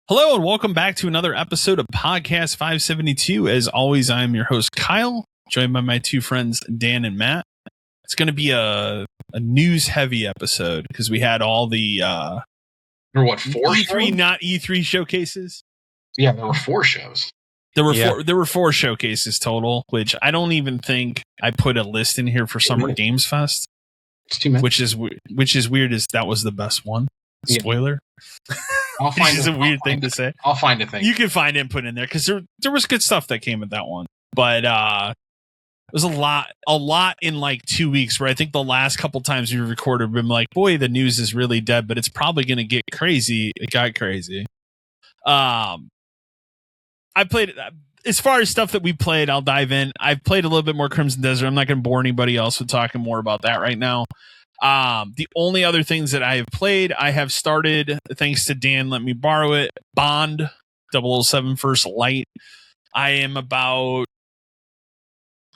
Hello and welcome back to another episode of Podcast 572. As always, I'm your host, Kyle, joined by my two friends, Dan and Matt. It's going to be a news-heavy episode because we had all the There were what, four E3, shows? not E3 showcases. Yeah, there were four shows. There were four showcases total, which I don't even think I put a list in here for Summer Games Fest. It's too many. Which is weird, as that was the best one. Spoiler. I'll find Which is a weird thing to say. I'll find a thing. You can find input in there because there was good stuff that came at that one, but it was a lot in like 2 weeks. Where I think the last couple times we recorded, we've been like, boy, the news is really dead, but it's probably going to get crazy. It got crazy. I played, as far as stuff that we played, I'll dive in. I've played a little bit more Crimson Desert. I'm not going to bore anybody else with talking more about that right now. The only other things that I have played, I have started, thanks to Dan, let me borrow it, Bond 007 First Light. I am about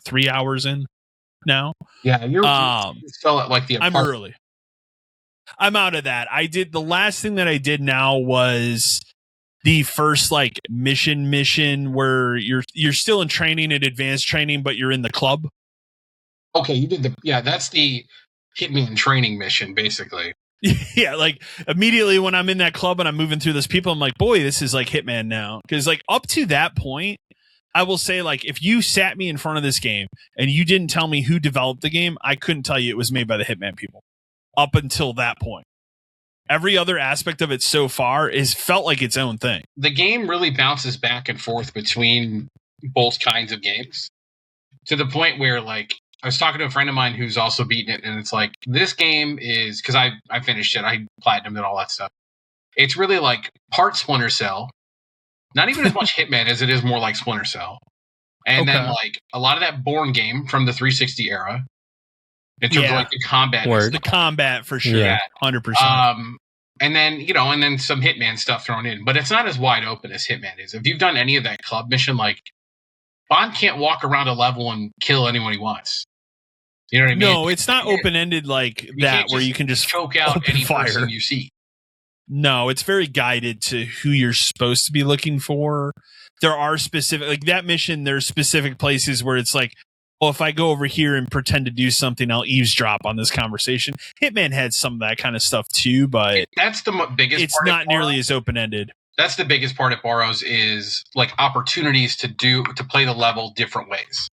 3 hours in now. Yeah, you're still at like the I'm early. I'm out of that. The last thing that I did now was the first like mission where you're still in training and advanced training, but you're in the club. Okay, you did that's the Hitman training mission, basically. Yeah, like immediately when I'm in that club and I'm moving through those people, I'm like, boy, this is like Hitman now. Because like up to that point, I will say, like, if you sat me in front of this game and you didn't tell me who developed the game, I couldn't tell you it was made by the Hitman people. Up until that point. Every other aspect of it so far is felt like its own thing. The game really bounces back and forth between both kinds of games. To the point where, like, I was talking to a friend of mine who's also beaten it, and it's like, this game is, because I finished it, I platinumed and all that stuff. It's really like part Splinter Cell, not even as much Hitman as it is more like Splinter Cell. And then like a lot of that Bourne game from the 360 era, in terms of like the combat. The combat for sure, yeah. 100%. And then some Hitman stuff thrown in, but it's not as wide open as Hitman is. If you've done any of that club mission, like Bond can't walk around a level and kill anyone he wants. You know what I mean? No, it's not open-ended like that where you can just choke out any person you see. No, it's very guided to who you're supposed to be looking for. There are specific, like that mission, there's specific places where it's like, well, if I go over here and pretend to do something, I'll eavesdrop on this conversation. Hitman had some of that kind of stuff too, but that's the biggest it's part. It's not nearly as open-ended. That's the biggest part it borrows is like opportunities to play the level different ways.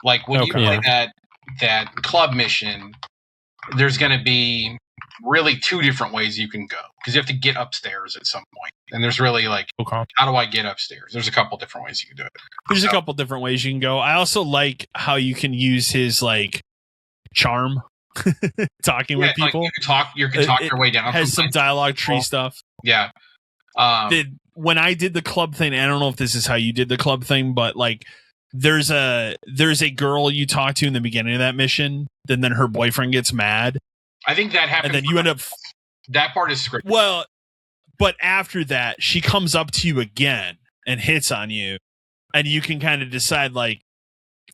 Like when you play that club mission, there's going to be really two different ways you can go because you have to get upstairs at some point. And there's really like, how do I get upstairs? There's a couple different ways you can do it. There's a couple different ways you can go. I also like how you can use his like charm talking with people. Like you can talk your way down. It has some dialogue tree stuff. Yeah. When I did the club thing, I don't know if this is how you did the club thing, but like there's a girl you talk to in the beginning of that mission, then her boyfriend gets mad. I think that happens. And then you end up. That part is scripted. Well, but after that, she comes up to you again and hits on you, and you can kind of decide like,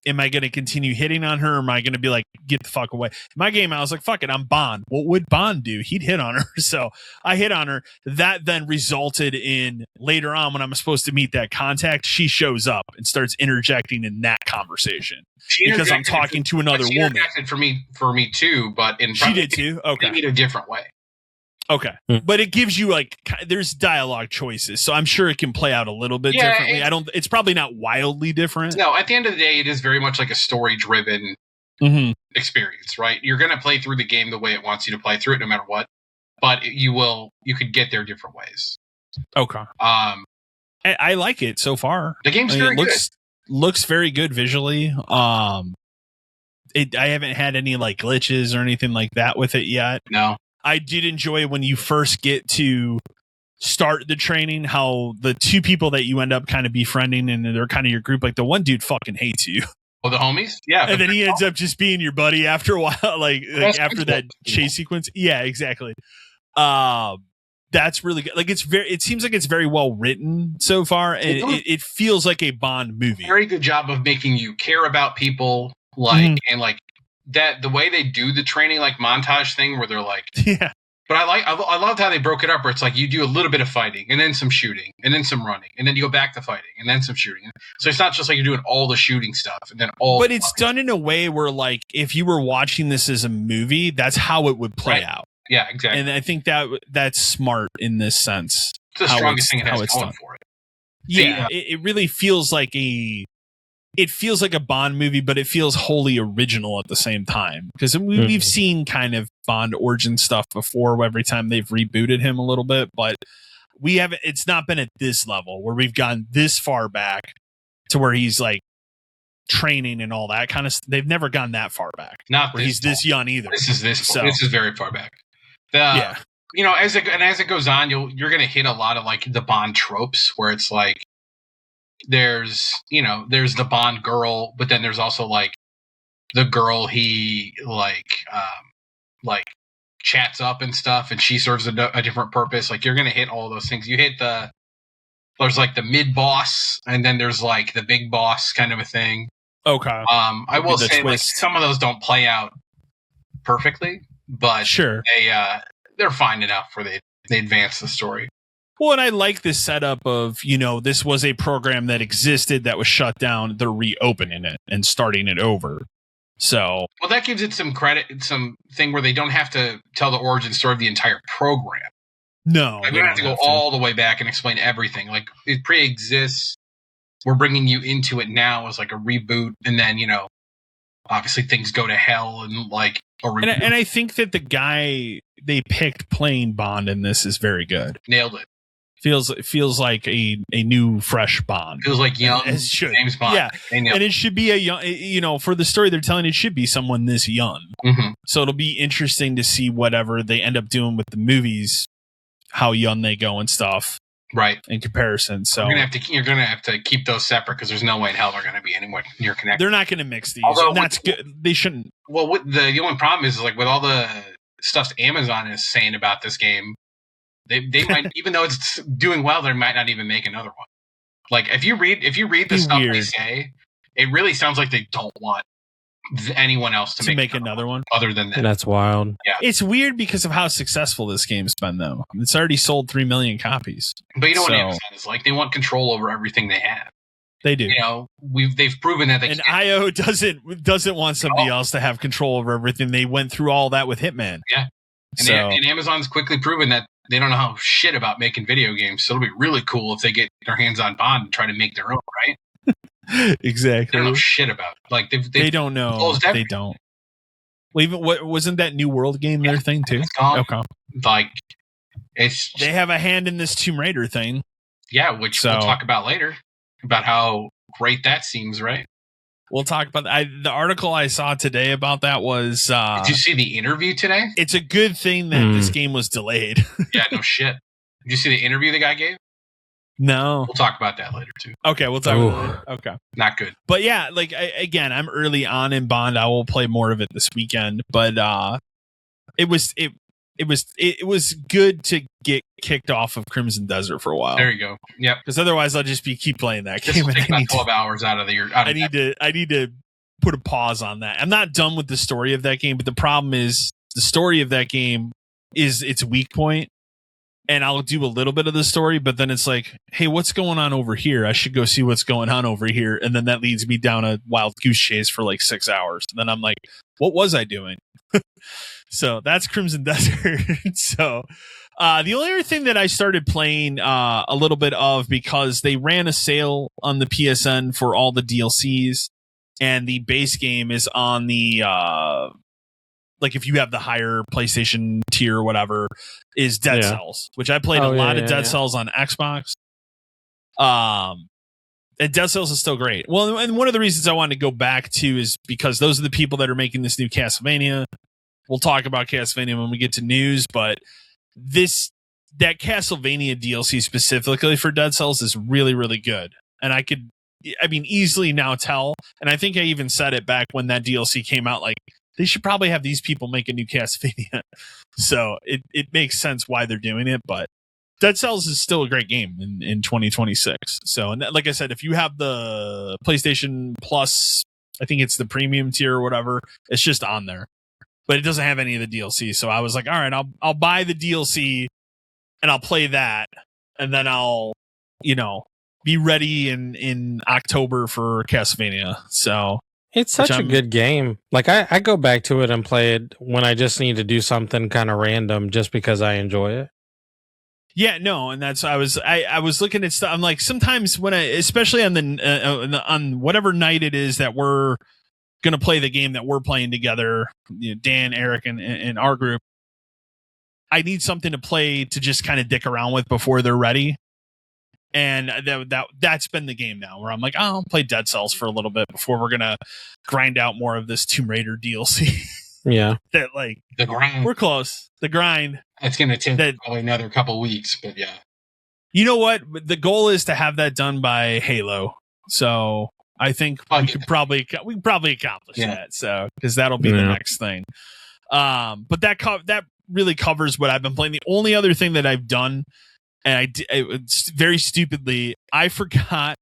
am I going to continue hitting on her, or am I going to be like, get the fuck away? In my game, I was like, fuck it, I'm Bond. What would Bond do? He'd hit on her. So I hit on her. That then resulted in later on when I'm supposed to meet that contact, she shows up and starts interjecting in that conversation because I'm talking to another woman. Interjected for me too, but she did too. Okay, maybe in a different way. Okay, but it gives you like there's dialogue choices, so I'm sure it can play out a little bit differently. It's probably not wildly different. No, at the end of the day, it is very much like a story-driven experience, right? You're going to play through the game the way it wants you to play through it, no matter what. But you could get there different ways. Okay. I like it so far. The game's very good. Looks very good visually. I haven't had any like glitches or anything like that with it yet. No. I did enjoy when you first get to start the training, how the two people that you end up kind of befriending and they're kind of your group, like the one dude fucking hates you. Oh, the homies? Yeah. And then he ends up just being your buddy after a while, like after that chase sequence. Yeah, exactly. That's really good. Like it seems like it's very well written so far, and it feels like a Bond movie. Very good job of making you care about people, like and like that the way they do the training like montage thing where they're like But I loved how they broke it up where it's like you do a little bit of fighting and then some shooting and then some running and then you go back to fighting and then some shooting. So it's not just like you're doing all the shooting stuff and then all. But it's done in a way where, like, if you were watching this as a movie, that's how it would play out. Yeah, exactly. And I think that's smart in this sense. It's the strongest thing it has going for it. Yeah, it really feels like a Bond movie, but it feels wholly original at the same time. Because we've seen kind of Bond origin stuff before every time they've rebooted him a little bit, but it's not been at this level where we've gone this far back to where he's like training and all that kind of stuff. They've never gone that far back. Not where he's this young either. This is very far back. As it goes on, you're going to hit a lot of like the Bond tropes where it's like there's the Bond girl, but then there's also like the girl he like chats up and stuff, and she serves a different purpose. Like you're going to hit all those things. You hit there's like the mid boss, and then there's like the big boss kind of a thing. Okay. I will say like some of those don't play out perfectly, but sure, they're fine enough where they advance the story. Well, and I like this setup of, this was a program that existed that was shut down. They're reopening it and starting it over. So, well, that gives it some credit, some thing where they don't have to tell the origin story of the entire program. No, we don't have to go all the way back and explain everything. Like it pre-exists. We're bringing you into it now as like a reboot, and then obviously things go to hell and like a reboot. And I think that the guy they picked playing Bond in this is very good. Nailed it. Feels like a new fresh Bond. Feels like young James Bond. Yeah, and it should be a young. For the story they're telling, it should be someone this young. Mm-hmm. So it'll be interesting to see whatever they end up doing with the movies, how young they go and stuff. Right. In comparison, so you're gonna have to keep those separate because there's no way in hell they're gonna be anywhere near connected. They're not gonna mix these. Although that's good. They shouldn't. Well, the only problem is like with all the stuff Amazon is saying about this game. They might, even though it's doing well, they might not even make another one. Like if you read the stuff they say, it really sounds like they don't want anyone else to make another one other than them. That's wild. Yeah, it's weird because of how successful this game's been, though. It's already sold 3 million copies. But you know what Amazon is like? They want control over everything they have. They do. They've proven that they and IO doesn't want somebody else to have control over everything. They went through all that with Hitman. Yeah, and Amazon's quickly proven that. They don't know how shit about making video games, so it'll be really cool if they get their hands on Bond and try to make their own, right? Exactly. They don't know shit about it. Like they don't know. They don't. Well, even wasn't that New World game their thing too? It's gone. Okay. Like they have a hand in this Tomb Raider thing. Yeah, which we'll talk about later about how great that seems, right? We'll talk about that. The article I saw today about that was... Did you see the interview today? It's a good thing that this game was delayed. Yeah, no shit. Did you see the interview the guy gave? No. We'll talk about that later, too. Okay, we'll talk about it later. Okay. Not good. But yeah, like, again, I'm early on in Bond. I will play more of it this weekend. But it was good to get kicked off of Crimson Desert for a while. There you go. Yep. Because otherwise, I'll just keep playing that game. This will take about 12 hours out of the year. I need to put a pause on that. I'm not done with the story of that game, but the problem is the story of that game is its weak point. And I'll do a little bit of the story, but then it's like, hey, what's going on over here? I should go see what's going on over here. And then that leads me down a wild goose chase for like 6 hours. And then I'm like, what was I doing? So that's Crimson Desert. So the only other thing that I started playing a little bit of, because they ran a sale on the PSN for all the DLCs, and the base game is on the like if you have the higher PlayStation tier or whatever, is Dead Cells, which I played a lot of Dead Cells on Xbox. And Dead Cells is still great. Well, and one of the reasons I wanted to go back to is because those are the people that are making this new Castlevania. We'll talk about Castlevania when we get to news, but that Castlevania DLC specifically for Dead Cells is really, really good. And I mean, easily now tell, and I think I even said it back when that DLC came out, like, they should probably have these people make a new Castlevania. So it makes sense why they're doing it, but Dead Cells is still a great game in 2026. So, and like I said, if you have the PlayStation Plus, I think it's the premium tier or whatever, it's just on there. but it doesn't have any of the DLC. So I was like, all right, I'll buy the DLC and I'll play that, and then I'll, be ready in October for Castlevania. So it's such a good game. Like I go back to it and play it when I just need to do something kind of random, just because I enjoy it. Yeah, no, and that's I was looking at stuff. I'm like, sometimes when especially on whatever night it is that we're gonna play the game that we're playing together, Dan, Eric, and our group, I need something to play to just kind of dick around with before they're ready. And that's been the game now, where I'm like, I'll play Dead Cells for a little bit before we're gonna grind out more of this Tomb Raider DLC. Yeah, that like the grind. We're close. The grind. It's gonna take probably another couple weeks, but yeah. You know what? The goal is to have that done by Halo. So I think we could probably accomplish that. So because that'll be the next thing. But that really covers what I've been playing. The only other thing that I've done, and it's very stupidly, I forgot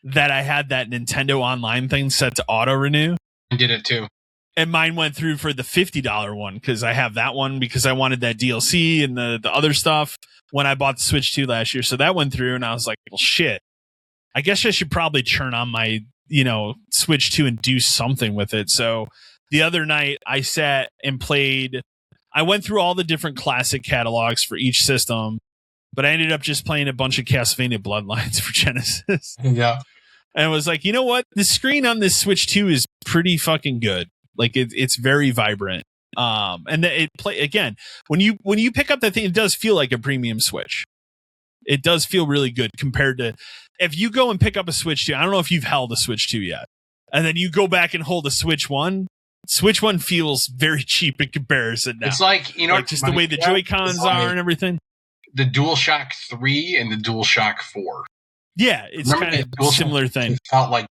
that I had that Nintendo Online thing set to auto renew. I did it too. And mine went through for the $50 one because I have that one because I wanted that DLC and the other stuff when I bought the Switch 2 last year. So that went through, and I was like, well, shit. I guess I should probably turn on my, Switch 2 and do something with it. So the other night I sat and played. I went through all the different classic catalogs for each system, but I ended up just playing a bunch of Castlevania Bloodlines for Genesis. Yeah. And I was like, you know what? The screen on this Switch 2 is pretty fucking good. Like it's very vibrant. And it play again, when you pick up that thing, it does feel like a premium Switch. It does feel really good compared to if you go and pick up a Switch 2. I don't know if you've held a Switch 2 yet. And then you go back and hold a Switch 1. Switch 1 feels very cheap in comparison now. It's like, just the way the Joy-Cons are and everything. The DualShock 3 and the DualShock 4. Yeah, it's kind of a similar thing. It felt like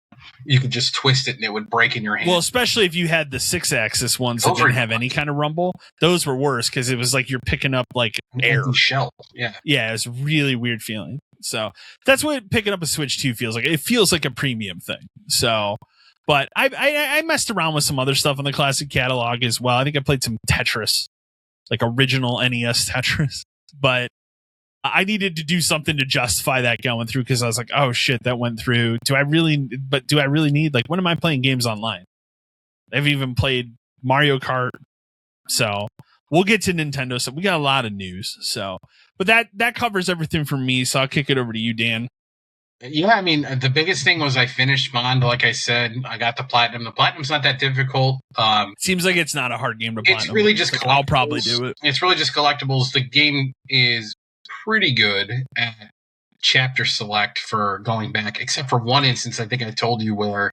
you could just twist it and it would break in your hand. Well, especially if you had the 6-axis ones that didn't have any kind of rumble. Those were worse because it was like you're picking up like air. Shell. Yeah. Yeah, it's a really weird feeling. So that's what picking up a Switch 2 feels like. It feels like a premium thing. So, but I messed around with some other stuff in the classic catalog as well. I think I played some Tetris, like original NES Tetris. But I needed to do something to justify that going through because I was like, oh shit, that went through. Do I really need, like, when am I playing games online? I've even played Mario Kart. So we'll get to Nintendo. So we got a lot of news. So, but that covers everything for me. So I'll kick it over to you, Dan. Yeah, I mean, the biggest thing was I finished Bond. Like I said, I got the Platinum. The Platinum's not that difficult. Seems like it's not a hard game to Platinum. It's really just I'll probably do it. It's really just collectibles. The game is pretty good at chapter select for going back, except for one instance I think I told you where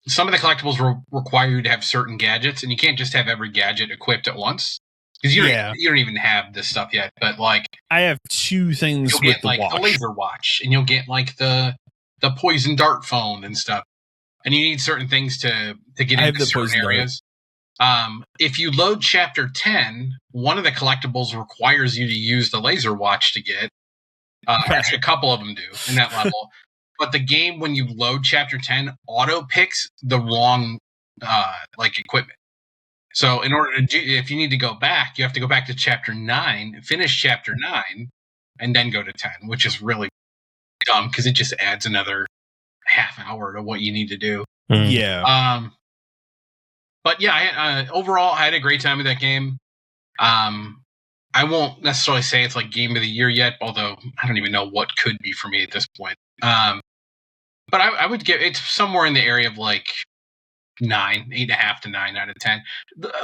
some of the collectibles require you to have certain gadgets, and you can't just have every gadget equipped at once because you don't even have this stuff yet. But like, I have two things. You'll with get like the laser watch, and you'll get like the poison dart phone and stuff, and you need certain things to get into certain areas. If you load chapter 10, one of the collectibles requires you to use the laser watch to get. Actually, a couple of them do in that level. But the game, when you load chapter 10, auto picks the wrong like equipment. So in order to if you need to go back, you have to go back to chapter 9, finish chapter 9, and then go to 10, which is really dumb because it just adds another half hour to what you need to do. Yeah. But yeah, overall, I had a great time with that game. I won't necessarily say it's like game of the year yet, although I don't even know what could be for me at this point. But I would give it's somewhere in the area of like 8.5 to 9 out of 10.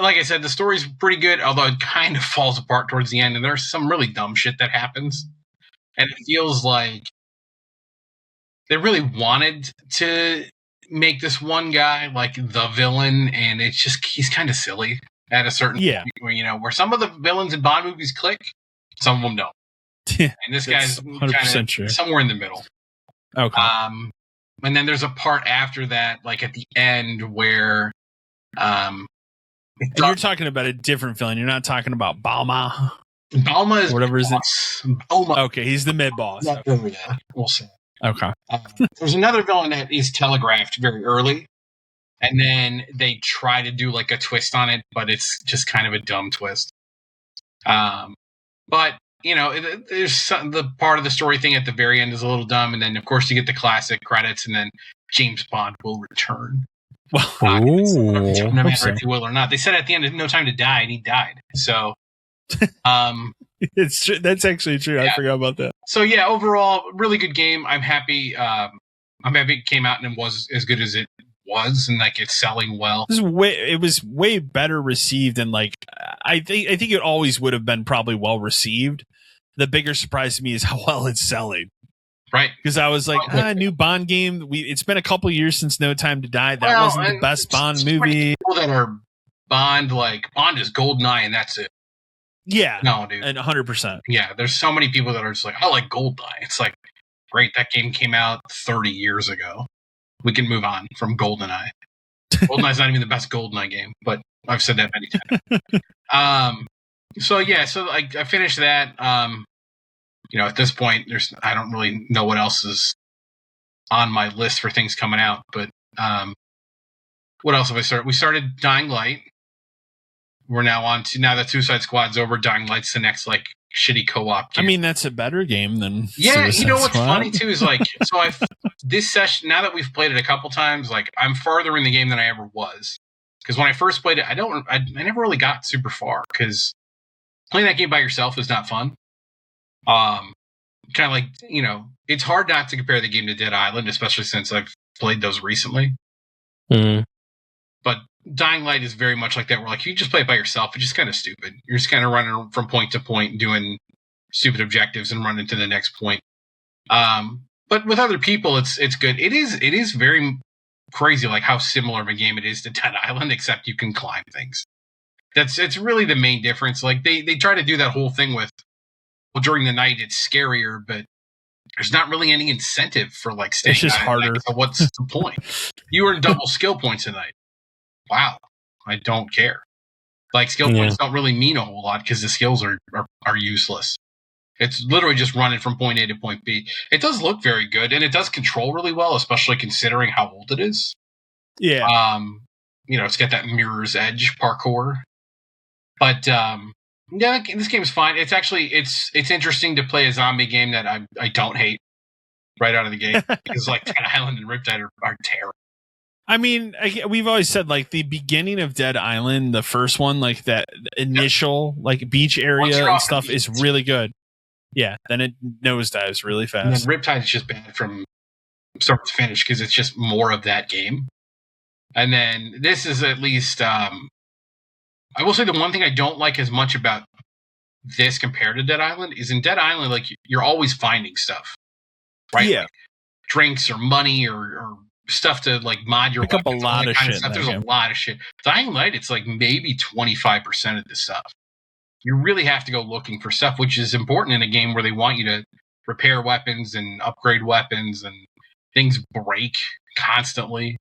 Like I said, the story's pretty good, although it kind of falls apart towards the end, and there's some really dumb shit that happens. And it feels like they really wanted to make this one guy like the villain, and it's just he's kind of silly at a certain point, where some of the villains in Bond movies click, some of them don't. And this guy's 100% true. Somewhere in the middle. Okay. And then there's a part after that, like at the end, where and you're talking about a different villain. You're not talking about Balma. Balma is whatever is it. Balma. Okay, he's the mid boss. Yeah, we'll see. Okay. There's another villain that is telegraphed very early. And then they try to do like a twist on it, but it's just kind of a dumb twist. But there's the part of the story thing at the very end is a little dumb, and then of course you get the classic credits, and then James Bond will return. Well, no matter if he will or not. They said at the end, "No Time to Die," and he died. So, it's true. That's actually true. Yeah. I forgot about that. So yeah, overall, really good game. I'm happy. I'm happy it came out and it was as good as it was, and like it's selling well. It was way better received, and like I think it always would have been probably well received. The bigger surprise to me is how well it's selling. Right, because I was like, new Bond game. It's been a couple years since No Time to Die. That wasn't the best Bond movie. People that are Bond is GoldenEye, and that's it. Yeah, no, dude, and 100%. Yeah, there's so many people that are just like, I like GoldenEye. It's like, great, that game came out 30 years ago. We can move on from GoldenEye. GoldenEye's not even the best GoldenEye game, but I've said that many times. So I finished that. At this point, I don't really know what else is on my list for things coming out. But what else have I started? We started Dying Light. We're now that Suicide Squad's over. Dying Light's the next like shitty co-op game. I mean, that's a better game than Suicide what's Squad? Funny too is like this session, now that we've played it a couple times, like I'm farther in the game than I ever was. Because when I first played it, I never really got super far because playing that game by yourself is not fun. Kind of like, it's hard not to compare the game to Dead Island, especially since I've played those recently. Mm-hmm. But Dying Light is very much like that. Where like you just play it by yourself, it's just kind of stupid. You're just kind of running from point to point, doing stupid objectives, and running to the next point. But with other people, it's good. It is very crazy, like how similar of a game it is to Dead Island, except you can climb things. It's really the main difference. Like they try to do that whole thing with, well, during the night it's scarier, but there's not really any incentive for like staying. It's just harder. So what's the point? You earn double skill points a night. Wow, I don't care. Like skill points don't really mean a whole lot because the skills are useless. It's literally just running from point A to point B. It does look very good, and it does control really well, especially considering how old it is. Yeah. It's got that Mirror's Edge parkour. But this game's fine. It's actually it's interesting to play a zombie game that I don't hate right out of the gate because like Dead Island and Riptide are terrible. I mean, we've always said like the beginning of Dead Island, the first one, like that initial like beach area and stuff is really good. Yeah, then it nosedives really fast. And then Riptide is just bad from start to finish because it's just more of that game. And then this is at least, I will say the one thing I don't like as much about this compared to Dead Island is in Dead Island, like you're always finding stuff, right? Yeah, like, drinks or money or stuff to like mod your pick up a lot of shit. There's a lot of shit. Dying Light, it's like maybe 25% of this stuff. You really have to go looking for stuff, which is important in a game where they want you to repair weapons and upgrade weapons, and things break constantly.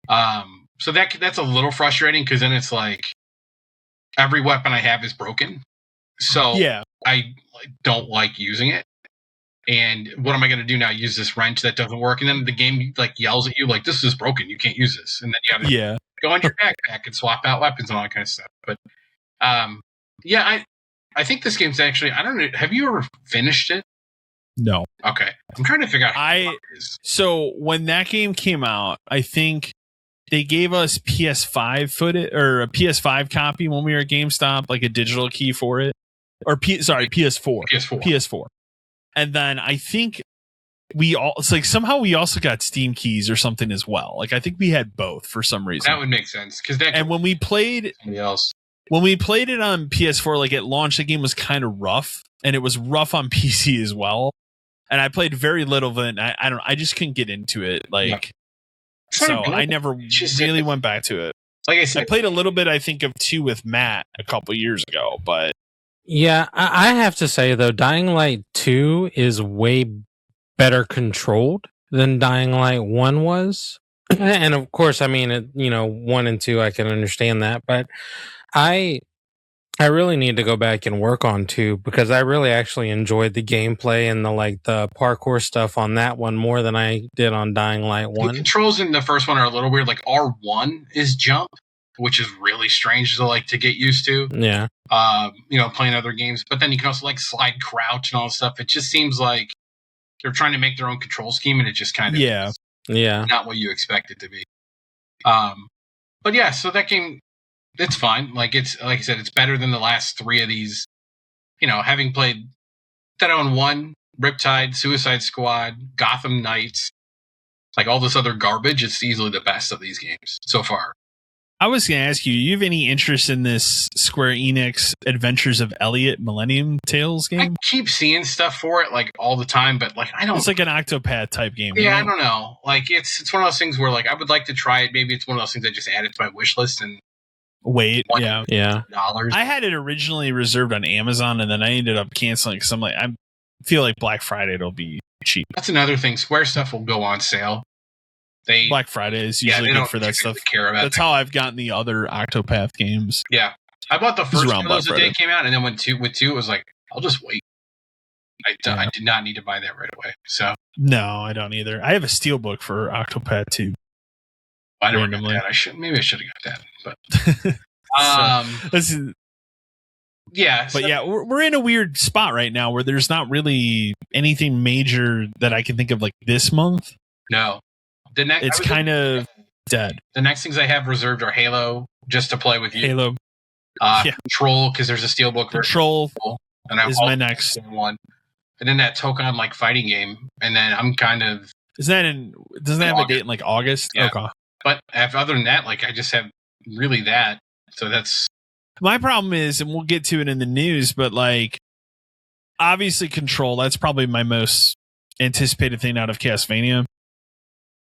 So that's a little frustrating because then it's like every weapon I have is broken. So yeah, I don't like using it. And what am I going to do now? Use this wrench that doesn't work? And then the game like yells at you like, "This is broken. You can't use this." And then you have to go on your backpack and swap out weapons and all that kind of stuff. But I think this game's actually, I don't know. Have you ever finished it? No. Okay. I'm trying to figure out how it is. So when that game came out, I think they gave us PS5 footage or a PS5 copy when we were at GameStop, like a digital key for it. Or PS4. And then I think it's like somehow we also got Steam keys or something as well. Like I think we had both for some reason. That would make sense when we played somebody else. When we played it on PS4, like at launch, the game was kind of rough, and it was rough on PC as well. And I played very little of it. And I just couldn't get into it. Like, so I never really went back to it. Like I said, I played a little bit, I think, of 2 with Matt a couple years ago, but yeah, I have to say though, Dying Light 2 is way better controlled than Dying Light 1 was. And of course, I mean, 1 and 2, I can understand that, but I I really need to go back and work on 2 because I really actually enjoyed the gameplay and the parkour stuff on that one more than I did on Dying Light The 1. controls in the first one are a little weird. Like R1 is jump, which is really strange to get used to. Yeah. Playing other games. But then you can also like slide crouch and all this stuff. It just seems like they're trying to make their own control scheme, and it just kind of Yeah. not what you expect it to be. But yeah, so that game, it's fine. Like I said, it's better than the last 3 of these. Having played Dead on 1, Riptide, Suicide Squad, Gotham Knights, like all this other garbage, it's easily the best of these games so far. I was going to ask you, do you have any interest in this Square Enix Adventures of Elliot Millennium Tales game? I keep seeing stuff for it like all the time, but like I don't. It's like an Octopath type game. Yeah, right? I don't know. Like it's one of those things where like I would like to try it. Maybe it's one of those things I just added to my wish list and wait. Yeah. $100. I had it originally reserved on Amazon, and then I ended up canceling because I'm like, I feel like Black Friday it'll be cheap. That's another thing. Square stuff will go on sale. Black Friday is usually good for that stuff. That's how I've gotten the other Octopath games. Yeah, I bought the first one of those the day Friday. it came out, and then with two, it was like, I'll just wait. I did not need to buy that right away. So no, I don't either. I have a steelbook for Octopath 2. I never got that. Maybe I should have got that, but yeah. But yeah, we're in a weird spot right now where there's not really anything major that I can think of like this month. No. It's kind of dead. The next things I have reserved are Halo, just to play with you. Halo. Control, because there's a steelbook. Control and is my next one. And then that Tokon like fighting game. And then I'm kind of... doesn't that have a date in like August? Yeah. Okay. But other than that, like I just have really that. So that's... My problem is, and we'll get to it in the news, but like obviously Control, that's probably my most anticipated thing out of Castlevania.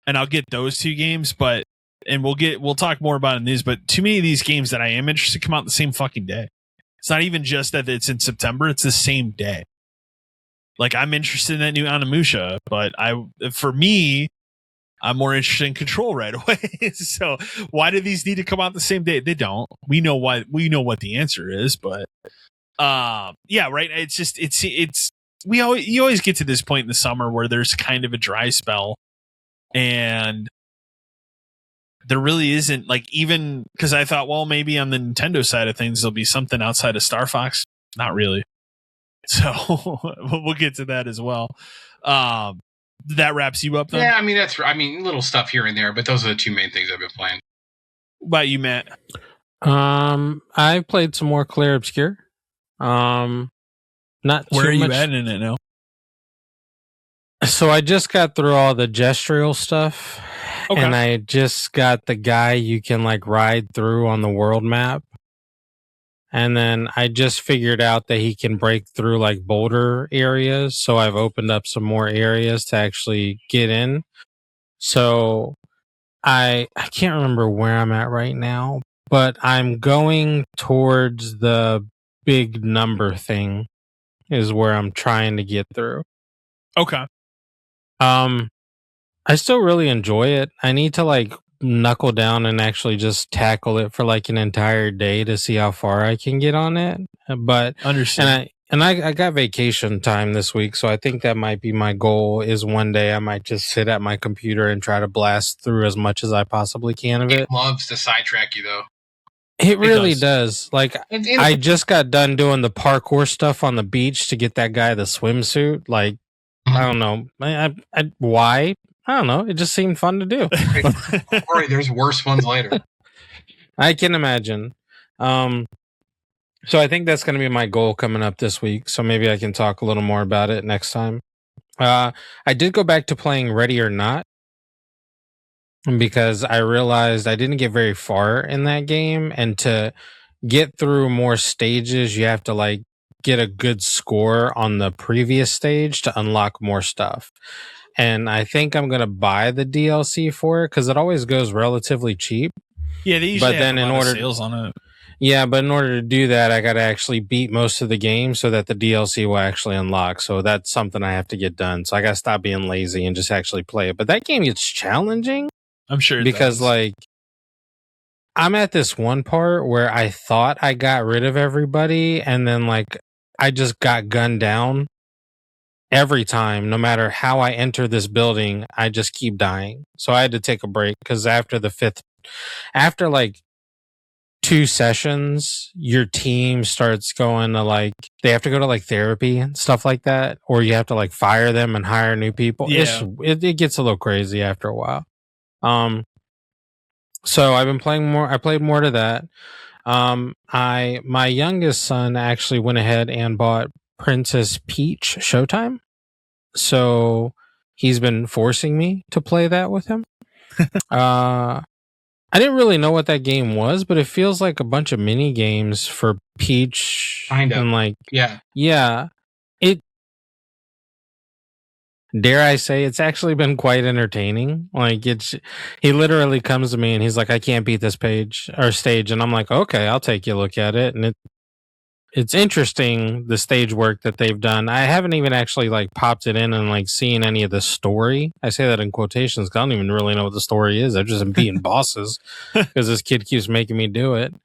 And I'll get those 2 games, we'll talk more about it in the news, but too many of these games that I am interested come out the same fucking day. It's not even just that it's in September, it's the same day. Like I'm interested in that new Onimusha, but for me, I'm more interested in Control right away. So why do these need to come out the same day? They don't. We know why. We know what the answer is, but yeah, right. It's just you always get to this point in the summer where there's kind of a dry spell, and there really isn't like even because I thought, well, maybe on the Nintendo side of things there'll be something outside of Star Fox. Not really. So we'll get to that as well. That wraps you up then? Yeah, I mean little stuff here and there, but those are the 2 main things I've been playing. What about you, Matt? I played some more Clair Obscur. Not where too are you much. at in it now? So I just got through all the gestural stuff, and I just got the guy you can like ride through on the world map. And then I just figured out that he can break through like boulder areas. So I've opened up some more areas to actually get in. So I can't remember where I'm at right now, but I'm going towards the big number thing is where I'm trying to get through. Okay. I still really enjoy it. I need to like knuckle down and actually just tackle it for like an entire day to see how far I can get on it. But understand. And I got vacation time this week, so I think that might be my goal is one day I might just sit at my computer and try to blast through as much as I possibly can of it. It loves to sidetrack you though. It really does. Like I just got done doing the parkour stuff on the beach to get that guy the swimsuit. Like I don't know. Why? I don't know. It just seemed fun to do. Don't worry, there's worse ones later. I can imagine. So I think that's going to be my goal coming up this week. So maybe I can talk a little more about it next time. I did go back to playing Ready or Not because I realized I didn't get very far in that game. And to get through more stages, you have to like get a good score on the previous stage to unlock more stuff. And I think I'm going to buy the DLC for it because it always goes relatively cheap. Yeah, they usually have a lot of sales on it. Yeah, but in order to do that, I got to actually beat most of the game so that the DLC will actually unlock. So that's something I have to get done. So I got to stop being lazy and just actually play it. But that game gets challenging. I'm sure it because does. like I'm at this one part where I thought I got rid of everybody, and then like I just got gunned down every time. No matter how I enter this building, I just keep dying. So I had to take a break because after like 2 sessions, your team starts going to like they have to go to like therapy and stuff like that, or you have to like fire them and hire new people. Yeah. It gets a little crazy after a while. So I've been playing more. I played more to that. My youngest son actually went ahead and bought Princess Peach Showtime. So he's been forcing me to play that with him. I didn't really know what that game was, but it feels like a bunch of mini games for Peach. Kind of. And like, yeah. Dare I say, it's actually been quite entertaining. Like he literally comes to me and he's like, I can't beat this stage. And I'm like, okay, I'll take you a look at it. And it's interesting, the stage work that they've done. I haven't even actually like popped it in and like seen any of the story. I say that in quotations because I don't even really know what the story is. I've just been beating bosses because this kid keeps making me do it.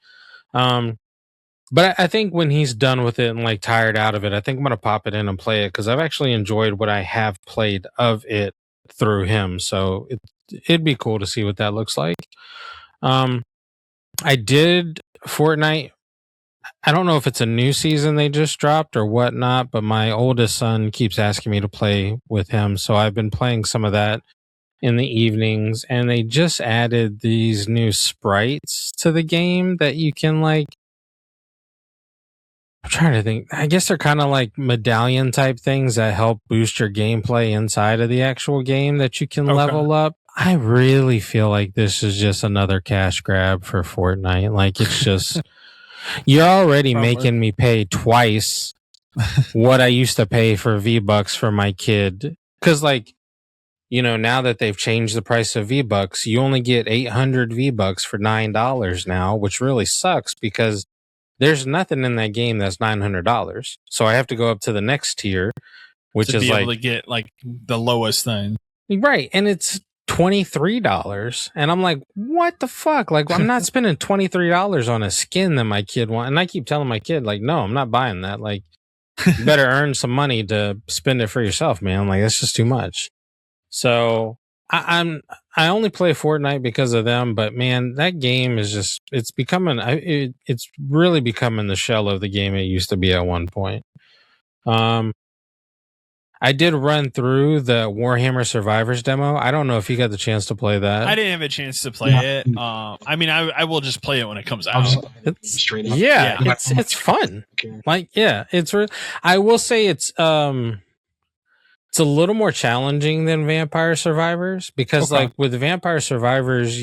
But I think when he's done with it and like tired out of it, I think I'm going to pop it in and play it because I've actually enjoyed what I have played of it through him. So it'd be cool to see what that looks like. I did Fortnite. I don't know if it's a new season they just dropped or whatnot, but my oldest son keeps asking me to play with him. So I've been playing some of that in the evenings, and they just added these new sprites to the game that you can like. I'm trying to think. I guess they're kind of like medallion type things that help boost your gameplay inside of the actual game that you can level up. I really feel like this is just another cash grab for Fortnite. Like it's just, you're already making me pay twice what I used to pay for V-Bucks for my kid. Cause like, you know, now that they've changed the price of V-Bucks, you only get 800 V-Bucks for $9 now, which really sucks because there's nothing in that game that's $900. So I have to go up to the next tier, which is like able to get like the lowest thing. Right. And it's $23. And I'm like, what the fuck? Like, I'm not spending $23 on a skin that my kid wants. And I keep telling my kid, like, no, I'm not buying that. Like, you better earn some money to spend it for yourself, man. Like, that's just too much. So I only play Fortnite because of them, but man, that game is just, it's really becoming the shell of the game it used to be at one point. I did run through the Warhammer Survivors demo. I don't know if you got the chance to play that. I didn't have a chance to play it. I mean, I will just play it when it comes out. It's fun. Like, yeah, I will say it's a little more challenging than Vampire Survivors because like with Vampire Survivors,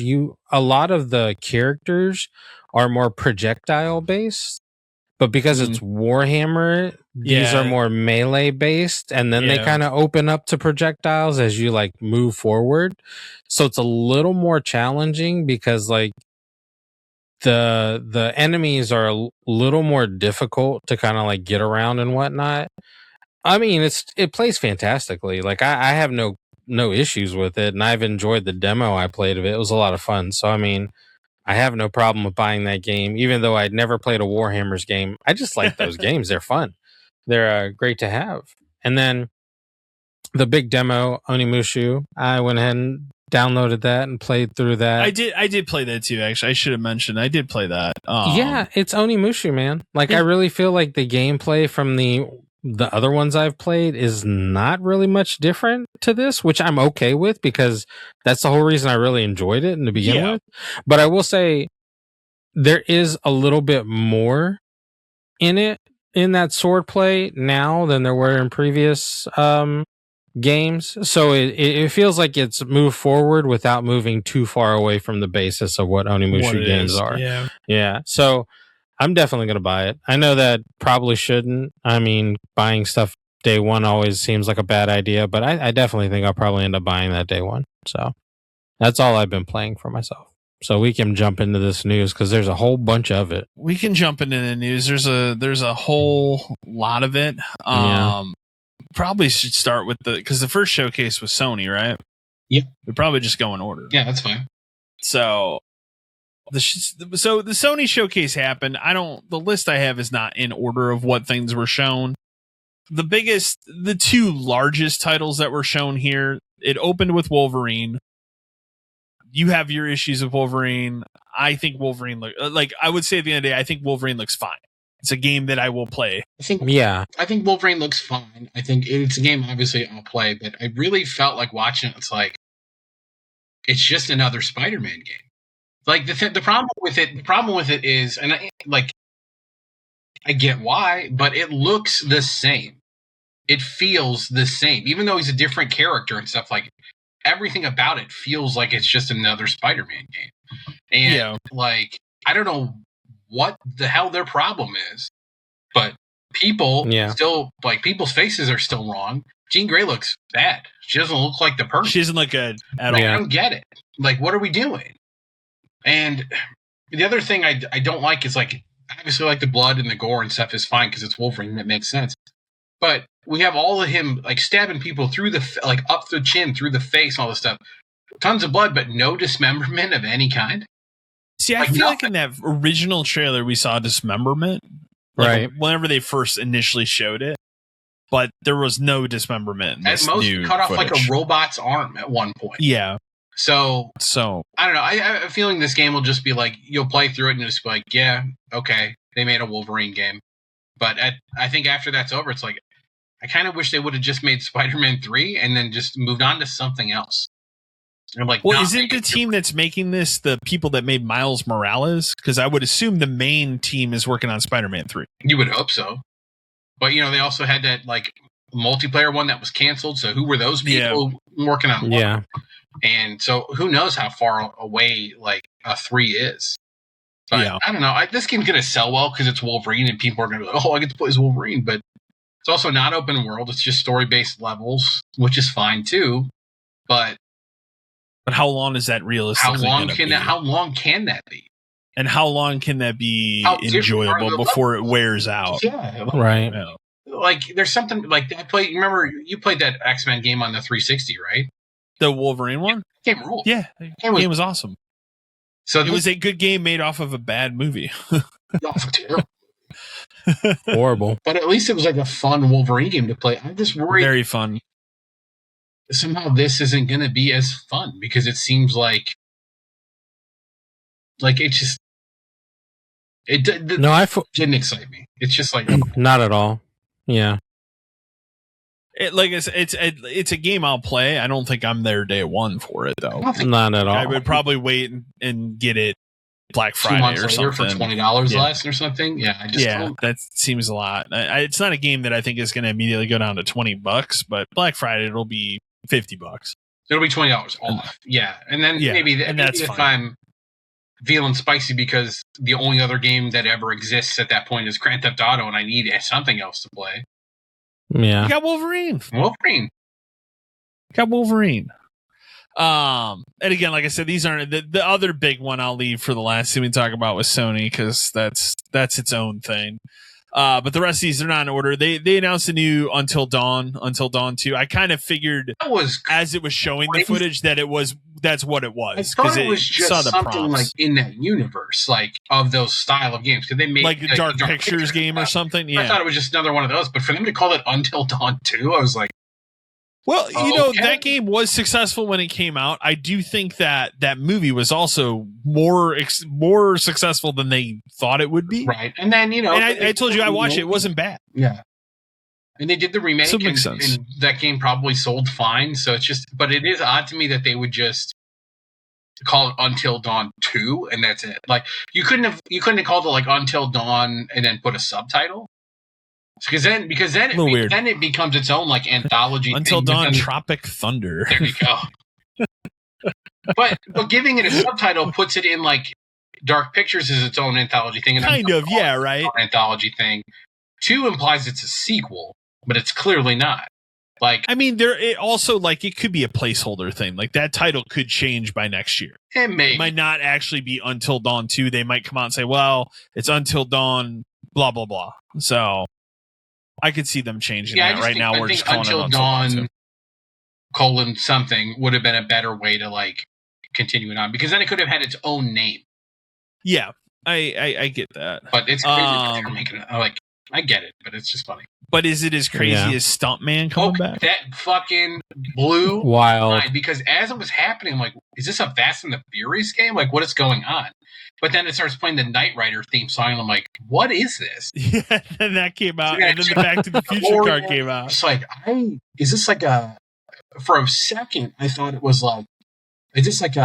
a lot of the characters are more projectile based, but because it's Warhammer, these are more melee based, and then they kind of open up to projectiles as you like move forward. So it's a little more challenging because like the enemies are a little more difficult to kind of like get around and whatnot. I mean, it plays fantastically. Like I have no issues with it, and I've enjoyed the demo I played of it. It was a lot of fun. So I mean, I have no problem with buying that game, even though I'd never played a Warhammer's game. I just like those games. They're fun. They're great to have. And then the big demo, Onimusha, I went ahead and downloaded that and played through that. I did play that too, actually. I should have mentioned I did play that. Yeah, it's Onimusha, man. Like I really feel like the gameplay from the other ones I've played is not really much different to this, which I'm okay with because that's the whole reason I really enjoyed it to begin with. But I will say there is a little bit more in it, in that sword play now than there were in previous games. So it feels like it's moved forward without moving too far away from the basis of what Onimusha games are. Yeah. So I'm definitely going to buy it. I know that probably shouldn't. I mean, buying stuff day one always seems like a bad idea, but I definitely think I'll probably end up buying that day one. So that's all I've been playing for myself. So we can jump into this news because there's a whole bunch of it. We can jump into the news. There's a whole lot of it. Probably should start with because the first showcase was Sony, right? Yep. We probably just go in order. Yeah, that's fine. So So the Sony showcase happened. The list I have is not in order of what things were shown. The two largest titles that were shown here, it opened with Wolverine. You have your issues with Wolverine. I think Wolverine I would say at the end of the day, I think Wolverine looks fine. It's a game that I will play. I think Wolverine looks fine. I think it's a game obviously I'll play, but I really felt like watching it. It's like it's just another Spider-Man game. Like the problem with it is, and I get why, but it looks the same. It feels the same, even though he's a different character and stuff. Like everything about it feels like it's just another Spider-Man game. And I don't know what the hell their problem is, but people still people's faces are still wrong. Jean Grey looks bad. She doesn't look like the person. She doesn't look good at all. I don't get it. Like, what are we doing? And the other thing I don't like is obviously the blood and the gore and stuff is fine because it's Wolverine. That makes sense. But we have all of him stabbing people through the up the chin, through the face, all this stuff. Tons of blood, but no dismemberment of any kind. See, I feel like in that original trailer we saw dismemberment, right? Whenever they first initially showed it, but there was no dismemberment. In at most, cut off footage. A robot's arm at one point. Yeah. So I don't know. I have a feeling this game will just be you'll play through it and just be like, yeah, okay, they made a Wolverine game. But I think after that's over, it's I kind of wish they would have just made Spider-Man 3 and then just moved on to something else. Well, isn't the team that's making this the people that made Miles Morales? Because I would assume the main team is working on Spider-Man 3. You would hope so. But, they also had that, multiplayer one that was canceled. So who were those people working on? Yeah. And so who knows how far away, a 3 is. But I don't know. This game's going to sell well because it's Wolverine and people are going to be like, oh, I get to play as Wolverine. But it's also not open world. It's just story-based levels, which is fine, too. But how long is that realistically? How long can that be? And how long can that be enjoyable before it wears out? Yeah, right. There's something Remember you played that X-Men game on the 360, right? The Wolverine one. Game ruled. Yeah, the game was awesome. So it was a good game made off of a bad movie. Horrible. But at least it was a fun Wolverine game to play. I'm just worried. Very fun. Somehow this isn't going to be as fun because it seems like it just didn't excite me. It's just not at all. Yeah. It's a game I'll play. I don't think I'm there day one for it though. Not at all. I would probably wait and get it Black Friday or something for $20 less or something. Yeah, that seems a lot. It's not a game that I think is going to immediately go down to $20, but Black Friday it'll be $50. It'll be $20 off. Yeah, and then maybe if I'm feeling spicy because the only other game that ever exists at that point is Grand Theft Auto, and I need something else to play. Yeah, you got Wolverine. Got Wolverine. And again, like I said, these aren't the other big one. I'll leave for the last thing we talk about with Sony because that's its own thing. But the rest of these are not in order. They announced a new Until Dawn 2. I kind of figured as it was showing the footage that that's what it was because it was just saw the something prompts. In that universe, of those style of games. Because they made the Dark Pictures game or something. Yeah, I thought it was just another one of those. But for them to call it Until Dawn 2, I was like. Well, that game was successful when it came out. I do think that movie was also more successful than they thought it would be. Right. And then, and I told you I watched it. It wasn't bad. Yeah. And they did the remake and that game probably sold fine. So it's just, but it is odd to me that they would just call it Until Dawn 2 and that's it. You couldn't have called it Until Dawn and then put a subtitle. Because then it becomes its own anthology. Until Dawn, Tropic Thunder. There you go. but giving it a subtitle puts it in Dark Pictures is its own anthology thing, and right. Anthology thing. 2 implies it's a sequel, but it's clearly not. It also it could be a placeholder thing. That title could change by next year. It might not actually be Until Dawn 2. They might come out and say, "Well, it's Until Dawn, blah blah blah." So. I could see them changing that. Right now, we're just calling it Until Dawn colon something would have been a better way to continue it on because then it could have had its own name. Yeah, I get that. But it's crazy that they're making it. I get that. But it's crazy that they're making it. I get it, but it's just funny. But is it as crazy as Stuntman coming back? That fucking blew wild. my mind, because as it was happening, I'm like, is this a Fast and the Furious game? Like, what is going on? But then it starts playing the Knight Rider theme song, and I'm like, what is this? Yeah, and that came out, and then the Back to the Future card came out. It's like, is this like for a second, I thought it was like, is this like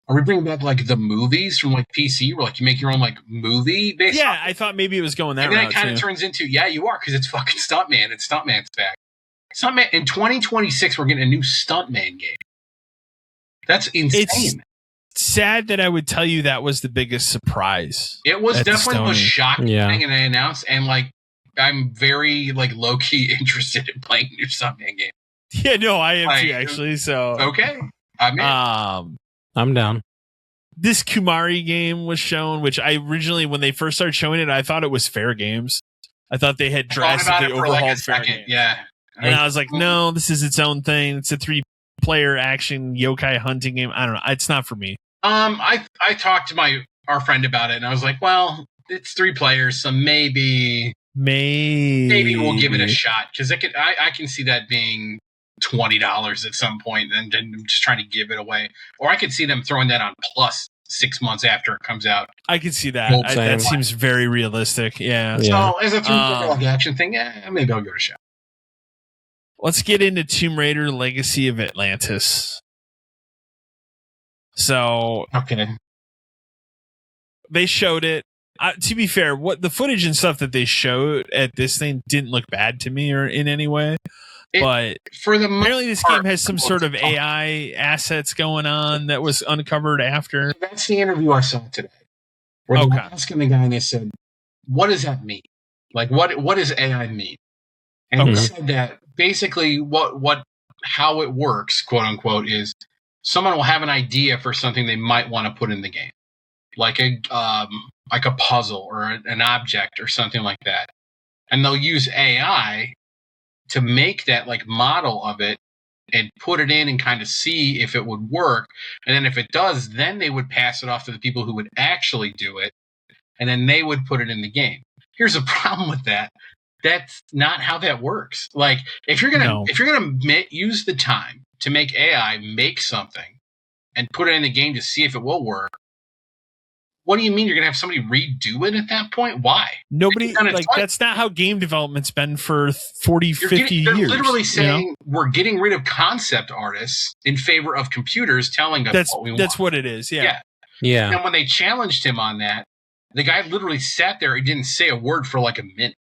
are we bringing back like the movies from like PC where like you make your own like movie based? Yeah, I thought maybe it was going that route. And then it kind of turns into, yeah, you are, because it's fucking Stuntman. It's Stuntman's back. Stuntman in 2026, we're getting a new Stuntman game. That's insane. It's sad that I would tell you that was the biggest surprise. It was definitely the most shocking thing they announced, and like I'm very like low key interested in playing a new Stuntman game. Yeah, no, I am too, actually. So okay, I'm down. This Kumari game was shown, which I originally, when they first started showing it, I thought it was Fair Games. I thought they had drastically overhauled Fair Games. Yeah. And I was like, no, this is its own thing. It's a 3-player action yokai hunting game. I don't know. It's not for me. I talked to our friend about it, and I was like, well, it's 3 players, so maybe we'll give it a shot, because I can see that being $20 at some point, and then just trying to give it away. Or I could see them throwing that on Plus 6 months after it comes out. I could see that. That seems very realistic. Yeah. So as a 3-player action thing, maybe I'll give it a shot. Let's get into Tomb Raider: Legacy of Atlantis. So okay, they showed it. To be fair, what the footage and stuff that they showed at this thing didn't look bad to me or in any way. But apparently this game has some sort of AI assets going on that was uncovered after. That's the interview I saw today, where they were asking the guy, and they said, what does that mean? Like, what does AI mean? And he said that basically how it works, quote unquote, is someone will have an idea for something they might want to put in the game, like a puzzle or an object or something like that, and they'll use AI to make that like model of it and put it in and kind of see if it would work. And then if it does, then they would pass it off to the people who would actually do it. And then they would put it in the game. Here's a problem with that. That's not how that works. Like if you're going to use the time to make AI make something and put it in the game to see if it will work, what do you mean you're going to have somebody redo it at that point? Why? Nobody, that's not how game development's been for 40, 50 years. They're literally saying we're getting rid of concept artists in favor of computers telling us what we want. That's what it is, yeah. And when they challenged him on that, the guy literally sat there and didn't say a word for like a minute.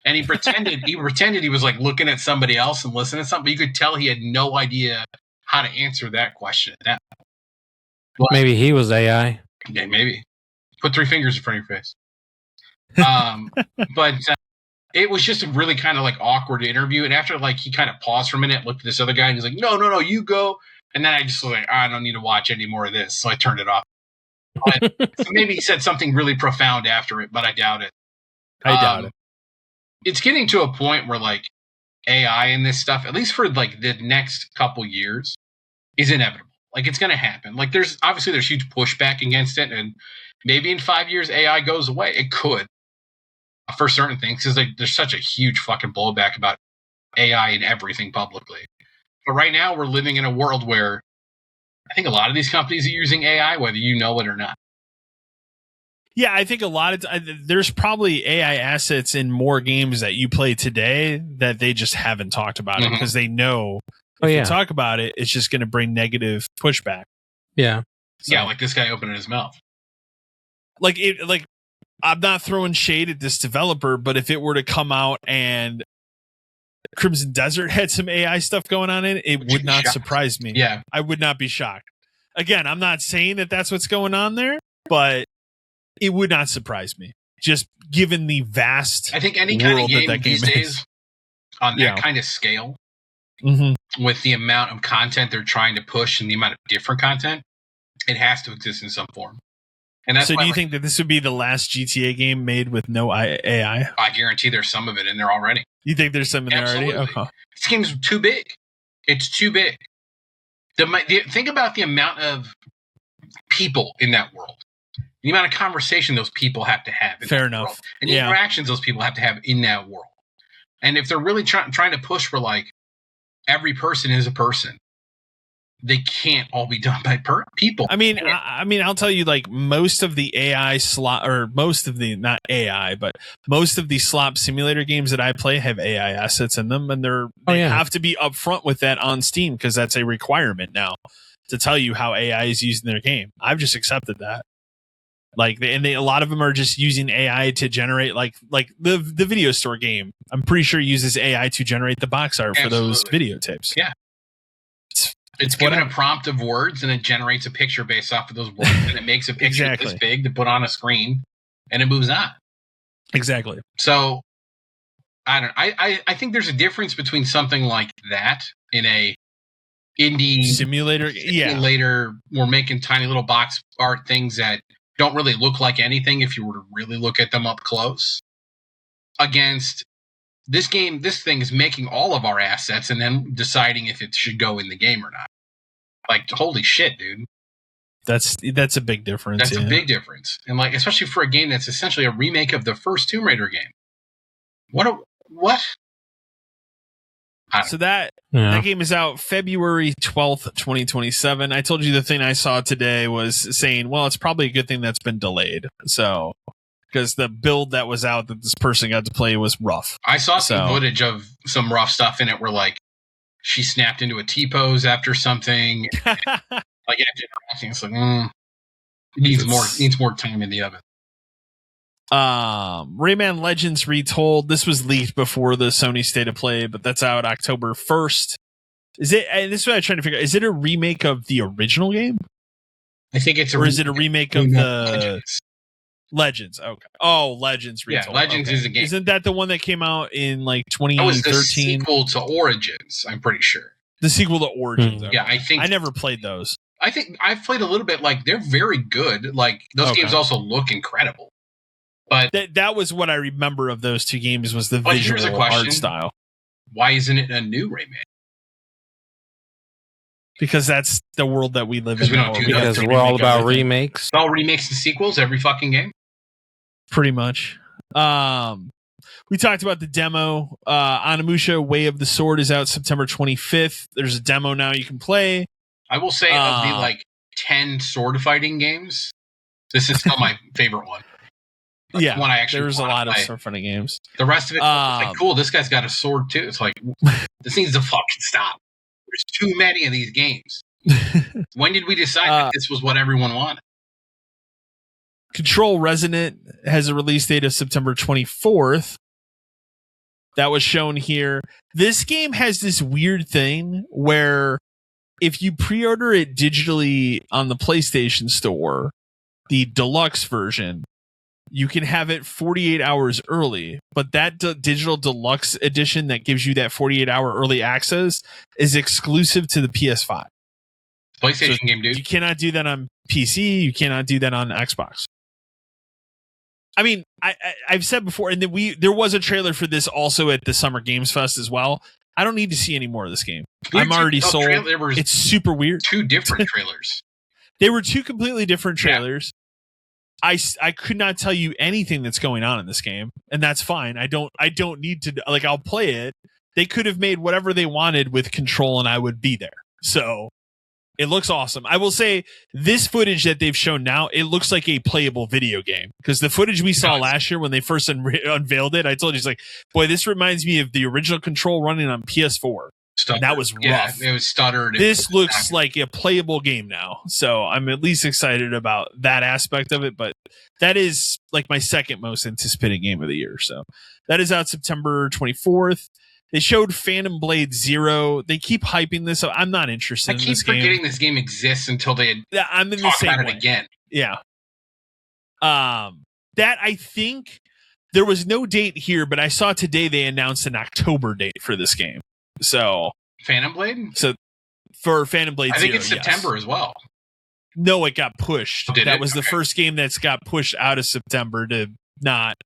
And he pretended he was like looking at somebody else and listening to something, but you could tell he had no idea how to answer that question at that point. Maybe he was AI. Yeah, maybe. Put 3 fingers in front of your face. But it was just a really kind of like awkward interview. And after like he kind of paused for a minute, looked at this other guy, and he's like, no, you go. And then I just was like, I don't need to watch any more of this. So I turned it off. But, so maybe he said something really profound after it, but I doubt it. I doubt it. It's getting to a point where like AI and this stuff, at least for like the next couple years, is inevitable. Like it's going to happen. Like there's huge pushback against it, and maybe in 5 years AI goes away. It could for certain things, because there's such a huge fucking blowback about AI and everything publicly. But right now we're living in a world where I think a lot of these companies are using AI, whether you know it or not. Yeah, I think a lot of there's probably AI assets in more games that you play today that they just haven't talked about it, because they know if you talk about it, it's just going to bring negative pushback. Yeah. So, yeah, like this guy opening his mouth. Like I'm not throwing shade at this developer, but if it were to come out and Crimson Desert had some AI stuff going on in it, it would not surprise me. Yeah. I would not be shocked. Again, I'm not saying that that's what's going on there, but it would not surprise me, just given the vast. I think any kind of game these days on that kind of scale, with the amount of content they're trying to push and the amount of different content, it has to exist in some form. And that's so do you think that this would be the last GTA game made with no AI? I guarantee there's some of it in there already. You think there's some in there already? Okay. This game's too big. It's too big. Think about the amount of people in that world. the amount of conversation those people have to have. Fair enough. World, and the interactions those people have to have in that world. And if they're really trying to push for like every person is a person, they can't all be done by people. I mean, I'll tell you, like most of the AI slot, or most of the not AI, but most of the slot simulator games that I play have AI assets in them, and they have to be upfront with that on Steam because that's a requirement now to tell you how AI is used in their game. I've just accepted that. Like, a lot of them are just using AI to generate like the video store game. I'm pretty sure uses AI to generate the box art for those videotapes. Yeah. It's given a prompt of words and it generates a picture based off of those words, and it makes a picture this big to put on a screen, and it moves on. Exactly. So I think there's a difference between something like that in a indie simulator. Later, we're making tiny little box art things that don't really look like anything if you were to really look at them up close. Against this game, this thing is making all of our assets and then deciding if it should go in the game or not. Like, holy shit, dude. That's a big difference. That's a big difference. And like, especially for a game that's essentially a remake of the first Tomb Raider game. What? So that game is out February 12th, 2027. I told you the thing I saw today was saying, well, it's probably a good thing that's been delayed. So, because the build that was out that this person got to play was rough. I saw some footage of some rough stuff in it where like she snapped into a T-pose after something. Like after interacting, it's like it needs more time in the oven. Rayman Legends Retold. This was leaked before the Sony State of Play, but that's out October 1st. Is it? And this is what I'm trying to figure out. Is it a remake of the original game? I think it's is it a remake of the Legends? Okay. Oh, Legends Retold. Yeah, Legends is a game. Isn't that the one that came out in like 2013? That was the sequel to Origins, I'm pretty sure. The sequel to Origins. Okay. Yeah, I think. I never played those. I think I've played a little bit. Like, they're very good. Like, those games also look incredible. But that was what I remember of those two games was the visual art style. Why isn't it a new remake? Because that's the world that we live in. Because we're all about remakes. It's all remakes and sequels every fucking game. Pretty much. We talked about the demo. Onimusha Way of the Sword is out September 25th. There's a demo now you can play. I will say of the like 10 sword fighting games, this is still my favorite one. Like one I actually there's a lot of sword fighting games. The rest of it, like, cool, this guy's got a sword too. It's like, this needs to fucking stop. There's too many of these games. When did we decide that this was what everyone wanted? Control Resonant has a release date of September 24th. That was shown here. This game has this weird thing where if you pre-order it digitally on the PlayStation Store, the deluxe version, you can have it 48 hours early, but that digital deluxe edition that gives you that 48-hour early access is exclusive to the PS5. PlayStation game, dude. You cannot do that on PC. You cannot do that on Xbox. I mean, I've said before, and then there was a trailer for this also at the Summer Games Fest as well. I don't need to see any more of this game. I'm already sold. It's super weird. Two different trailers. They were two completely different trailers. Yeah. I could not tell you anything that's going on in this game, and that's fine. I don't need to, like, I'll play it. They could have made whatever they wanted with Control and I would be there. So it looks awesome. I will say this footage that they've shown now, it looks like a playable video game, because the footage we saw last year when they first unveiled it, I told you, it's like, boy, this reminds me of the original Control running on PS4. And that was rough. Yeah, it was stuttered. This looks like a playable game now. So I'm at least excited about that aspect of it. But that is like my second most anticipated game of the year. So that is out September 24th. They showed Phantom Blade Zero. They keep hyping this up. I'm not interested in this game. I keep forgetting this game exists until they I'm in the same about way. It again. Yeah. That I think there was no date here, but I saw today they announced an October date for this game. So Phantom Blade? So for Phantom Blade Zero, I think it's September as well. No, it got pushed. That was the first game that's got pushed out of September to not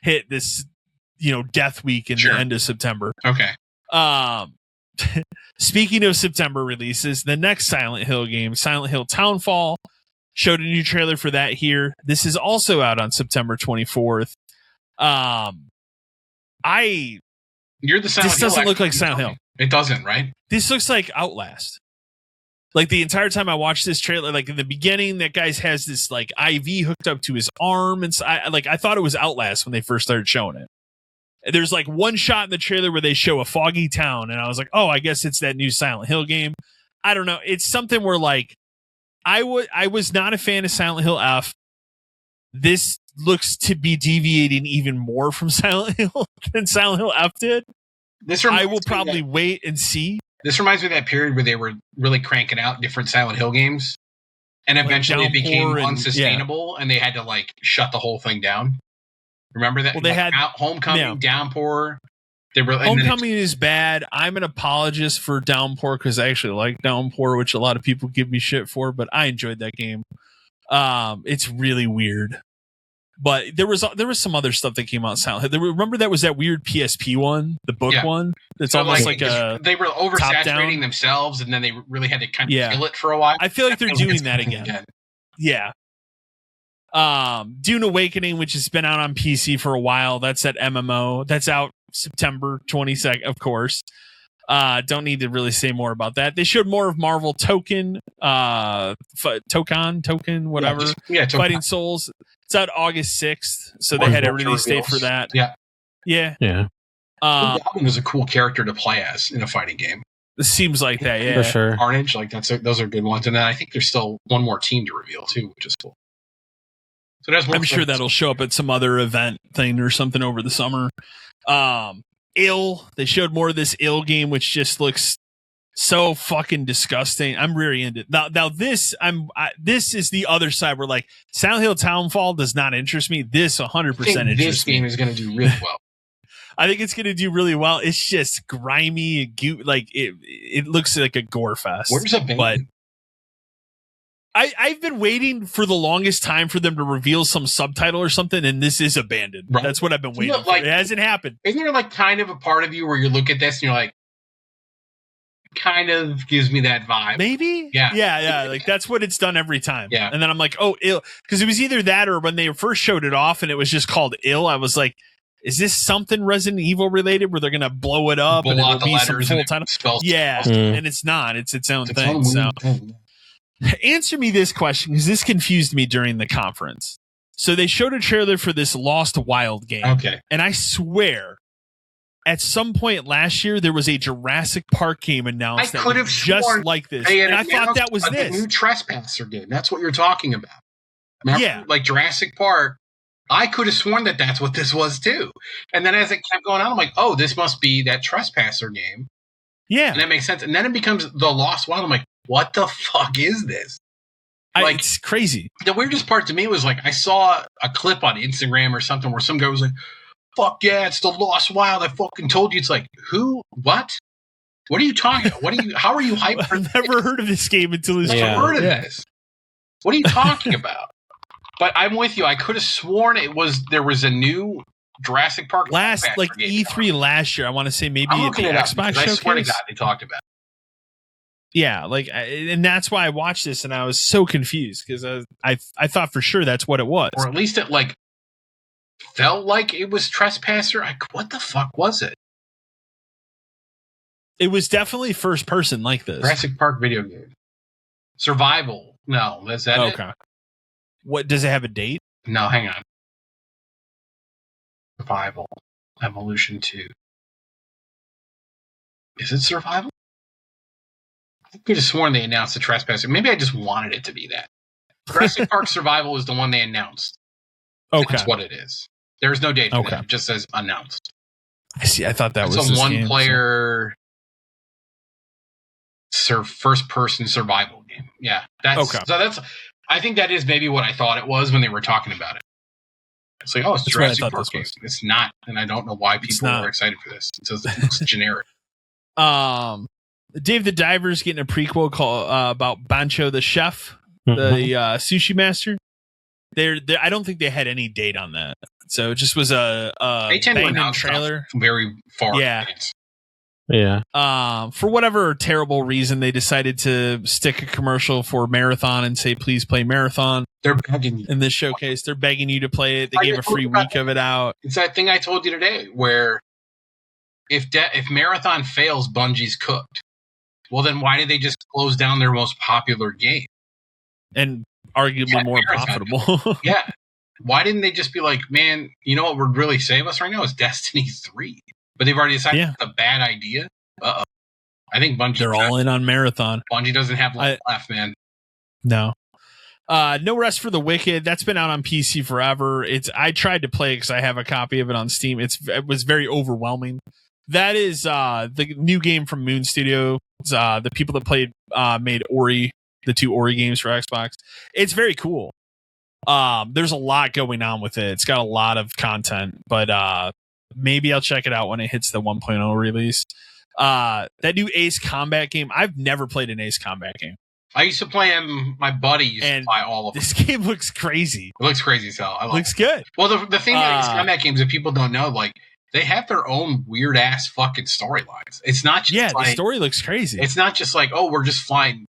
hit this, Death Week in the end of September. Okay. Speaking of September releases, the next Silent Hill game, Silent Hill Townfall, Showed a new trailer for that here. This is also out on September 24th. You're the Silent This Hill doesn't look expert, like Silent Hill. It doesn't, right? This looks like Outlast. Like the entire time I watched this trailer, like in the beginning, that guy has this like IV hooked up to his arm, and so I thought it was Outlast when they first started showing it. And there's like one shot in the trailer where they show a foggy town, and I was like, oh, I guess it's that new Silent Hill game. I don't know. It's something where like I was not a fan of Silent Hill F. This looks to be deviating even more from Silent Hill than Silent Hill F did. I will probably wait and see. This reminds me of that period where they were really cranking out different Silent Hill games, and eventually it became unsustainable, and they had to like shut the whole thing down. Remember that? Well, they had Homecoming, Downpour. Homecoming is bad. I'm an apologist for Downpour because I actually like Downpour, which a lot of people give me shit for, but I enjoyed that game. It's really weird. But there was some other stuff that came out. Remember that was that weird PSP one, the book one. It's almost like they were oversaturating themselves, and then they really had to kind of kill it for a while. I feel like they're doing that again. Yeah. Dune Awakening, which has been out on PC for a while. That's that MMO. That's out September 22nd, of course. Don't need to really say more about that. They showed more of Marvel Token, whatever. Fighting Souls. It's out August 6th, so they had a release date for that. Yeah. Goblin is a cool character to play as in a fighting game. It seems like that, yeah. For sure. Carnage, like those are good ones. And then I think there's still one more team to reveal too, which is cool. So I'm sure that'll show up at some other event thing or something over the summer. They showed more of this game, which just looks so fucking disgusting. I'm really into it. Now this is the other side where like Silent Hill Townfall does not interest me. This 100% interests me. This game is going to do really well. I think it's going to do really well. It's just grimy, like it looks like a gore fest. Where's a but I've been waiting for the longest time for them to reveal some subtitle or something, and this is abandoned. Right. That's what I've been waiting for. It hasn't happened. Isn't there like kind of a part of you where you look at this and you're like, kind of gives me that vibe? Maybe? Yeah. Like that's what it's done every time. Yeah. And then I'm like, oh, ill. Because it was either that or when they first showed it off and it was just called ill, I was like, is this something Resident Evil related where they're going to blow it up and it'll be some full title? Yeah. And it's not. It's its own thing. So answer me this question, because this confused me during the conference. So they showed a trailer for this Lost Wild game. Okay. And I swear, at some point last year, there was a Jurassic Park game announced that was just like this. And I thought that was this. New Trespasser game. That's what you're talking about. Remember, yeah. Like Jurassic Park. I could have sworn that that's what this was too. And then as it kept going on, I'm like, oh, this must be that Trespasser game. Yeah. And that makes sense. And then it becomes the Lost Wild. I'm like, what the fuck is this? It's crazy. The weirdest part to me was like, I saw a clip on Instagram or something where some guy was like, fuck yeah, it's the Lost Wild. I fucking told you. It's like, who? What? What are you talking about? How are you hyped for I've never heard of this game until this. Never heard of this. What are you talking about? But I'm with you. I could have sworn there was a new Jurassic Park E3 last year. I want to say maybe at the Xbox Showcase. I swear to God, they talked about it. Yeah, and that's why I watched this, and I was so confused because I thought for sure that's what it was, or at least it felt like it was Trespasser. What the fuck was it? It was definitely first person like this. Jurassic Park video game. Survival. No, is that it? Okay. What does it have a date? No, hang on. Survival. Evolution 2. Is it Survival? I could have sworn they announced the Trespasser. Maybe I just wanted it to be that. Jurassic Park Survival is the one they announced. Okay. That's what it is. There's no date for that. It just says announced. I see. I thought that was a one-player first-person survival game. Yeah. So I think that is maybe what I thought it was when they were talking about it. It's like, oh, it's Jurassic Park game. It's not, and I don't know why people are excited for this. It looks generic. Dave the Diver's getting a prequel called about Bancho the Chef, the sushi master. I don't think they had any date on that, so it just was a they tend to announce trailer very far. Yeah, Yeah. For whatever terrible reason, they decided to stick a commercial for Marathon and say, please play Marathon. They're begging you. In this showcase, they're begging you to play it. They gave a free week of it out. It's that thing I told you today where if Marathon fails, Bungie's cooked. Well, then why did they just close down their most popular game? And arguably more profitable. Yeah. Why didn't they just be like, man, you know what would really save us right now is Destiny 3. But they've already decided it's a bad idea. Uh-oh. I think Bungie... They're all in on Marathon. Bungie doesn't have left, man. No. No Rest for the Wicked. That's been out on PC forever. I tried to play it because I have a copy of it on Steam. It was very overwhelming. That is the new game from Moon Studio. The people that made Ori, the 2 Ori games for Xbox. It's very cool. There's a lot going on with it. It's got a lot of content, but maybe I'll check it out when it hits the 1.0 release. That new Ace Combat game. I've never played an Ace Combat game. I used to play him. My buddy used to play all of them. This game looks crazy. It looks crazy as hell. Looks good. Well, the thing about Ace Combat games that people don't know, like, they have their own weird ass fucking storylines. It's not just the story looks crazy. It's not just like, oh, we're just flying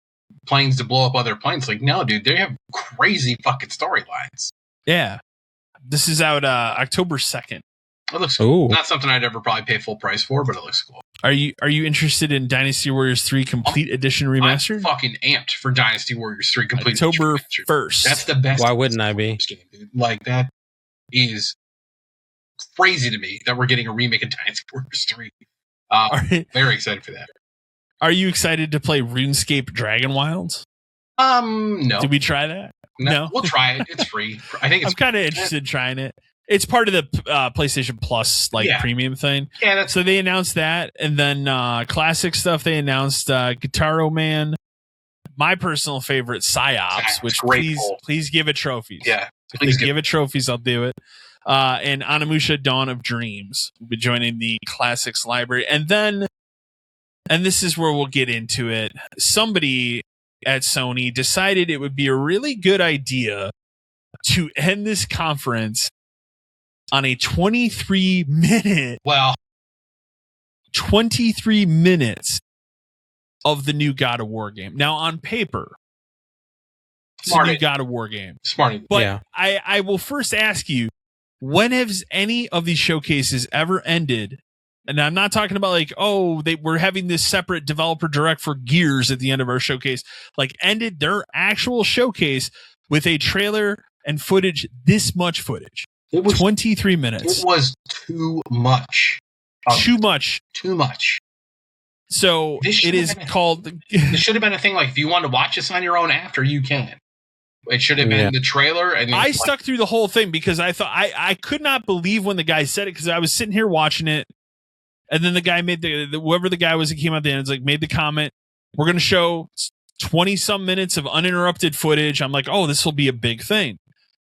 planes to blow up other planes. Like, no, dude, they have crazy fucking storylines. Yeah. This is out October 2nd. It looks cool. Not something I'd ever probably pay full price for, but it looks cool. Are you interested in Dynasty Warriors 3 Complete Edition Remastered? I'm fucking amped for Dynasty Warriors 3 Complete October Edition 1st. That's the best. Why wouldn't I be? Game, dude. Like, that is crazy to me that we're getting a remake of Dynasty Warriors 3. Very excited for that. Are you excited to play RuneScape Dragon Wilds? No. Did we try that? No. We'll try it. It's free. I think I'm kind of interested in trying it. It's part of the PlayStation Plus premium thing. Yeah, so they announced that, and then classic stuff. They announced Guitaro Man, my personal favorite, Psyops, which please give it trophies. Yeah, if they give it trophies, I'll do it. And Onimusha Dawn of Dreams will be joining the classics library, and this is where we'll get into it. Somebody at Sony decided it would be a really good idea to end this conference on a 23 minutes of the new God of War game. Now, on paper, it's a new God of War game. Smart. But I will first ask you, when has any of these showcases ever ended? And I'm not talking about like, we're having this separate developer direct for Gears at the end of our showcase. Like, ended their actual showcase with a trailer and footage, this much footage. It was 23 minutes. It was too much. Too much. So it is called. It should have been a thing like, if you want to watch this on your own after, you can. It should have been the trailer. And I stuck through the whole thing because I thought I could not believe when the guy said it, because I was sitting here watching it, and then the guy made whoever the guy was that came out at the end, like, made the comment, we're going to show 20 some minutes of uninterrupted footage. I'm like, oh, this will be a big thing.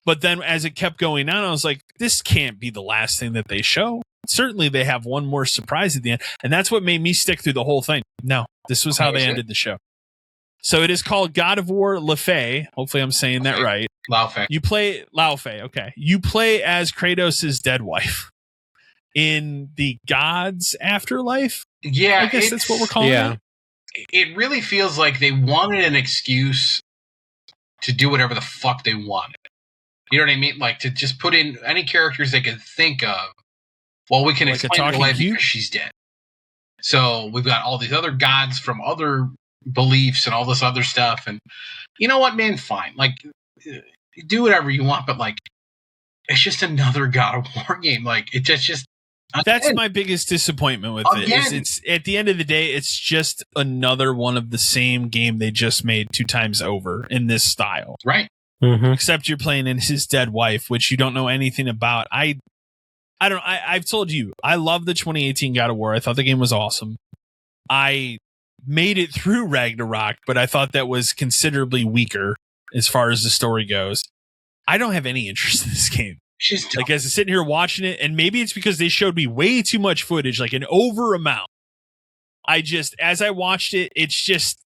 But then as it kept going on, I was like, this can't be the last thing that they show. Certainly they have one more surprise at the end. And that's what made me stick through the whole thing. No, this was how they ended the show. So it is called God of War Le Fay. Hopefully I'm saying that right. Lao Fei. You play Lao Fei. Okay. You play as Kratos' dead wife in the God's afterlife. Yeah. I guess that's what we're calling it. It really feels like they wanted an excuse to do whatever the fuck they wanted. You know what I mean? Like, to just put in any characters they could think of. Well, we can like explain away because she's dead. So we've got all these other gods from other beliefs and all this other stuff. And you know what, man? Fine. Like, do whatever you want, but like, it's just another God of War game. Like, it just. That's my biggest disappointment with it. It's at the end of the day, it's just another one of the same game they just made 2 times over in this style. Right. Mm-hmm. Except you're playing in his dead wife, which you don't know anything about. I've told you, I love the 2018 God of War. I thought the game was awesome. I made it through Ragnarok, but I thought that was considerably weaker as far as the story goes. I don't have any interest in this game. Like, as I'm sitting here watching it, and maybe it's because they showed me way too much footage, like an over amount. As I watched it, it's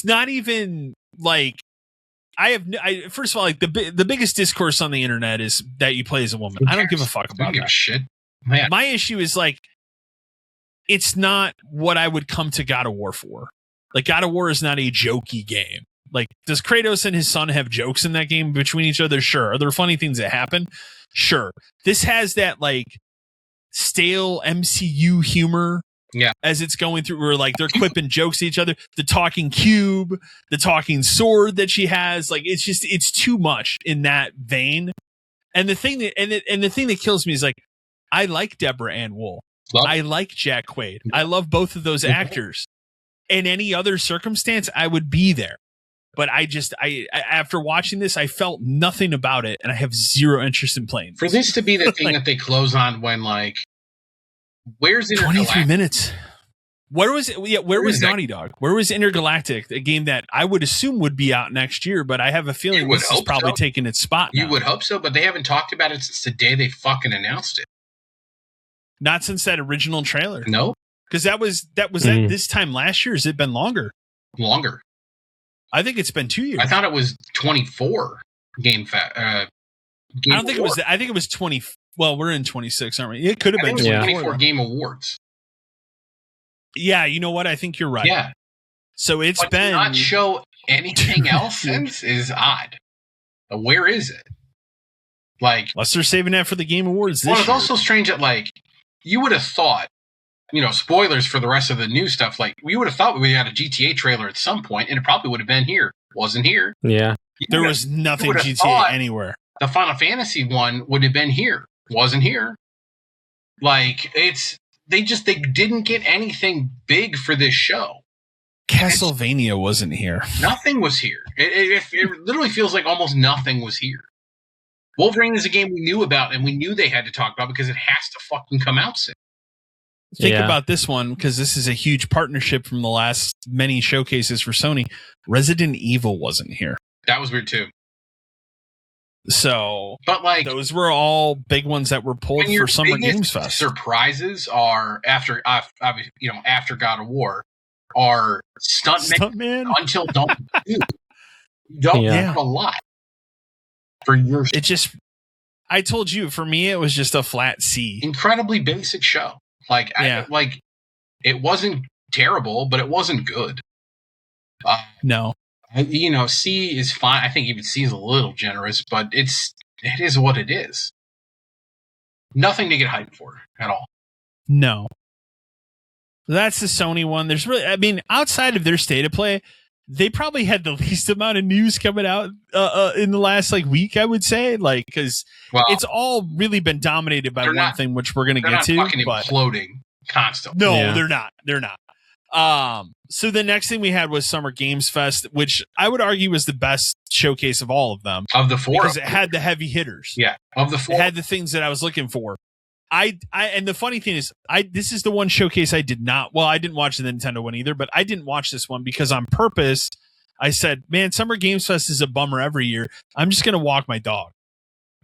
not even like, first of all, like, the biggest discourse on the internet is that you play as a woman. I don't give a fuck about that. Shit. Man. My issue is, like, it's not what I would come to God of War for. Like, God of War is not a jokey game. Like, does Kratos and his son have jokes in that game between each other? Sure. Are there funny things that happen? Sure. This has that, like, stale MCU humor. Yeah. As it's going through, where like they're quipping jokes to each other, the talking cube, the talking sword that she has, like it's too much in that vein. And the thing that kills me is like, I like Deborah Ann Wool. I like Jack Quaid. I love both of those actors. In any other circumstance, I would be there. But I after watching this, I felt nothing about it, and I have zero interest in playing. For this to be the thing that they close on when, like, where's Intergalactic? 23 minutes. Where was it? Yeah, where was Naughty Dog? Where was Intergalactic? A game that I would assume would be out next year, but I have a feeling this is probably taking its spot now. You would hope so, but they haven't talked about it since the day they fucking announced it. Not since that original trailer. No. Because that was at this time last year. Has it been longer? Longer. I think it's been 2 years. I thought it was 24 Game I don't think it was. I think it was 20. Well, we're in 26, aren't we? It could have been 24 Game Awards. Yeah, you know what? I think you're right. Yeah. So it's but been to not show anything else since is odd. Where is it? Like, unless they're saving that for the Game Awards this year. It's also strange that, like, you would have thought, you know, spoilers for the rest of the new stuff. Like, we would have thought we had a GTA trailer at some point, and it probably would have been here. Wasn't here. Yeah. There was nothing GTA anywhere. The Final Fantasy one would have been here. Wasn't here. Like, they didn't get anything big for this show. Castlevania wasn't here. Nothing was here. It literally feels like almost nothing was here. Wolverine is a game we knew about, and we knew they had to talk about because it has to fucking come out soon. Think about this one, because this is a huge partnership from the last many showcases for Sony. Resident Evil wasn't here. That was weird too. So, but like, those were all big ones that were pulled for Summer Games Fest. Surprises are after God of War are Stuntman Until Dawn. Don't have a lot for your. It just, I told you, for me, it was just a flat C. Incredibly basic show. Like, it wasn't terrible, but it wasn't good. No. C is fine. I think even C is a little generous, but it is what it is. Nothing to get hyped for at all. No. That's the Sony one. There's really, I mean, outside of their state of play, they probably had the least amount of news coming out in the last week, I would say, because it's all really been dominated by one thing, which we're going to get to. Fucking imploding constantly. No, they're not. They're not. So the next thing we had was Summer Games Fest, which I would argue was the best showcase of all of them. Of the four. Because it had the heavy hitters. Yeah, of the four. It had the things that I was looking for. And the funny thing is, this is the one showcase I did not, I didn't watch the Nintendo one either, but I didn't watch this one because on purpose, I said, man, Summer Games Fest is a bummer every year. I'm just going to walk my dog.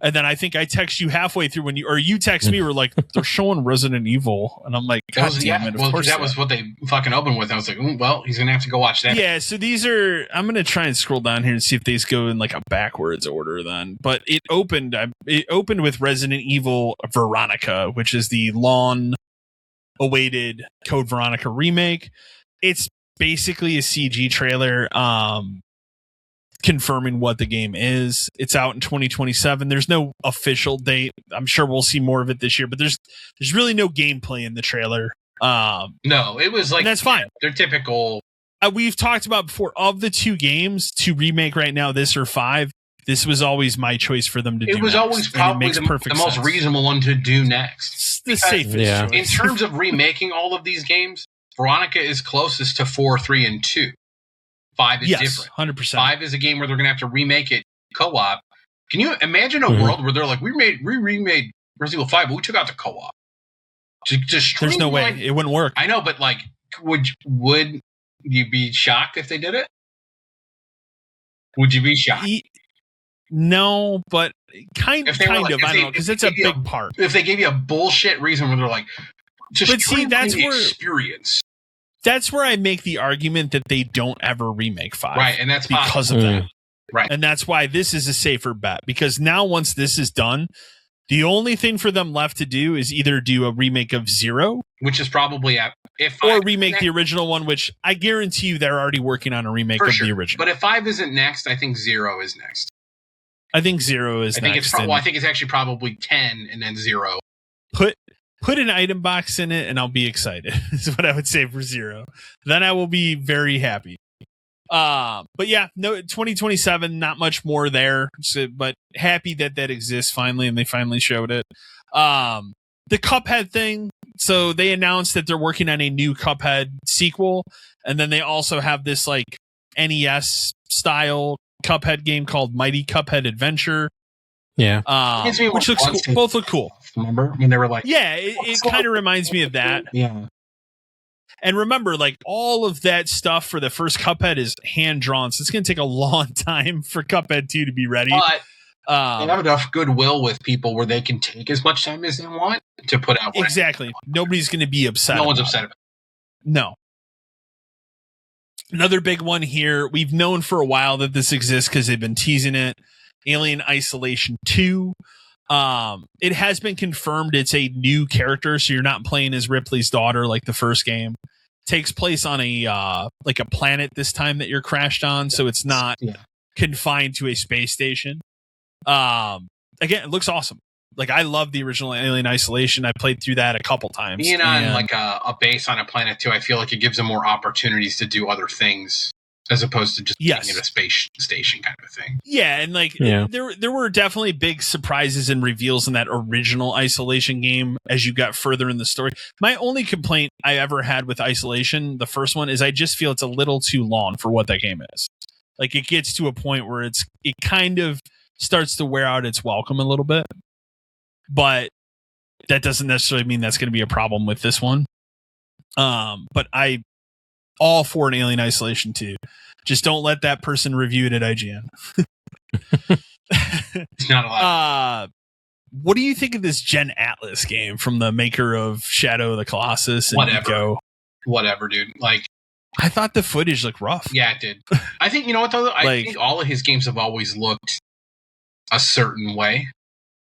And then I think I text you halfway through you text me, were like, they're showing Resident Evil. And I'm like, God damn it. Of course that was what they fucking opened with. I was like, he's going to have to go watch that. Yeah. So I'm going to try and scroll down here and see if these go in a backwards order then. But it opened with Resident Evil Veronica, which is the long awaited Code Veronica remake. It's basically a CG trailer. Confirming what the game is. It's out in 2027. There's no official date. I'm sure we'll see more of it this year, but there's really no gameplay in the trailer. No, it was that's fine. They're typical. We've talked about before, of the two games to remake right now, this or 5. This was always my choice for them to do. It was always probably the most reasonable one to do next. It's the safest choice. In terms of remaking all of these games, Veronica is closest to 4, 3, and 2. 5 is different. 100%. 5 is a game where they're going to have to remake it co-op. Can you imagine a world where they're like, we remade Resident Evil 5, but we took out the co-op? There's no way. It wouldn't work. I know, but would you be shocked if they did it? Would you be shocked? No, but kind of. I don't know, because it's a big part. If they gave you a bullshit reason where they're like, that's the experience. That's where I make the argument that they don't ever remake 5. Right, and that's because of that. Right. And that's why this is a safer bet. Because now once this is done, The only thing for them left to do is either do a remake of 0, which is probably or remake the original one, which I guarantee you they're already working on a remake of the original. But if 5 isn't next, I think 0 is next. I think 0 is next. I think it's actually probably 10 and then 0. Put an item box in it and I'll be excited. Is what I would say for 0. Then I will be very happy. But yeah, no, 2027, not much more there. So, but happy that exists finally, and they finally showed it. The Cuphead thing. So they announced that they're working on a new Cuphead sequel, and then they also have this like NES style Cuphead game called Mighty Cuphead Adventure. Yeah, which looks cool. Both look cool. Remember when they were like, yeah, it kind of reminds me of that. Yeah. And remember, like, all of that stuff for the first Cuphead is hand drawn, so it's going to take a long time for Cuphead 2 to be ready. But they have enough goodwill with people where they can take as much time as they want to put out. Exactly. Nobody's going to be upset. No one's upset about it. No. Another big one here. We've known for a while that this exists because they've been teasing it. Alien Isolation 2. It has been confirmed it's a new character, so you're not playing as Ripley's daughter like the first game. Takes place on a like a planet this time that you're crashed on, so it's not confined to a space station. Again, it looks awesome. Like, I love the original Alien Isolation. I played through that a couple times. Being on like a base on a planet too, I feel like it gives them more opportunities to do other things as opposed to just being in a space station kind of thing. Yeah, and like there were definitely big surprises and reveals in that original Isolation game as you got further in the story. My only complaint I ever had with Isolation, the first one, is I just feel it's a little too long for what that game is. Like, it gets to a point where it kind of starts to wear out its welcome a little bit. But that doesn't necessarily mean that's going to be a problem with this one. But I all for an Alien Isolation 2. Just don't let that person review it at IGN. It's not allowed. What do you think of this Gen Atlas game from the maker of Shadow of the Colossus? And Whatever, dude. Like, I thought the footage looked rough. Yeah, it did. I think, you know what, though? I think all of his games have always looked a certain way.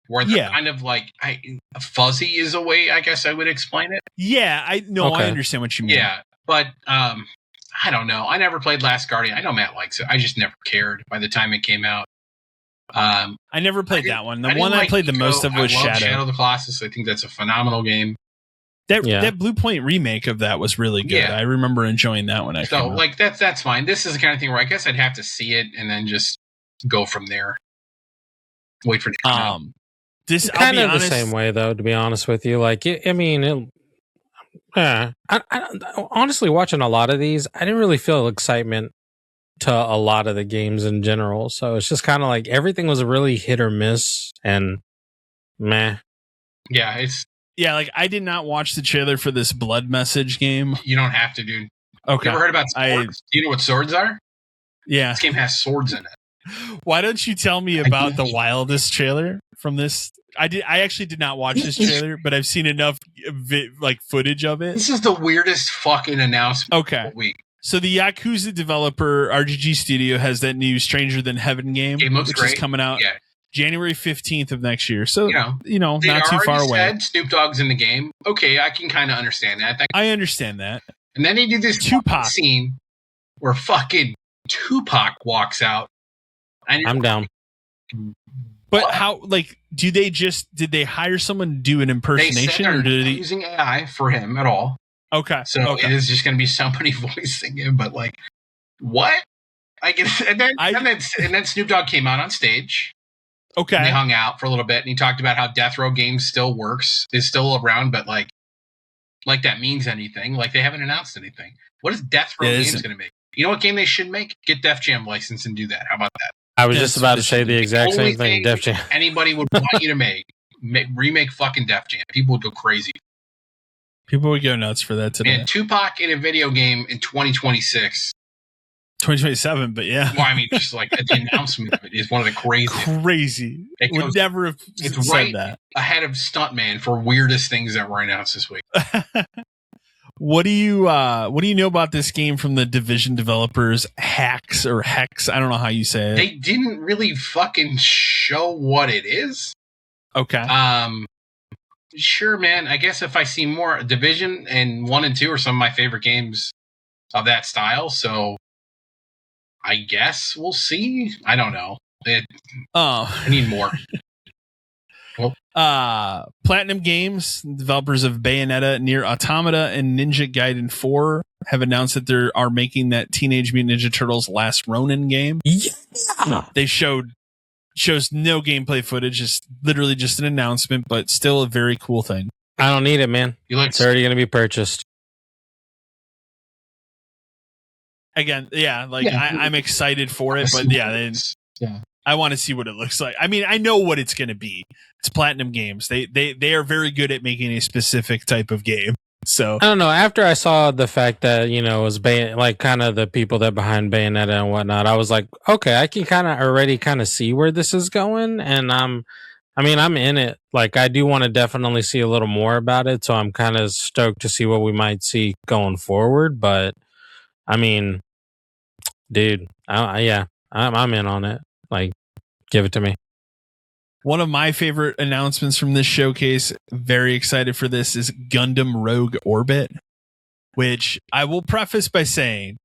Where they're kind of like fuzzy is a way, I guess I would explain it. Yeah, I understand what you mean. Yeah, but I don't know. I never played Last Guardian. I know Matt likes it. I just never cared by the time it came out. I never played that one. The one I played the most of was Shadow of the Colossus. I think that's a phenomenal game. That Blue Point remake of that was really good. I remember enjoying that one. So like that's fine. This is the kind of thing where I guess I'd have to see it and then just go from there. Wait for it to come out. This kind of the same way, though. To be honest with you, like I honestly, watching a lot of these, I didn't really feel excitement to a lot of the games in general. So it's just kind of like everything was a really hit or miss, and meh. Yeah, like I did not watch the trailer for this Blood Message game. You don't have to, dude. Okay. You ever heard about swords? Do you know what swords are? Yeah, this game has swords in it. Why don't you tell me about the wildest trailer from this? I actually did not watch this trailer, but I've seen enough footage of it. This is the weirdest fucking announcement. Okay. So the Yakuza developer RGG Studio has that new Stranger Than Heaven game, which is coming out January 15th of next year. So, you know not too far away. Said Snoop Dogg's in the game. Okay, I can kind of understand that. I understand that. And then they do this Tupac scene where fucking Tupac walks out. I'm down. But how, like, did they hire someone to do an impersonation? Or did they using AI for him at all? Okay. So it is just going to be somebody voicing him, but like, what? I guess, and then Snoop Dogg came out on stage. Okay. And they hung out for a little bit, and he talked about how Death Row Games is still around, but like that means anything. Like, they haven't announced anything. What is Death Row Games going to make? You know what game they should make? Get Def Jam license and do that. How about that? I was just about to say the exact same thing. Def Jam. Anybody would want you to remake fucking Def Jam. People would go crazy. People would go nuts for that today. And Tupac in a video game in 2026. 2027, but yeah. Well, I mean, just like the announcement of it is one of the crazy. Would never have said that. Ahead of Stuntman for weirdest things that were announced this week. What do you know about this game from the Division developers, Hex? I don't know how you say it. They didn't really fucking show what it is. Okay. Sure, man. I guess if I see more, Division and 1 and 2 are some of my favorite games of that style. So I guess we'll see. I don't know. I need more. Platinum Games, developers of Bayonetta, Nier Automata, and Ninja Gaiden 4 have announced that they are making that Teenage Mutant Ninja Turtles Last Ronin game. Yeah. They shows no gameplay footage, just literally just an announcement, but still a very cool thing. I don't need it, man. It's already going to be purchased. Again, I'm excited for it, but I want to see what it looks like. I mean, I know what it's going to be. It's Platinum Games. They are very good at making a specific type of game. So I don't know. After I saw the fact that, it was like kind of the people that behind Bayonetta and whatnot, I was like, okay, I can kind of already kind of see where this is going. And I'm in it. Like, I do want to definitely see a little more about it. So I'm kind of stoked to see what we might see going forward. But I mean, dude, I'm in on it. Like, give it to me. One of my favorite announcements from this showcase, very excited for this, is Gundam Rogue Orbit, which I will preface by saying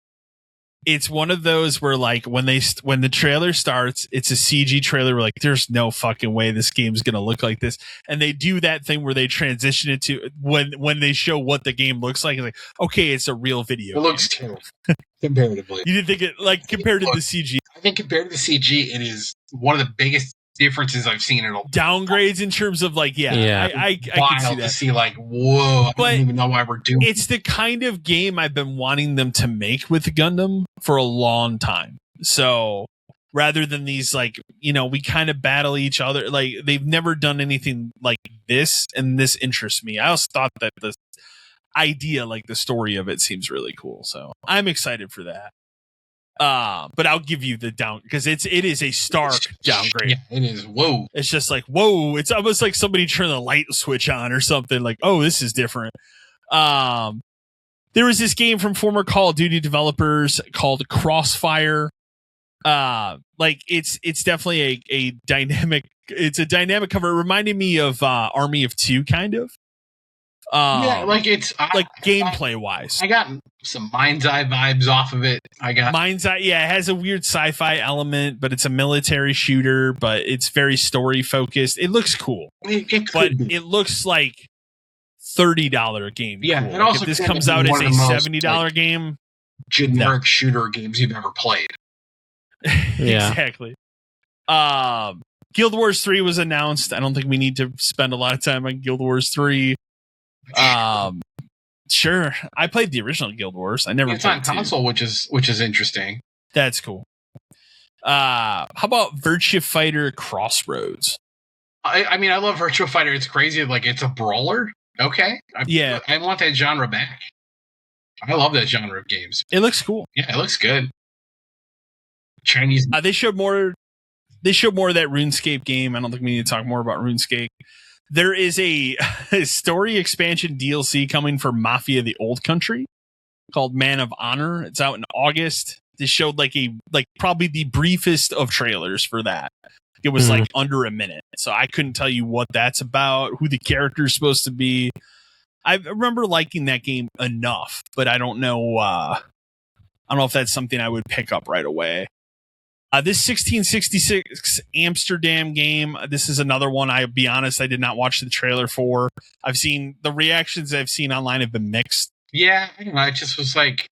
it's one of those where, like, when the trailer starts, it's a CG trailer. We're like, there's no fucking way this game's going to look like this. And they do that thing where they transition it to when they show what the game looks like. It's like, okay, it's a real video. It looks terrible comparatively. You didn't think it, like, compared to the CG? I think compared to the CG, it is one of the biggest differences I've seen in a downgrades in terms of, like, I can see that. To see, like, whoa, I don't even know why we're doing it's the kind of game I've been wanting them to make with Gundam for a long time. So rather than these, like, we kind of battle each other, like, they've never done anything like this, and this interests me. I also thought that the idea, like the story of it, seems really cool. So I'm excited for that. But I'll give you the down because it is a stark downgrade. Yeah, it is. Whoa. It's just like, whoa. It's almost like somebody turned the light switch on or something. Like, oh, this is different. There was this game from former Call of Duty developers called Crossfire. Like it's definitely a dynamic. It's a dynamic cover. It reminded me of Army of Two, kind of. Like it's like gameplay wise. I got some Mind's Eye vibes off of it. Mind's Eye, it has a weird sci-fi element, but it's a military shooter, but it's very story focused. It looks cool. It looks like $30 game. Yeah, cool. it also if this comes out as a $70 game, generic shooter games you've ever played. Exactly. Guild Wars 3 was announced. I don't think we need to spend a lot of time on Guild Wars 3. Sure. I played the original Guild Wars. I never. It's on console, which is interesting. That's cool. How about Virtua Fighter Crossroads? I mean, I love Virtua Fighter. It's crazy. Like, it's a brawler. Okay. I want that genre back. I love that genre of games. It looks cool. Yeah, it looks good. Chinese. They showed more of that RuneScape game. I don't think we need to talk more about RuneScape. There is a story expansion DLC coming for Mafia: The Old Country called Man of Honor. It's out in August. They showed like probably the briefest of trailers for that. It was like under a minute. So I couldn't tell you what that's about, who the character is supposed to be. I remember liking that game enough, but I don't know. I don't know if that's something I would pick up right away. This 1666 Amsterdam game, this is another one. I'll be honest, I did not watch the trailer for. I've seen the reactions I've seen online have been mixed. Yeah, I don't know. It just was like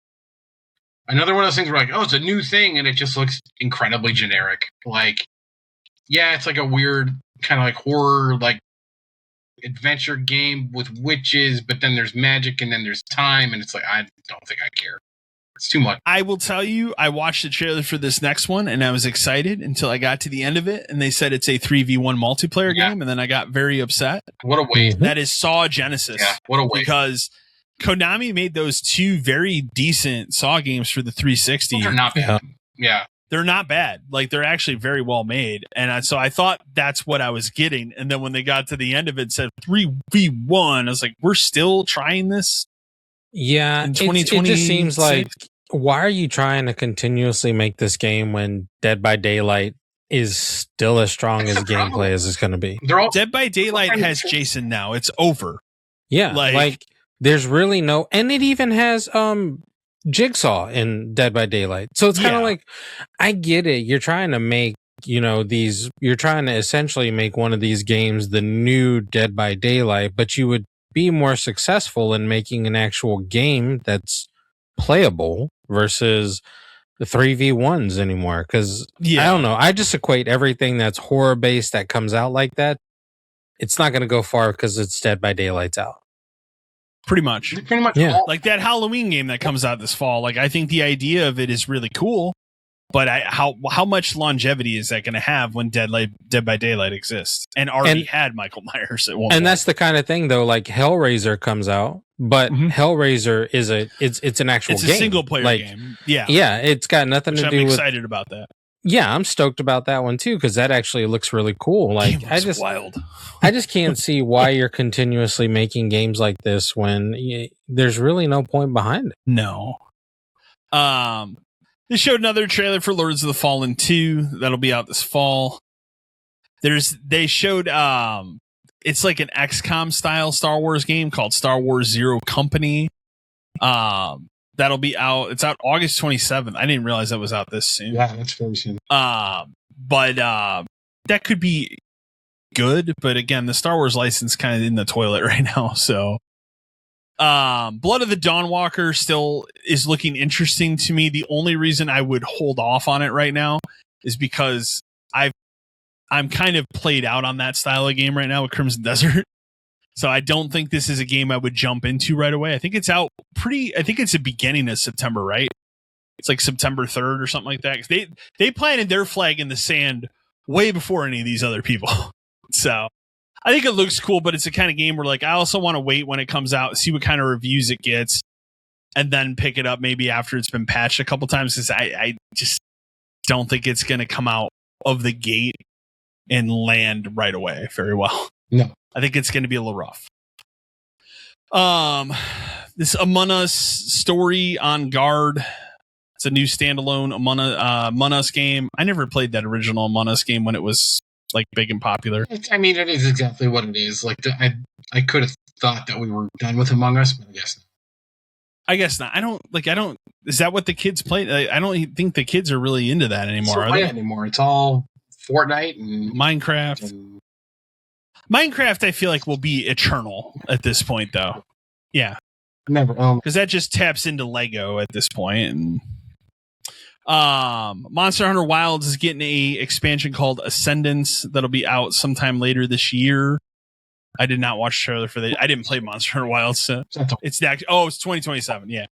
another one of those things where, like, oh, it's a new thing, and it just looks incredibly generic. Like, yeah, it's like a weird kind of like horror, like adventure game with witches, but then there's magic and then there's time, and it's like, I don't think I care. It's too much. I will tell you, I watched the trailer for this next one, and I was excited until I got to the end of it, and they said it's a 3v1 multiplayer game, and then I got very upset. What a waste. That is Saw Genesis. Yeah, what a waste. Because Konami made those two very decent Saw games for the 360. They're not bad. Yeah. They're not bad. Like, they're actually very well made. And so I thought that's what I was getting. And then when they got to the end of it, said 3v1, I was like, we're still trying this? Yeah, in 2020, it just seems like, why are you trying to continuously make this game when Dead by Daylight is still as strong as gameplay as it's going to be. They're all Dead by Daylight has Jason now. It's over. Yeah, like there's really no, and it even has Jigsaw in Dead by Daylight. So it's kind of like, I get it. You're trying to make, you're trying to essentially make one of these games the new Dead by Daylight, but you would be more successful in making an actual game that's playable versus the 3v1s anymore. Because I don't know. I just equate everything that's horror based that comes out like that. It's not going to go far because it's Dead by Daylight's out. Pretty much. Yeah. Like that Halloween game that comes out this fall. Like, I think the idea of it is really cool, but how much longevity is that going to have when Dead by Daylight exists and already had Michael Myers at one point? And that's the kind of thing, though. Like Hellraiser comes out, but Hellraiser is it's an actual game. It's a single player game. Yeah, it's got nothing to do with. I'm excited about that. Yeah, I'm stoked about that one too because that actually looks really cool. Like wild. I just can't see why you're continuously making games like this when there's really no point behind it. No. They showed another trailer for Lords of the Fallen 2 that'll be out this fall. They showed it's like an XCOM style Star Wars game called Star Wars Zero Company. That'll be out. It's out August 27th. I didn't realize that was out this soon. Yeah, that's very soon. But that could be good. But again, the Star Wars license kind of in the toilet right now. So, Blood of the Dawnwalker still is looking interesting to me. The only reason I would hold off on it right now is because I'm kind of played out on that style of game right now with Crimson Desert. So I don't think this is a game I would jump into right away. I think it's out I think it's the beginning of September, right? It's like September 3rd or something like that. 'Cause they planted their flag in the sand way before any of these other people. So I think it looks cool, but it's the kind of game where like I also want to wait when it comes out, see what kind of reviews it gets, and then pick it up maybe after it's been patched a couple times because I just don't think it's going to come out of the gate and land right away very well. No. I think it's going to be a little rough. This Among Us story on Guard. It's a new standalone Among Us game. I never played that original Among Us game when it was like big and popular. It is exactly what it is. Like I could have thought that we were done with Among Us, but I guess not. I don't. Is that what the kids play? I don't think the kids are really into that anymore. Are they anymore? It's all Fortnite and Minecraft. Minecraft, I feel like will be eternal at this point, though. Yeah, never. Because that just taps into Lego at this point. And Monster Hunter Wilds is getting a expansion called Ascendance that'll be out sometime later this year. I did not watch the trailer for that. I didn't play Monster Hunter Wilds. So it's 2027. Yeah.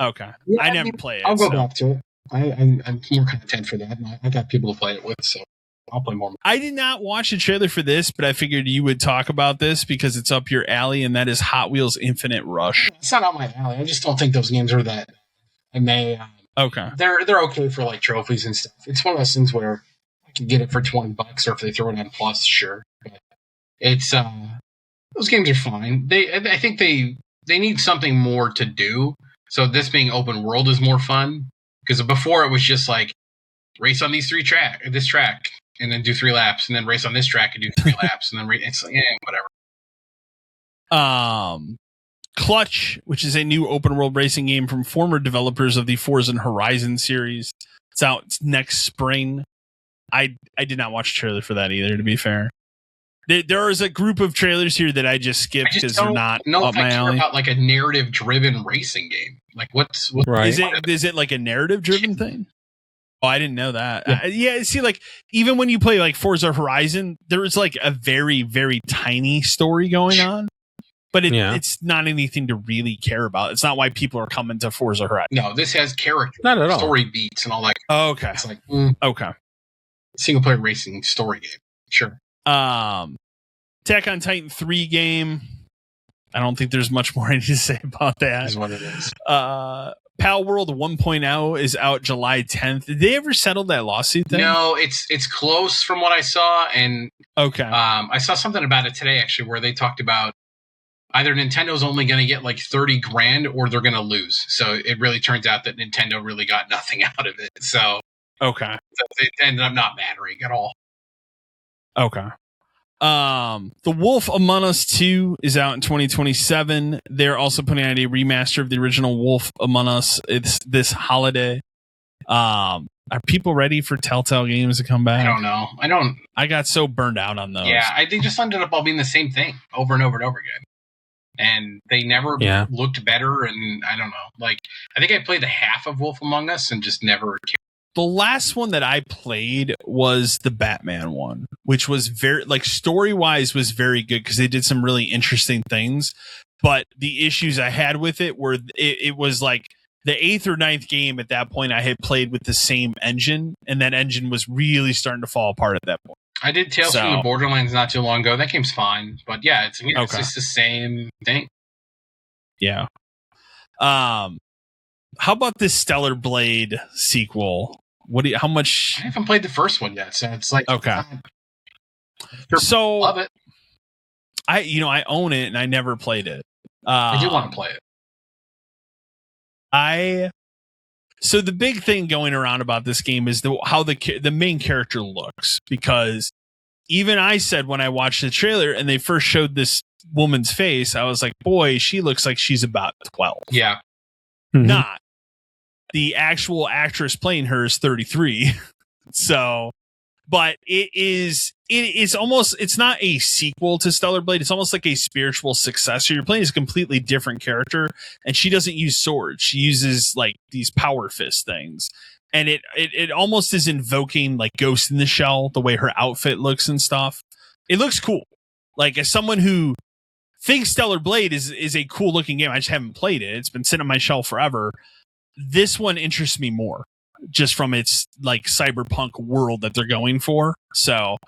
Okay. Yeah, I never play it. I'll go back to it. I'm more content for that. And I got people to play it with, so I'll play more. I did not watch the trailer for this, but I figured you would talk about this because it's up your alley, and that is Hot Wheels Infinite Rush. It's not up my alley. I just don't think those games are that. And they okay. They're okay for like trophies and stuff. It's one of those things where I can get it for $20, or if they throw it on Plus, sure. But it's those games are fine. I think they need something more to do. So this being open world is more fun because before it was just like race on this track. And then do 3 laps, and then race on this track and do 3 laps, and then it's like, whatever. Clutch, which is a new open world racing game from former developers of the Forza Horizon series. It's out next spring. I did not watch a trailer for that either, to be fair. There is a group of trailers here that I just skipped because they're not up my alley. About like a narrative driven racing game. Like what's right? Is it like a narrative driven thing? Oh, I didn't know that. Yeah, see, like, even when you play, like, Forza Horizon, there is, like, a very, very tiny story going on. But it's not anything to really care about. It's not why people are coming to Forza Horizon. No, this has character. Not at all. Story beats and all that. Oh, okay. It's like, okay. Single-player racing story game. Sure. Attack on Titan 3 game. I don't think there's much more I need to say about that. Is what it is. Pal World 1.0 is out July 10th. Did they ever settle that lawsuit thing? No, it's close from what I saw. And okay. I saw something about it today, actually, where they talked about either Nintendo's only going to get like $30,000 or they're going to lose. So it really turns out that Nintendo really got nothing out of it. So Okay. It ended up not mattering at all. Okay. The Wolf Among Us 2 is out in 2027. They're also putting out a remaster of the original Wolf Among Us. It's this holiday. Are people ready for Telltale games to come back? I don't know. I got so burned out on those. Yeah, they just ended up all being the same thing over and over and over again. And they never looked better, and I don't know. Like, I think I played the half of Wolf Among Us and just never cared. The last one that I played was the Batman one, which was very, like, story-wise was very good because they did some really interesting things. But the issues I had with it were it was like the 8th or 9th game at that point I had played with the same engine, and that engine was really starting to fall apart at that point. I did Tales from the Borderlands not too long ago. That game's fine. But yeah, it's just the same thing. Yeah. How about this Stellar Blade sequel? How much? I haven't played the first one yet, so it's like okay. So love it. I own it and I never played it. I do want to play it. So the big thing going around about this game is how the main character looks, because even I said when I watched the trailer and they first showed this woman's face, I was like, boy, she looks like she's about 12. Yeah. Mm-hmm. Not. The actual actress playing her is 33. So, but it's not a sequel to Stellar Blade. It's almost like a spiritual successor. You're playing as a completely different character, and she doesn't use swords. She uses like these power fist things. And it almost is invoking like Ghost in the Shell, the way her outfit looks and stuff. It looks cool. Like, as someone who thinks Stellar Blade is a cool looking game, I just haven't played it. It's been sitting on my shelf forever. This one interests me more just from its like cyberpunk world that they're going for. So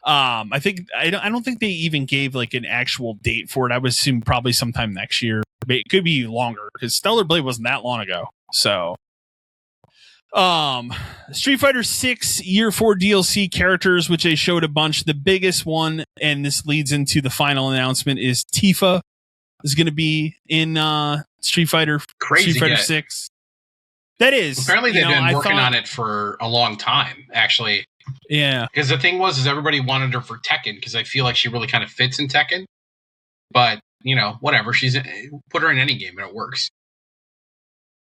I don't think they even gave like an actual date for it. I would assume probably sometime next year. It could be longer because Stellar Blade wasn't that long ago. So Street Fighter 6 Year 4 DLC characters, which they showed a bunch. The biggest one, and this leads into the final announcement, is Tifa is going to be in Street Fighter 6. That is. Apparently they've been working on it for a long time, actually. Yeah. Because the thing was everybody wanted her for Tekken, because I feel like she really kind of fits in Tekken. But, whatever. Put her in any game and it works.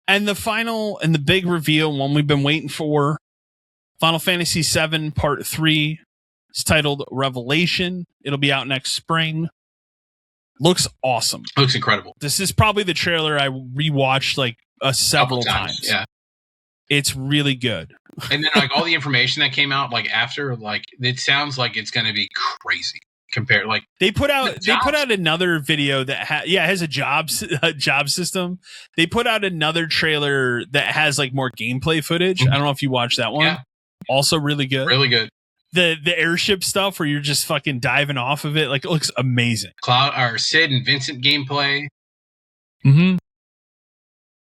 And the final and the big reveal, one we've been waiting for, Final Fantasy VII Part 3. It's titled Revelation. It'll be out next spring. Looks awesome. Looks incredible. This is probably the trailer I rewatched like several times. Yeah. It's really good. And then like all the information that came out like after, like it sounds like it's going to be crazy compared. Like they put out another video that has a job system. They put out another trailer that has like more gameplay footage. Mm-hmm. I don't know if you watched that one. Yeah. Also really good. Really good. The airship stuff where you're just fucking diving off of it, like, it looks amazing. Sid and Vincent gameplay. Mm-hmm.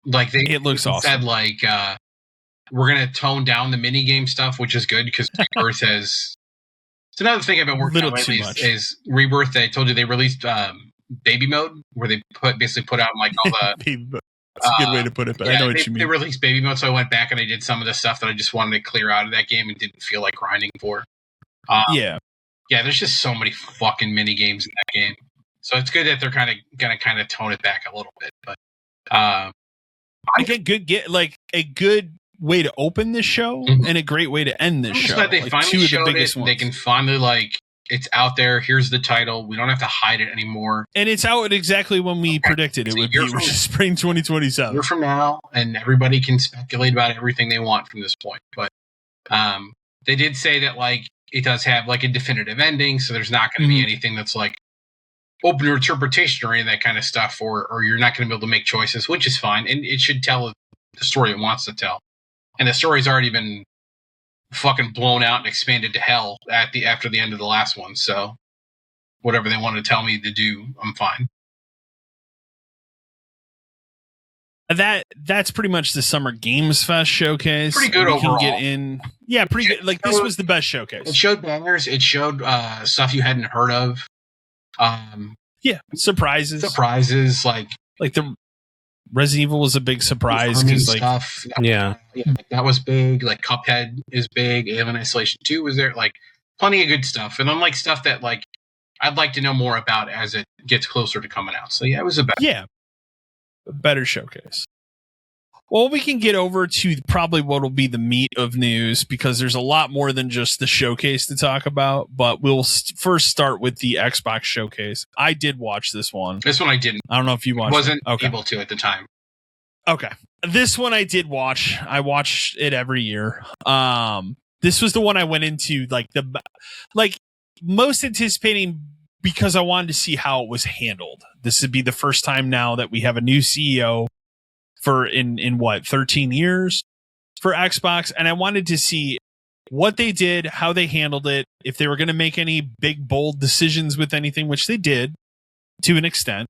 Like it looks awesome. Said like we're gonna tone down the mini game stuff, which is good because Rebirth has. It's another thing I've been working on lately is Rebirth. They told you they released baby mode, where they basically put out like all the. That's a good way to put it, but I know what you mean. They released baby mode, so I went back and I did some of the stuff that I just wanted to clear out of that game and didn't feel like grinding for. Yeah, there's just so many fucking mini games in that game, so it's good that they're gonna tone it back a little bit. But a good way to open this show and a great way to end this show. That they finally showed it. They can finally it's out there. Here's the title. We don't have to hide it anymore. And it's out exactly when we predicted it would be, which is spring 2027. A year from now, and everybody can speculate about everything they want from this point. But they did say that it does have a definitive ending, so there's not going to be anything that's open to interpretation or any of that kind of stuff, or you're not going to be able to make choices, which is fine. And it should tell the story it wants to tell. And the story's already been fucking blown out and expanded to hell after the end of the last one. So whatever they want to tell me to do, I'm fine. That's pretty much the Summer Games Fest showcase. Pretty good overall. Pretty good. This was the best showcase. It showed bangers. It showed stuff you hadn't heard of. Surprises. Surprises, Resident Evil was a big surprise Farming because, like, stuff. Yeah. Like, that was big. Like Cuphead is big. Alien Isolation 2 was there. Like plenty of good stuff, and unlike stuff that like I'd like to know more about as it gets closer to coming out. So yeah, it was a better showcase. Well, we can get over to probably what will be the meat of news because there's a lot more than just the showcase to talk about. But we'll first start with the Xbox showcase. I did watch this one. This one I didn't. I don't know if you watched. Wasn't able to at the time. Okay, this one I did watch. I watch it every year. This was the one I went into like most anticipating because I wanted to see how it was handled. This would be the first time now that we have a new CEO for in what 13 years for Xbox, and I wanted to see what they did, how they handled it, if they were going to make any big bold decisions with anything, which they did to an extent,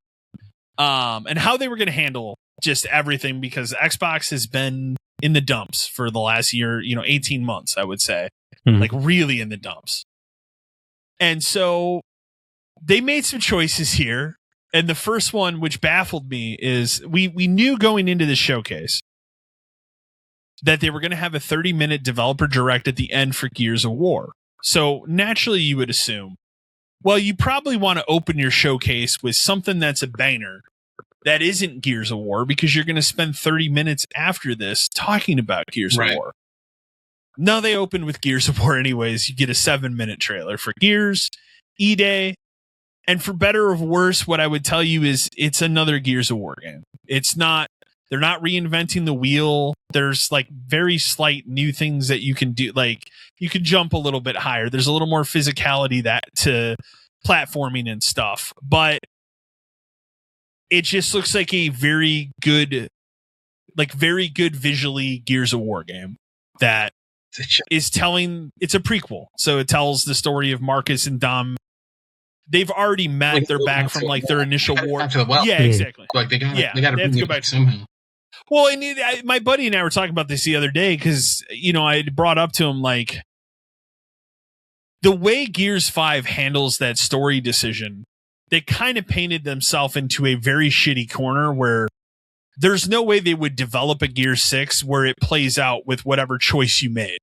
and how they were going to handle just everything because Xbox has been in the dumps for the last year, 18 months, I would say, like really in the dumps. And so they made some choices here. And the first one, which baffled me, is we knew going into the showcase that they were going to have a 30-minute developer direct at the end for Gears of War. So naturally, you would assume, well, you probably want to open your showcase with something that's a banger that isn't Gears of War because you're going to spend 30 minutes after this talking about Gears of War. No, they opened with Gears of War anyways. You get a 7-minute trailer for Gears, E-Day. And for better or worse, what I would tell you is it's another Gears of War game. It's not, they're not reinventing the wheel. There's like very slight new things that you can do. Like you can jump a little bit higher. There's a little more physicality to platforming and stuff, but it just looks like a very good visually Gears of War game that is telling, it's a prequel. So it tells the story of Marcus and Dom. They've already met. Like, they're back from like their initial war. Yeah, exactly. Like they got to go back somehow. Well, and my buddy and I were talking about this the other day because I had brought up to him like the way Gears 5 handles that story decision. They kind of painted themselves into a very shitty corner where there's no way they would develop a Gears 6 where it plays out with whatever choice you made.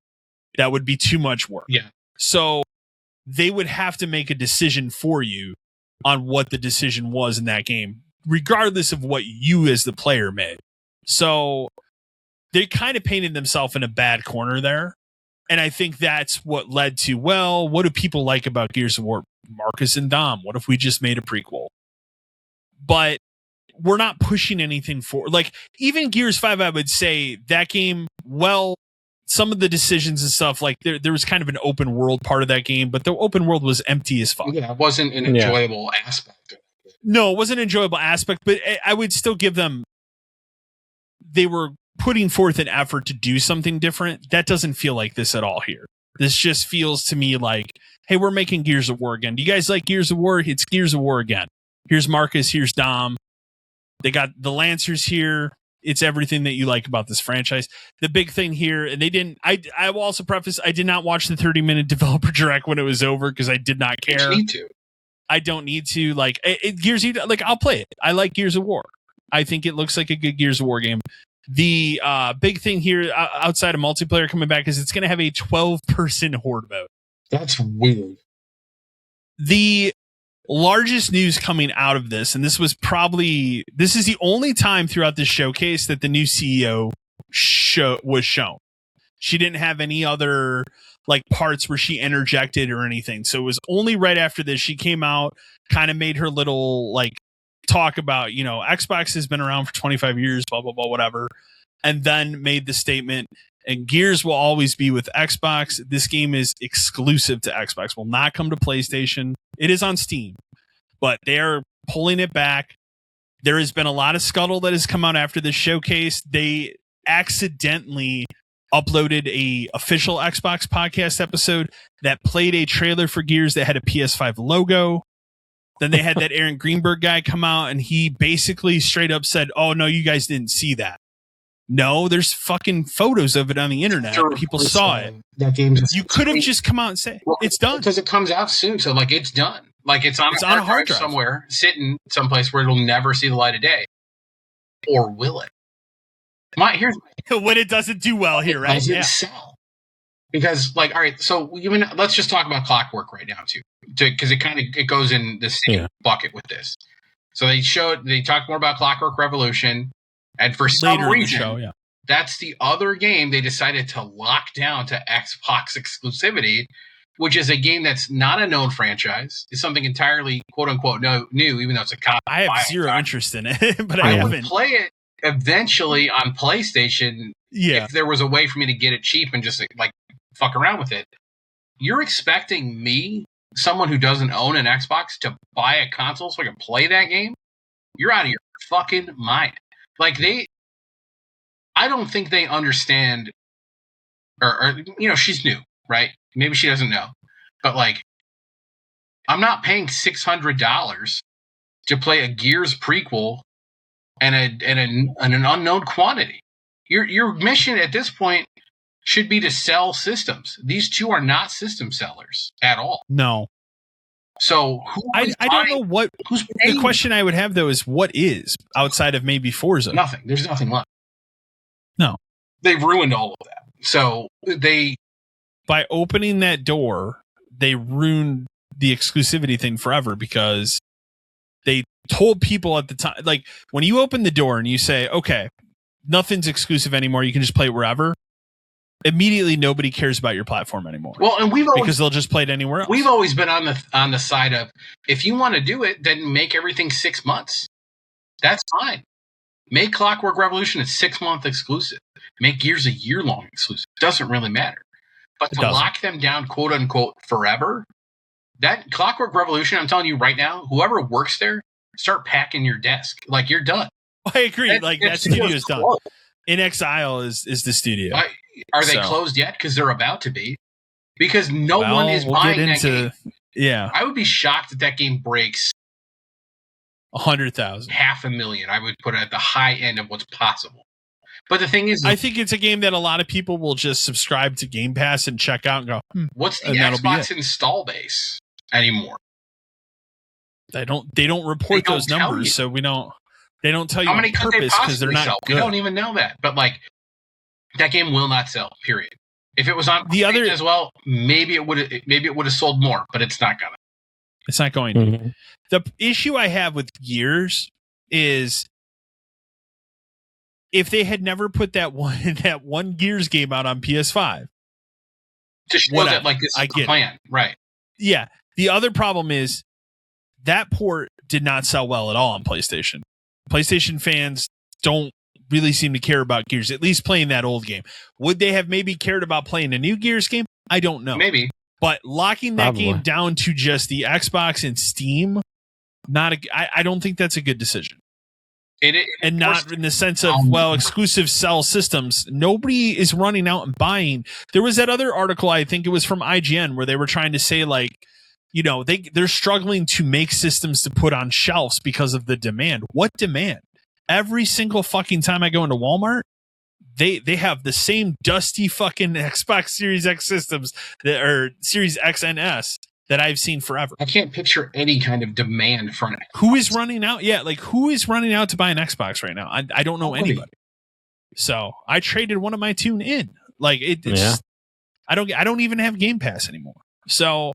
That would be too much work. Yeah. So they would have to make a decision for you on what the decision was in that game, regardless of what you as the player made. So they kind of painted themselves in a bad corner there. And I think that's what led to, well, what do people like about Gears of War? Marcus and Dom. What if we just made a prequel? But we're not pushing anything for, like, even Gears 5, I would say that game, well, some of the decisions and stuff, like there was kind of an open world part of that game, but the open world was empty as fuck. Yeah, it wasn't an enjoyable aspect of it. No, it wasn't an enjoyable aspect, but I would still give them, they were putting forth an effort to do something different. That doesn't feel like this at all here. This just feels to me like, hey, we're making Gears of War again. Do you guys like Gears of War? It's Gears of War again. Here's Marcus, here's Dom. They got the Lancers here. It's everything that you like about this franchise. The big thing here, and they didn't, I will also preface, I did not watch the 30-minute developer direct when it was over because I did not care. You need to. I don't need to. Like, Gears, like, I'll play it. I like Gears of War. I think it looks like a good Gears of War game. The big thing here, outside of multiplayer coming back, is it's going to have a 12-person horde mode. That's weird. The largest news coming out of this, and this is the only time throughout this showcase that the new CEO was shown. She didn't have any other like parts where she interjected or anything. So it was only right after this she came out, kind of made her little like talk about, Xbox has been around for 25 years, blah, blah, blah, whatever. And then made the statement, and Gears will always be with Xbox. This game is exclusive to Xbox, will not come to PlayStation. It is on Steam, but they're pulling it back. There has been a lot of scuttle that has come out after this showcase. They accidentally uploaded a official Xbox podcast episode that played a trailer for Gears that had a PS5 logo. Then they had that Aaron Greenberg guy come out, and he basically straight up said, oh, no, you guys didn't see that. No, there's fucking photos of it on the internet. Sure, people saw it. That game. You could have just come out and say, it's done. Because it comes out soon, so like it's done. Like it's on a hard drive somewhere, sitting someplace where it'll never see the light of day. or will it? Here's when it doesn't do well here, right? Does it sell? Because, all right, so let's just talk about Clockwork right now too, because it goes in the same bucket with this. So they talked more about Clockwork Revolution, and for some reason, that's the other game they decided to lock down to Xbox exclusivity, which is a game that's not a known franchise. It's something entirely quote unquote new, even though it's a copy. I have zero interest in it, but I haven't. Would play it eventually on PlayStation. Yeah, if there was a way for me to get it cheap and just fuck around with it. You're expecting me, someone who doesn't own an Xbox, to buy a console so I can play that game? You're out of your fucking mind. I don't think they understand, or she's new, right? Maybe she doesn't know, but I'm not paying $600 to play a Gears prequel and an unknown quantity. Your mission at this point should be to sell systems. These two are not system sellers at all. No. So I don't know what the question I would have though is what is outside of maybe Forza? Nothing. There's nothing left. No. They've ruined all of that. So by opening that door, they ruined the exclusivity thing forever because they told people at the time, when you open the door and you say, okay, nothing's exclusive anymore, you can just play it wherever. Immediately, nobody cares about your platform anymore. Well, and because they'll just play it anywhere else. We've always been on the side of, if you want to do it, then make everything 6 months. That's fine. Make Clockwork Revolution a 6-month exclusive. Make Gears a year-long exclusive. Doesn't really matter. But to lock them down, quote unquote, forever, that Clockwork Revolution, I'm telling you right now, whoever works there, start packing your desk. You're done. I agree. That studio is done. In Exile is the studio. Are they closed yet? Because they're about to be. Because no one is buying that game. Yeah. I would be shocked if that game breaks 100,000. 500,000. I would put it at the high end of what's possible. But the thing is, I think it's a game that a lot of people will just subscribe to Game Pass and check out and go, what's the Xbox install base anymore? They don't report those numbers, so we don't. They don't tell you how many on purpose because they're not good. We don't even know that. But that game will not sell. Period. If it was on the other as well, maybe it would have sold more, but it's not gonna. It's not going to. The issue I have with Gears is if they had never put that one Gears game out on PS5, to show that this is the plan, right? Yeah. The other problem is that port did not sell well at all on PlayStation. PlayStation fans don't really seem to care about Gears, at least playing that old game. Would they have maybe cared about playing a new Gears game? I don't know. Maybe. But locking that game down to just the Xbox and Steam, I don't think that's a good decision. And not in the sense of, exclusive sell systems. Nobody is running out and buying. There was that other article, I think it was from IGN, where they were trying to say they're struggling to make systems to put on shelves because of the demand. What demand? Every single fucking time I go into Walmart, they have the same dusty fucking Xbox Series X systems or Series X and S that I've seen forever. I can't picture any kind of demand for an Xbox. Who is running out? Yeah, who is running out to buy an Xbox right now? I don't know anybody. So I traded one of my Tune in. I don't even have Game Pass anymore. So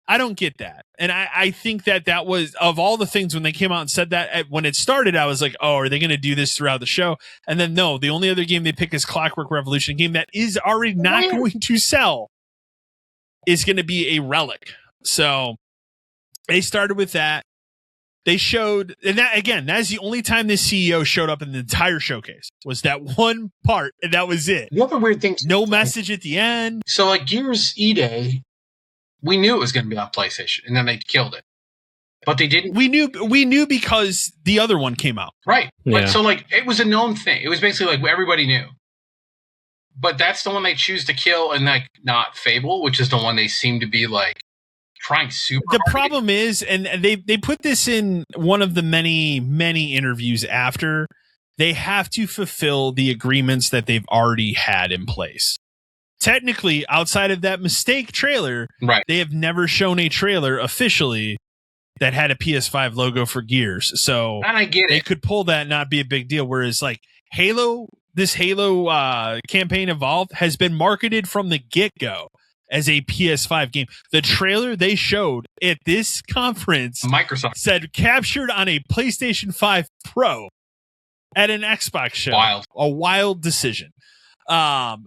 I don't get that. And I think that was, of all the things when they came out and said that, when it started, I was like, oh, are they going to do this throughout the show? And then no, the only other game they pick is Clockwork Revolution, a game that is already not going to sell, is going to be a relic. So they started with that. They showed, and that again, that's the only time this CEO showed up in the entire showcase, was that one part, and that was it. The other weird thing, no message at the end. So Gears E-Day, we knew it was going to be on PlayStation, and then they killed it. But they didn't. We knew because the other one came out, right? Yeah. But it was a known thing. It was basically everybody knew. But that's the one they choose to kill, and not Fable, which is the one they seem to be trying super. The problem is, and they put this in one of the many interviews after, they have to fulfill the agreements that they've already had in place. Technically, outside of that mistake trailer, right, they have never shown a trailer officially that had a PS5 logo for Gears. So And I get they it. could pull that and not be a big deal. Whereas like Halo, this Halo campaign Evolved has been marketed from the get-go as a PS5 game. The trailer they showed at this conference Microsoft. said captured on a PlayStation 5 Pro at an Xbox show. Wild. A wild decision.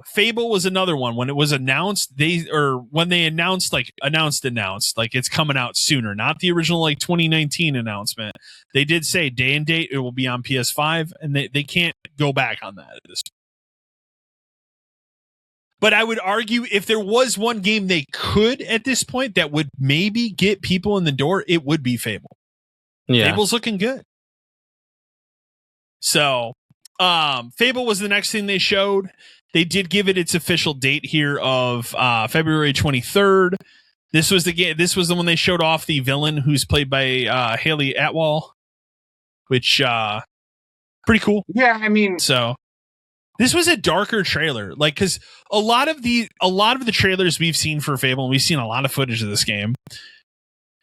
Fable was another one. When it was announced, when they announced like it's coming out sooner, not the original like 2019 announcement. They did say day and date it will be on PS5, and they can't go back on that at this point. But I would argue if there was one game they could at this point that would maybe get people in the door, it would be Fable. Yeah. Fable's looking good. So, Fable was the next thing they showed. They did give it its official date here of February 23rd. This was the game. This was the one they showed off the villain who's played by Haley Atwell, which pretty cool. Yeah, I mean, So this was a darker trailer, like because a lot of the trailers we've seen for Fable, and we've seen a lot of footage of this game,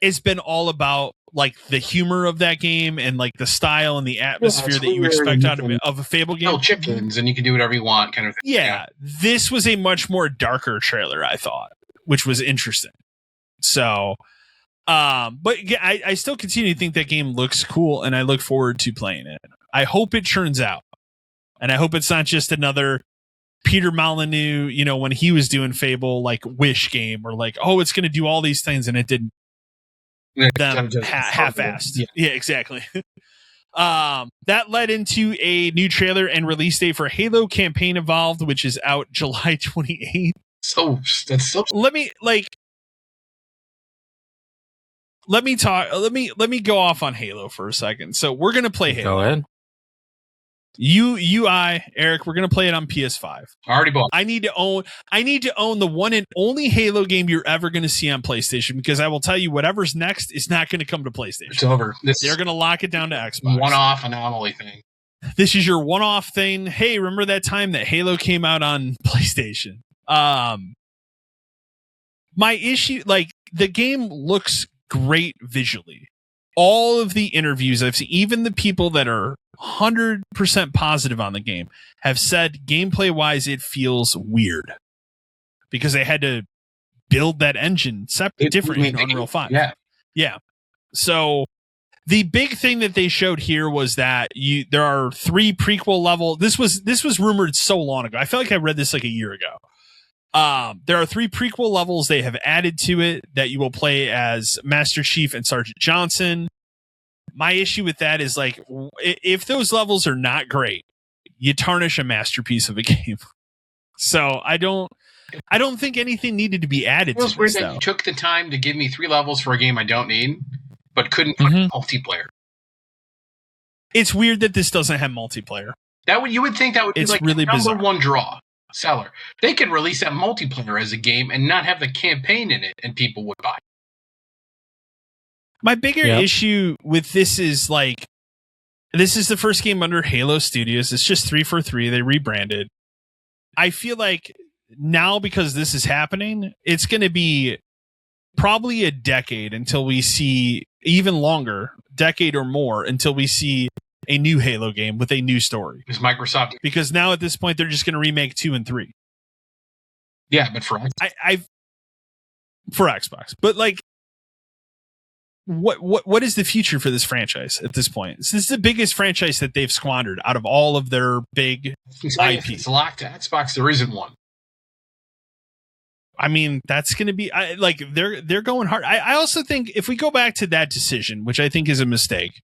it's been all about like the humor of that game and like the style and the atmosphere that you expect out of a Fable game. kill chickens and you can do whatever you want, kind of thing. Yeah, this was a much more darker trailer, I thought, which was interesting. So, but I still continue to think that game looks cool, and I look forward to playing it. I hope it turns out, and I hope it's not just another Peter Molyneux, when he was doing Fable, like Wish game, or like, oh, it's going to do all these things, and it didn't. Them half-assed. Yeah, exactly. That led into a new trailer and release date for Halo Campaign Evolved, which is out July 28th. That's so. Let me go off on Halo for a second. So we're gonna play Halo. Go ahead. Eric, we're gonna play it on PS5. Already bought. I need to own the one and only Halo game you're ever gonna see on PlayStation, because I will tell you whatever's next is not gonna come to PlayStation. It's over. They're gonna lock it down to Xbox. One-off anomaly thing. This is your one-off thing. Hey, remember that time that Halo came out on PlayStation? My issue, like, the game looks great visually. All of the interviews I've seen, even the people that are 100% positive on the game, have said gameplay wise it feels weird because they had to build that engine different in Unreal 5. Yeah. So the big thing that they showed here was that there are 3 prequel level. This was rumored so long ago. I feel like I read this like a year ago. There are 3 prequel levels they have added to it that you will play as Master Chief and Sergeant Johnson. My issue with that is, like, if those levels are not great, you tarnish a masterpiece of a game. So I don't think anything needed to be added. It was weird that you took the time to give me 3 levels for a game I don't need, but couldn't put multiplayer. It's weird that this doesn't have multiplayer. You would think that would be like really the number bizarre. one draw seller. They could release that multiplayer as a game and not have the campaign in it, and people would buy. My bigger issue with this is, like, this is the first game under Halo Studios. It's just 343. They rebranded. I feel like now, because this is happening, it's going to be probably a decade until we see, even longer, decade or more, until we see a new Halo game with a new story. Is Microsoft? Because now at this point, they're just going to remake 2 and 3. Yeah, but for for Xbox. But, like, what is the future for this franchise at this point? This is the biggest franchise that they've squandered out of all of their big IP. It's locked to Xbox. There isn't one. I mean, that's going to be they're going hard. I also think if we go back to that decision, which I think is a mistake,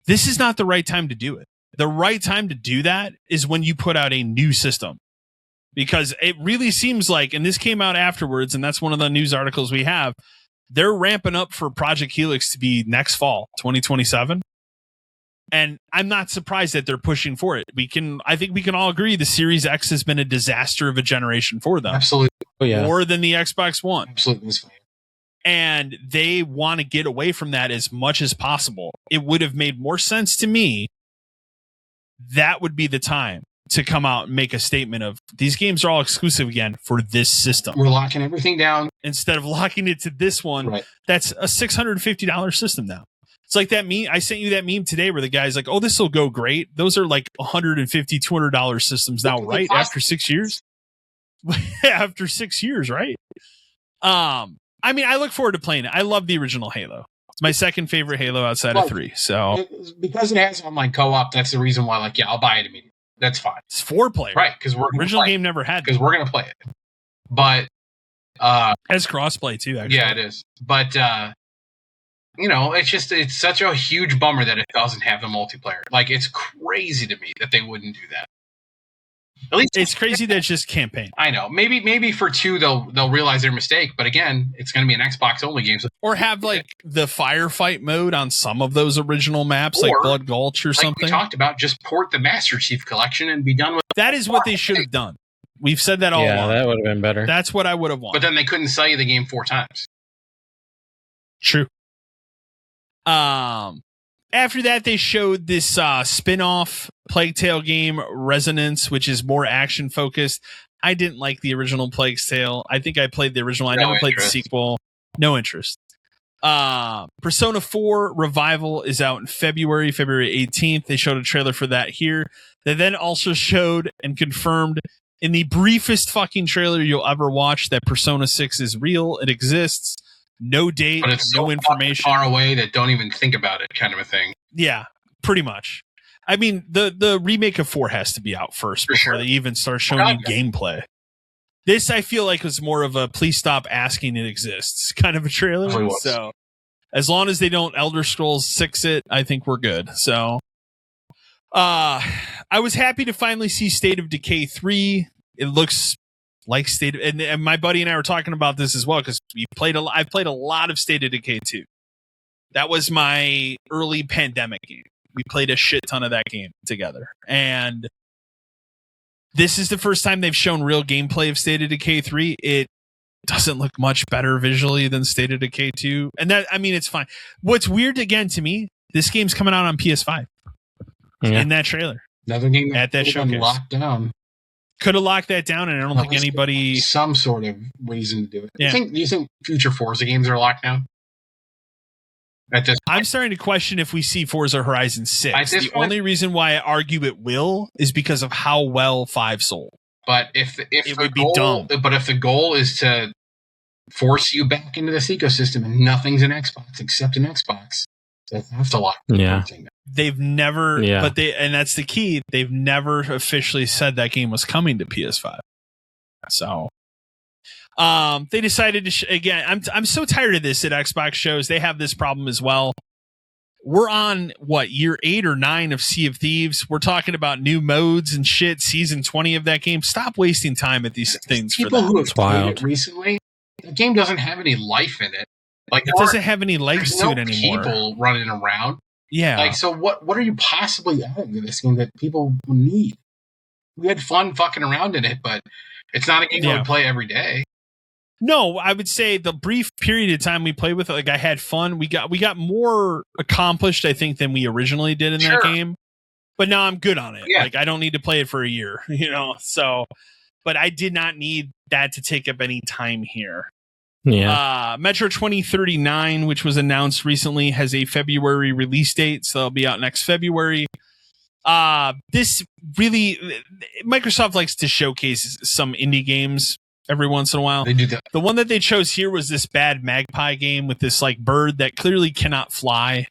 this is not the right time to do it. The right time to do that is when you put out a new system, because it really seems like, and this came out afterwards, and that's one of the news articles we have, they're ramping up for Project Helix to be next fall, 2027. And I'm not surprised that they're pushing for it. I think we can all agree the Series X has been a disaster of a generation for them. Absolutely. Oh, yeah. More than the Xbox One. Absolutely. And they want to get away from that as much as possible. It would have made more sense to me. That would be the time to come out and make a statement of these games are all exclusive again for this system. We're locking everything down. Instead of locking it to this one, Right. that's a $650 system now. It's like that meme. I sent you that meme today where the guy's like, oh, this will go great. Those are like $150, $200 systems now, right? After 6 years? After 6 years, right? I mean, I look forward to playing it. I love the original Halo. It's my second favorite Halo outside of 3. So because it has online co-op, that's the reason why, like, yeah, I'll buy it immediately. That's fine. It's 4-player. Right, because we're original game never had because we're gonna play it. But as crossplay too, actually. Yeah, it is. But it's such a huge bummer that it doesn't have the multiplayer. Like, it's crazy to me that they wouldn't do that. At least it's crazy that it's just campaign. I know. Maybe for 2 they'll realize their mistake, but again, it's going to be an Xbox only game. So or have like the firefight mode on some of those original maps, like Blood Gulch or something. We talked about, just port the Master Chief Collection and be done with. That is what they should have done. We've said that all along. Yeah, that would have been better. That's what I would have wanted. But then they couldn't sell you the game 4 times. True. After that, they showed this spin-off Plague Tale game, Resonance, which is more action-focused. I didn't like the original Plague Tale. I think I played the original. I never played the sequel. No interest. Persona 4 Revival is out in February 18th. They showed a trailer for that here. They then also showed and confirmed in the briefest fucking trailer you'll ever watch that Persona 6 is real. It exists. No date, but it's no so information. Far away that don't even think about it, kind of a thing. Yeah, pretty much. I mean, the remake of 4 has to be out first before they even start showing you gameplay. This, I feel like, was more of a please stop asking it exists kind of a trailer. So as long as they don't Elder Scrolls 6 it, I think we're good. So I was happy to finally see State of Decay 3. It looks like and my buddy and I were talking about this as well because I played a lot of State of Decay 2. That was my early pandemic game. We played a shit ton of that game together, and this is the first time they've shown real gameplay of State of Decay 3. It doesn't look much better visually than State of Decay 2, and that, I mean, it's fine. What's weird again to me, this game's coming out on PS5 in that trailer. Another game at that showcase locked down. Could have locked that down, and I don't think anybody some sort of reason to do it. Yeah. Do you think future Forza games are locked down? I'm starting to question if we see Forza Horizon 6. The only reason why I argue it will is because of how well 5 sold. But if it would be dumb. But if the goal is to force you back into this ecosystem and nothing's an Xbox except an Xbox, they have to lock. They've never, and that's the key. They've never officially said that game was coming to PS5. So, they decided to again. I'm so tired of this at Xbox shows. They have this problem as well. We're on year 8 or 9 of Sea of Thieves. We're talking about new modes and shit. Season 20 of that game. Stop wasting time at these things. People who have played it recently, the game doesn't have any life in it. Like it doesn't have any legs to it anymore. People running around. Yeah. Like, so what are you possibly adding to this game that people need? We had fun fucking around in it, but it's not a game I would play every day. No, I would say the brief period of time we played with it, like I had fun. We got more accomplished, I think, than we originally did in that game. But now I'm good on it. Yeah. Like I don't need to play it for a year, So, but I did not need that to take up any time here. Yeah. Metro 2039, which was announced recently, has a February release date, so it'll be out next February. This really, Microsoft likes to showcase some indie games every once in a while. They do that. The one that they chose here was this bad magpie game with this like bird that clearly cannot fly.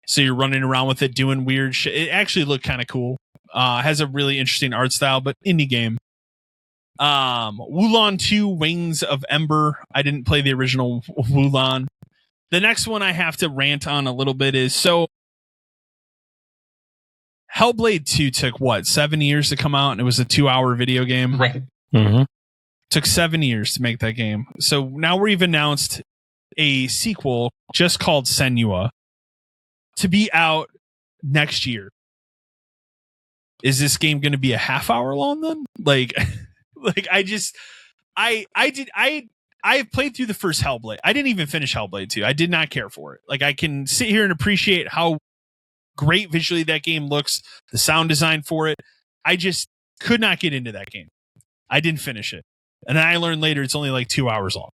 So you're running around with it doing weird shit. It actually looked kind of cool. Has a really interesting art style, but indie game. Wulon 2 Wings of Ember. I didn't play the original Wulon. The next one I have to rant on a little bit is Hellblade 2 took 7 years to come out, and it was a 2-hour video game. Right. Mm-hmm. Took 7 years to make that game. So now we've announced a sequel just called Senua to be out next year. Is this game going to be a half-hour long then? Like I played through the first Hellblade. I didn't even finish Hellblade 2. I did not care for it. Like I can sit here and appreciate how great visually that game looks, the sound design for it. I just could not get into that game. I didn't finish it. And then I learned later it's only like 2 hours long.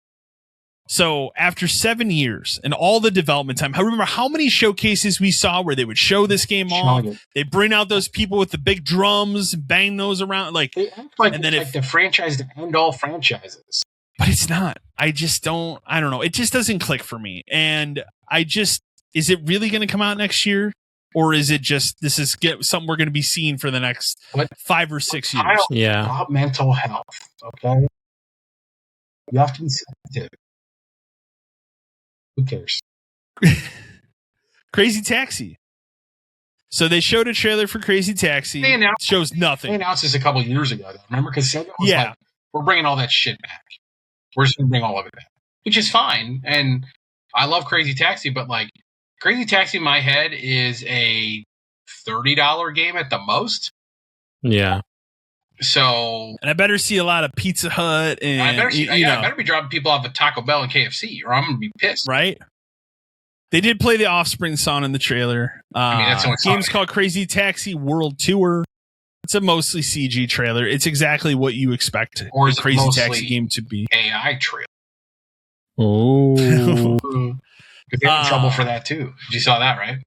So after 7 years and all the development time, I remember how many showcases we saw where they would show this game off. They bring out those people with the big drums, bang those around. Like, they act like, and then like the franchise to end all franchises. But it's not. I don't know. It just doesn't click for me. And is it really going to come out next year? Or is it just, something we're going to be seeing for the next 5 or 6 years? Yeah. About mental health, okay? You have to be sensitive. Who cares? Crazy Taxi. So they showed a trailer for Crazy Taxi. Shows nothing. They announced this a couple years ago, though. Remember? Because Sega was like, we're bringing all that shit back. We're just going to bring all of it back. Which is fine. And I love Crazy Taxi, but like, Crazy Taxi in my head is a $30 game at the most. Yeah. So, and I better see a lot of Pizza Hut, and I better be dropping people off at Taco Bell and KFC, or I'm gonna be pissed. Right? They did play the Offspring song in the trailer. That's the game's called Crazy Taxi World Tour. It's a mostly CG trailer. It's exactly what you expect a Crazy Taxi game to be. AI trailer. Oh, they had trouble for that too. You saw that, right?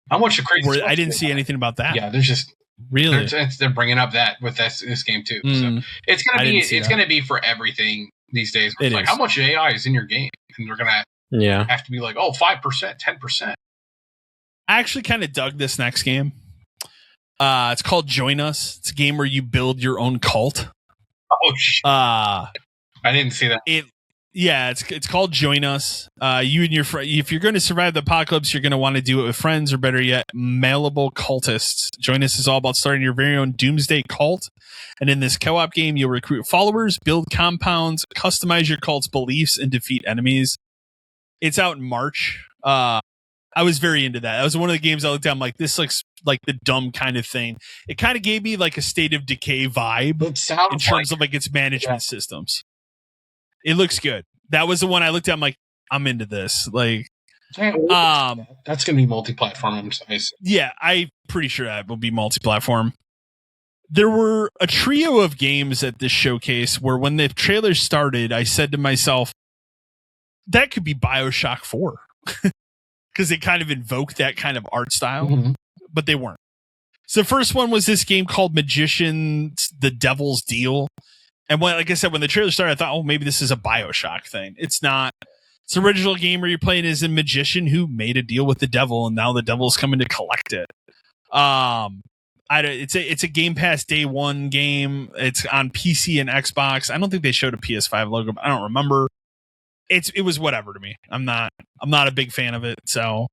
How much of Crazy? I didn't see anything about that. Yeah, there's just. Really, they're bringing up that with this game too. So it's gonna be for everything these days. It's like, how much AI is in your game, and they're gonna have to be like, 5%, 10%. I actually kind of dug this next game. It's called Join Us. It's a game where you build your own cult. Oh shit! I didn't see that. It's called Join Us. You and your friend, if you're going to survive the apocalypse, you're going to want to do it with friends, or better yet, malleable cultists. Join Us is all about starting your very own doomsday cult. And in this co-op game, you'll recruit followers, build compounds, customize your cult's beliefs, and defeat enemies. It's out in March. I was very into that. That was one of the games I looked at. I'm like, this looks like the dumb kind of thing. It kind of gave me like a State of Decay vibe in terms of like its management systems. It looks good. That was the one I looked at. I'm like, I'm into this. Like, that's going to be multi-platform. Yeah, I'm pretty sure that will be multi-platform. There were a trio of games at this showcase where when the trailer started, I said to myself, that could be BioShock 4. Because they kind of invoked that kind of art style, but they weren't. So the first one was this game called Magician's The Devil's Deal. And like I said, when the trailer started, I thought, maybe this is a BioShock thing. It's not. It's an original game where you're playing as a magician who made a deal with the devil, and now the devil's coming to collect it. It's a Game Pass Day 1 game. It's on PC and Xbox. I don't think they showed a PS5 logo, but I don't remember. It was whatever to me. I'm not a big fan of it, so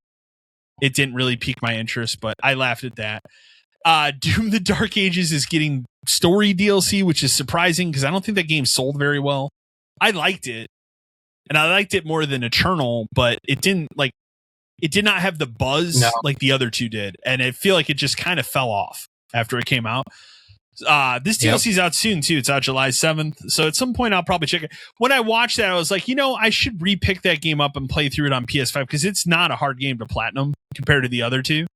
it didn't really pique my interest, but I laughed at that. Doom the Dark Ages is getting story DLC, which is surprising because I don't think that game sold very well. I liked it, and I liked it more than Eternal, but it did not have the buzz like the other two did, and I feel like it just kind of fell off after it came out. This DLC is out soon too. It's out July 7th. So at some point I'll probably check it. When I watched that, I was like, I should repick that game up and play through it on PS5 because it's not a hard game to platinum compared to the other two.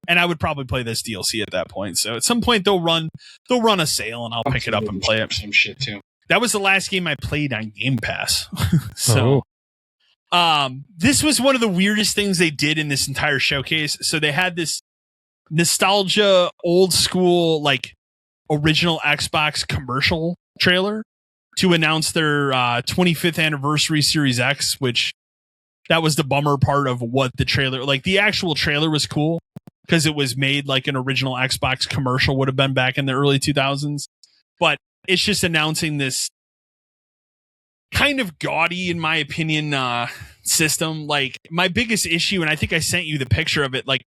And I would probably play this DLC at that point. So at some point they'll run a sale and I'll pick it up and play it. Some shit too. That was the last game I played on Game Pass. This was one of the weirdest things they did in this entire showcase. So they had this nostalgia, old school, like original Xbox commercial trailer to announce their 25th anniversary Series X, which that was the bummer part of what the trailer, like the actual trailer was cool because it was made like an original Xbox commercial would have been back in the early 2000s. But it's just announcing this kind of gaudy, in my opinion, system. Like my biggest issue, and I think I sent you the picture of it, like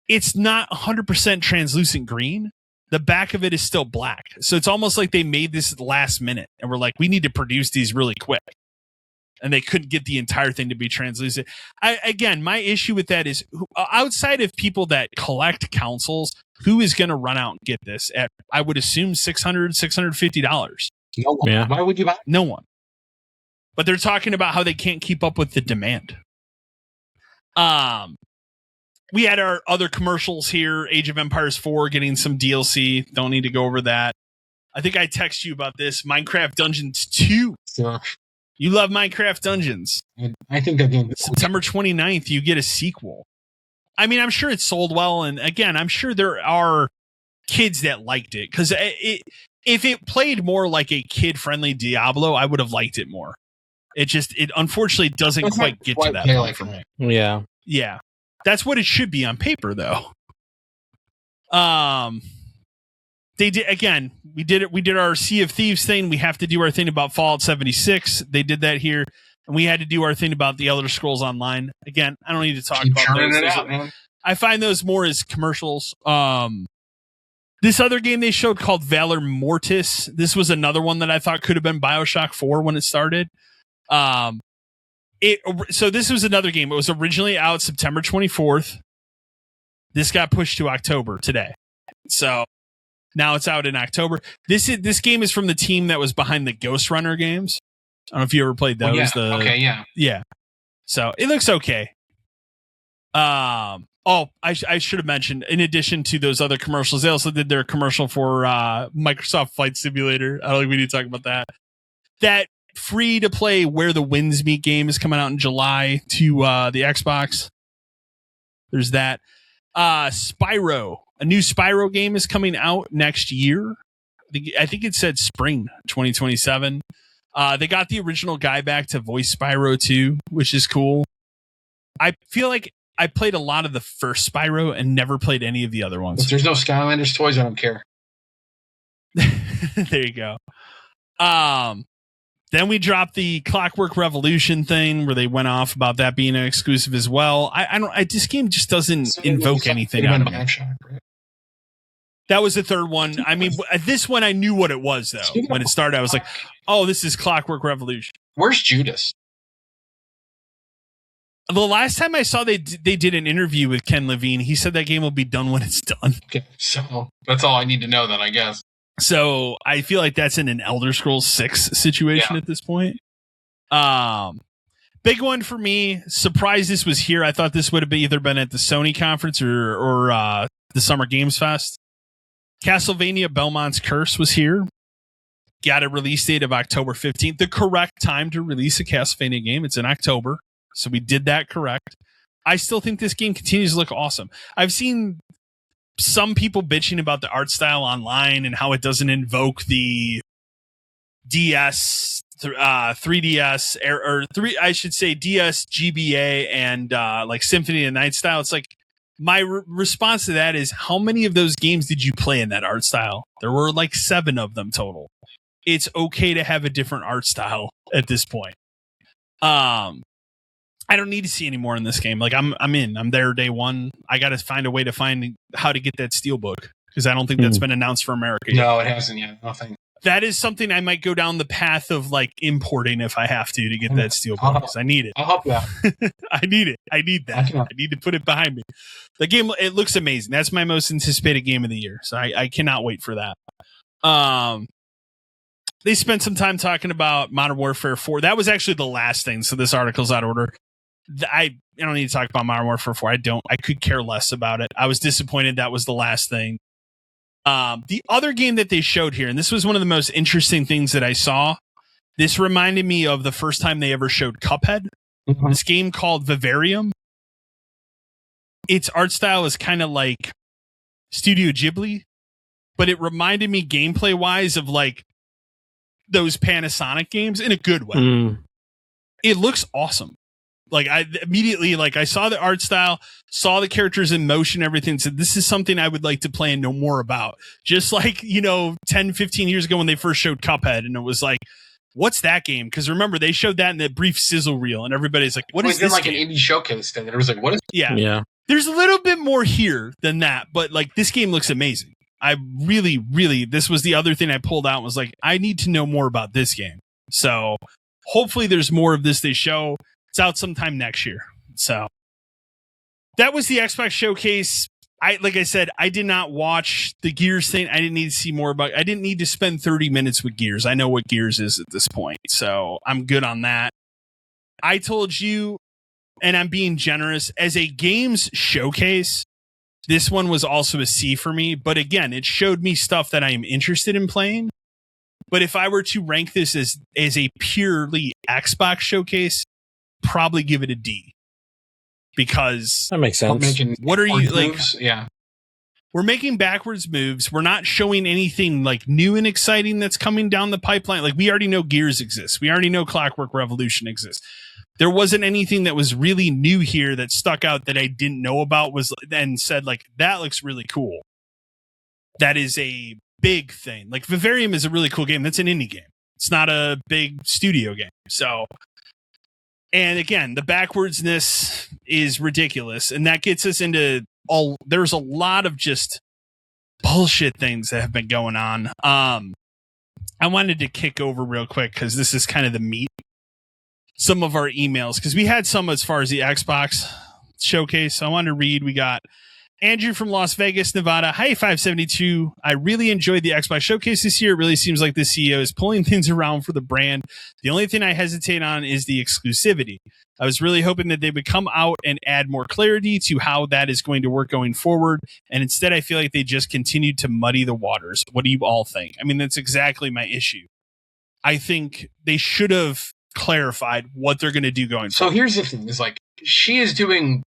it's not 100% translucent green. The back of it is still black. So it's almost like they made this at the last minute and we're like, we need to produce these really quick. And they couldn't get the entire thing to be translucent. Again, my issue with that is outside of people that collect consoles, who is going to run out and get this at, I would assume $600, $650. No one. Yeah. Why would you buy? No one. But they're talking about how they can't keep up with the demand. One we had our other commercials here. Age of Empires 4 getting some DLC. Don't need to go over that. I think I text you about this. Minecraft Dungeons 2. So, You love Minecraft Dungeons. I think that game. September 29th, you get a sequel. I mean, I'm sure it sold well. And again, I'm sure there are kids that liked it. Because if it played more like a kid-friendly Diablo, I would have liked it more. It unfortunately doesn't quite get to that point for me. Yeah. Yeah. That's what it should be on paper, though. They did again. We did it. We did our Sea of Thieves thing. We have to do our thing about Fallout 76. They did that here, and we had to do our thing about the Elder Scrolls Online. Again, I don't need to talk about those. I find those more as commercials. This other game they showed called Valor Mortis. This was another one that I thought could have been BioShock 4 when it started. So this was another game. It was originally out September 24th. This got pushed to October today. So now it's out in October. This game is from the team that was behind the Ghost Runner games. I don't know if you ever played those. Yeah. So it looks okay. I should have mentioned, in addition to those other commercials, they also did their commercial for Microsoft Flight Simulator. I don't think we need to talk about that. That free to play Where the Winds Meet game is coming out in July to the Xbox. There's that. Spyro, a new Spyro game is coming out next year. I think it said spring 2027. They got the original guy back to voice Spyro 2, which is cool. I feel like I played a lot of the first Spyro and never played any of the other ones. If there's no Skylanders toys, I don't care. There you go. Then we dropped the Clockwork Revolution thing where they went off about that being an exclusive as well. This game just doesn't invoke anything out of me. That was the third one. I mean, this one I knew what it was though. When it started, I was like, "Oh, this is Clockwork Revolution." Where's Judas? The last time I saw they did an interview with Ken Levine, he said that game will be done when it's done. Okay, so that's all I need to know then, I guess. So I feel like that's in an Elder Scrolls 6 situation at this point. Big one for me. Surprised this was here. I thought this would have either been at the Sony conference or the Summer Games Fest. Castlevania Belmont's Curse was here. Got a release date of October 15th. The correct time to release a Castlevania game. It's in October. So we did that correct. I still think this game continues to look awesome. I've seen some people bitching about the art style online and how it doesn't invoke the DS, 3DS, I should say DS, GBA, and like Symphony of the Night style. It's like my response to that is, how many of those games did you play in that art style? There were like 7 of them total. It's okay to have a different art style at this point. I don't need to see any more in this game. Like I'm in. I'm there day one. I got to find a way to find how to get that Steelbook because I don't think that's been announced for America yet. No, it hasn't yet. Nothing. That is something I might go down the path of like importing if I have to get that Steelbook because I need it. I'll help you out. I need it. I need that. I need to put it behind me. The game, it looks amazing. That's my most anticipated game of the year. So I cannot wait for that. They spent some time talking about Modern Warfare 4. That was actually the last thing. So this article's out of order. I don't need to talk about Modern Warfare 4. I could care less about it. I was disappointed that was the last thing. The other game that they showed here, and this was one of the most interesting things that I saw. This reminded me of the first time they ever showed Cuphead. Mm-hmm. This game called Vivarium. Its art style is kind of like Studio Ghibli, but it reminded me gameplay wise of like those Panasonic games in a good way. It looks awesome. Like I immediately, like I saw the art style, saw the characters in motion, everything, said this is something I would like to play and know more about. Just like, 10, 15 years ago when they first showed Cuphead and it was like, what's that game? Because remember, they showed that in that brief sizzle reel and everybody's like, what is this like game? An indie showcase thing. And it was like, what is Yeah. There's a little bit more here than that, but like this game looks amazing. I really, this was the other thing I pulled out and was like, I need to know more about this game. So hopefully there's more of this they show. It's out sometime next year. So that was the Xbox showcase. Like I said, I did not watch the Gears thing. I didn't need to see more about it. I didn't need to spend 30 minutes with Gears. I know what Gears is at this point. So I'm good on that. I told you and I'm being generous, as a games showcase, this one was also a C for me. But again, it showed me stuff that I am interested in playing. But if I were to rank this as a purely Xbox showcase, probably give it a D. Because that makes sense. What are you like? Yeah. We're making backwards moves. We're not showing anything like new and exciting that's coming down the pipeline. Like, we already know Gears exists. We already know Clockwork Revolution exists. There wasn't anything that was really new here that stuck out that I didn't know about and said, like, that looks really cool. That is a big thing. Like, Vivarium is a really cool game. That's an indie game. It's not a big studio game. So, and again, the backwardsness is ridiculous. And that gets us into there's a lot of just bullshit things that have been going on. I wanted to kick over real quick because this is kind of the meat. Some of our emails, because we had some as far as the Xbox showcase. So I wanted to read. We got Andrew from Las Vegas, Nevada. Hi, 572. I really enjoyed the Xbox showcase this year. It really seems like the CEO is pulling things around for the brand. The only thing I hesitate on is the exclusivity. I was really hoping that they would come out and add more clarity to how that is going to work going forward. And instead, I feel like they just continued to muddy the waters. What do you all think? I mean, that's exactly my issue. I think they should have clarified what they're going to do going forward. So here's the thing: is like, she is doing.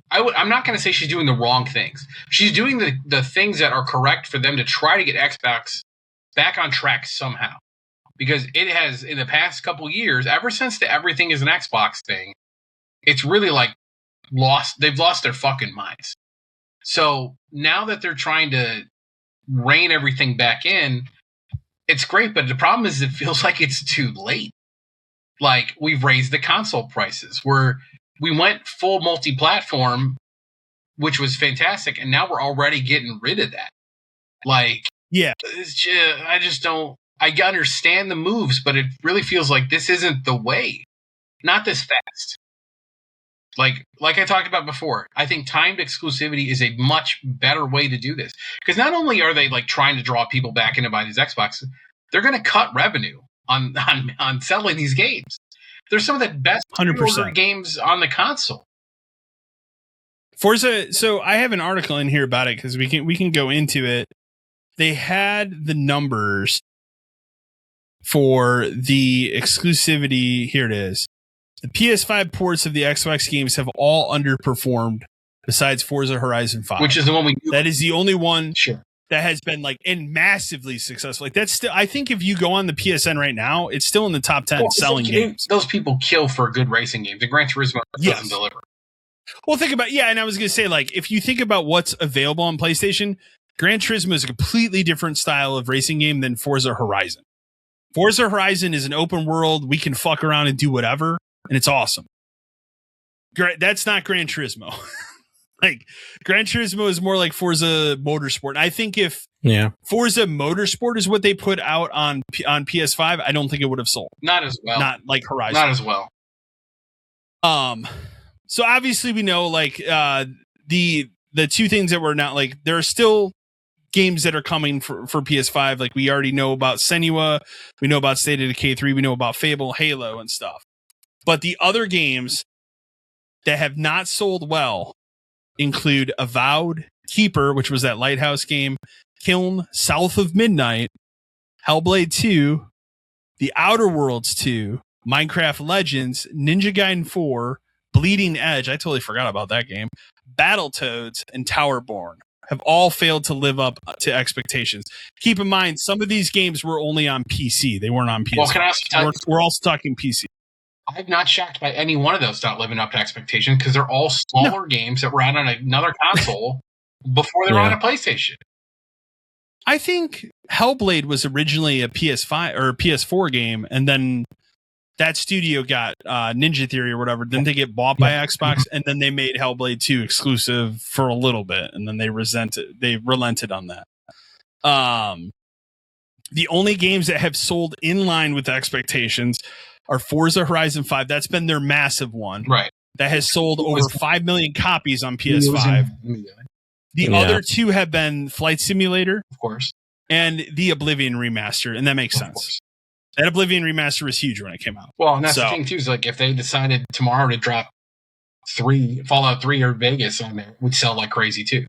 I'm not going to say she's doing the wrong things. She's doing the things that are correct for them to try to get Xbox back on track somehow. Because it has, in the past couple years, ever since the everything is an Xbox thing, it's really like they've lost their fucking minds. So now that they're trying to rein everything back in, it's great, but the problem is it feels like it's too late. Like, we've raised the console prices. We went full multi-platform, which was fantastic, and now we're already getting rid of that. Like, yeah, I just don't. I understand the moves, but it really feels like this isn't the way. Not this fast. Like I talked about before, I think timed exclusivity is a much better way to do this. Because not only are they like trying to draw people back in to buy these Xboxes, they're going to cut revenue on selling these games. They're some of the best 100% games on the console. Forza. So I have an article in here about it because we can go into it. They had the numbers for the exclusivity. Here it is. The PS5 ports of the Xbox games have all underperformed besides Forza Horizon 5. Which is the one that is the only one sure. that has been like and massively successful. Like, that's still, I think if you go on the PSN right now, it's still in the top 10 selling games. Those people kill for good racing games. The Gran Turismo doesn't deliver. Well, think about, and I was going to say, like, if you think about what's available on PlayStation, Gran Turismo is a completely different style of racing game than Forza Horizon. Forza Horizon is an open world. We can fuck around and do whatever, and it's awesome. That's not Gran Turismo. Like, Gran Turismo is more like Forza Motorsport. I think if Forza Motorsport is what they put out on PS5, I don't think it would have sold. Not as well. Not like Horizon. Not as well. So obviously we know, like, the two things that were not, like, there are still games that are coming for PS5. Like, we already know about Senua, we know about State of Decay 3, we know about Fable, Halo, and stuff. But the other games that have not sold well include Avowed, Keeper, which was that Lighthouse game, Kiln, South of Midnight, Hellblade 2, The Outer Worlds 2, Minecraft Legends, Ninja Gaiden 4, Bleeding Edge, I totally forgot about that game, Battletoads, and Towerborn have all failed to live up to expectations. Keep in mind, some of these games were only on PC. They weren't on PS5. Well, can I also tell you, we're all stuck in PC. I'm not shocked by any one of those not living up to expectations because they're all smaller games that were out on another console before they were on a PlayStation. I think Hellblade was originally a PS5 or a PS4 game, and then that studio got Ninja Theory or whatever. Then they get bought by Xbox, and then they made Hellblade 2 exclusive for a little bit, and then they relented on that. The only games that have sold in line with expectations are Forza Horizon 5. That's been their massive one. Right. That has sold over 5 million copies on PS5. The other two have been Flight Simulator, of course, and the Oblivion remaster, and that makes sense. That Oblivion remaster was huge when it came out. Well, and that's the thing too, is like if they decided tomorrow to drop Fallout 3 or Vegas on there would sell like crazy too.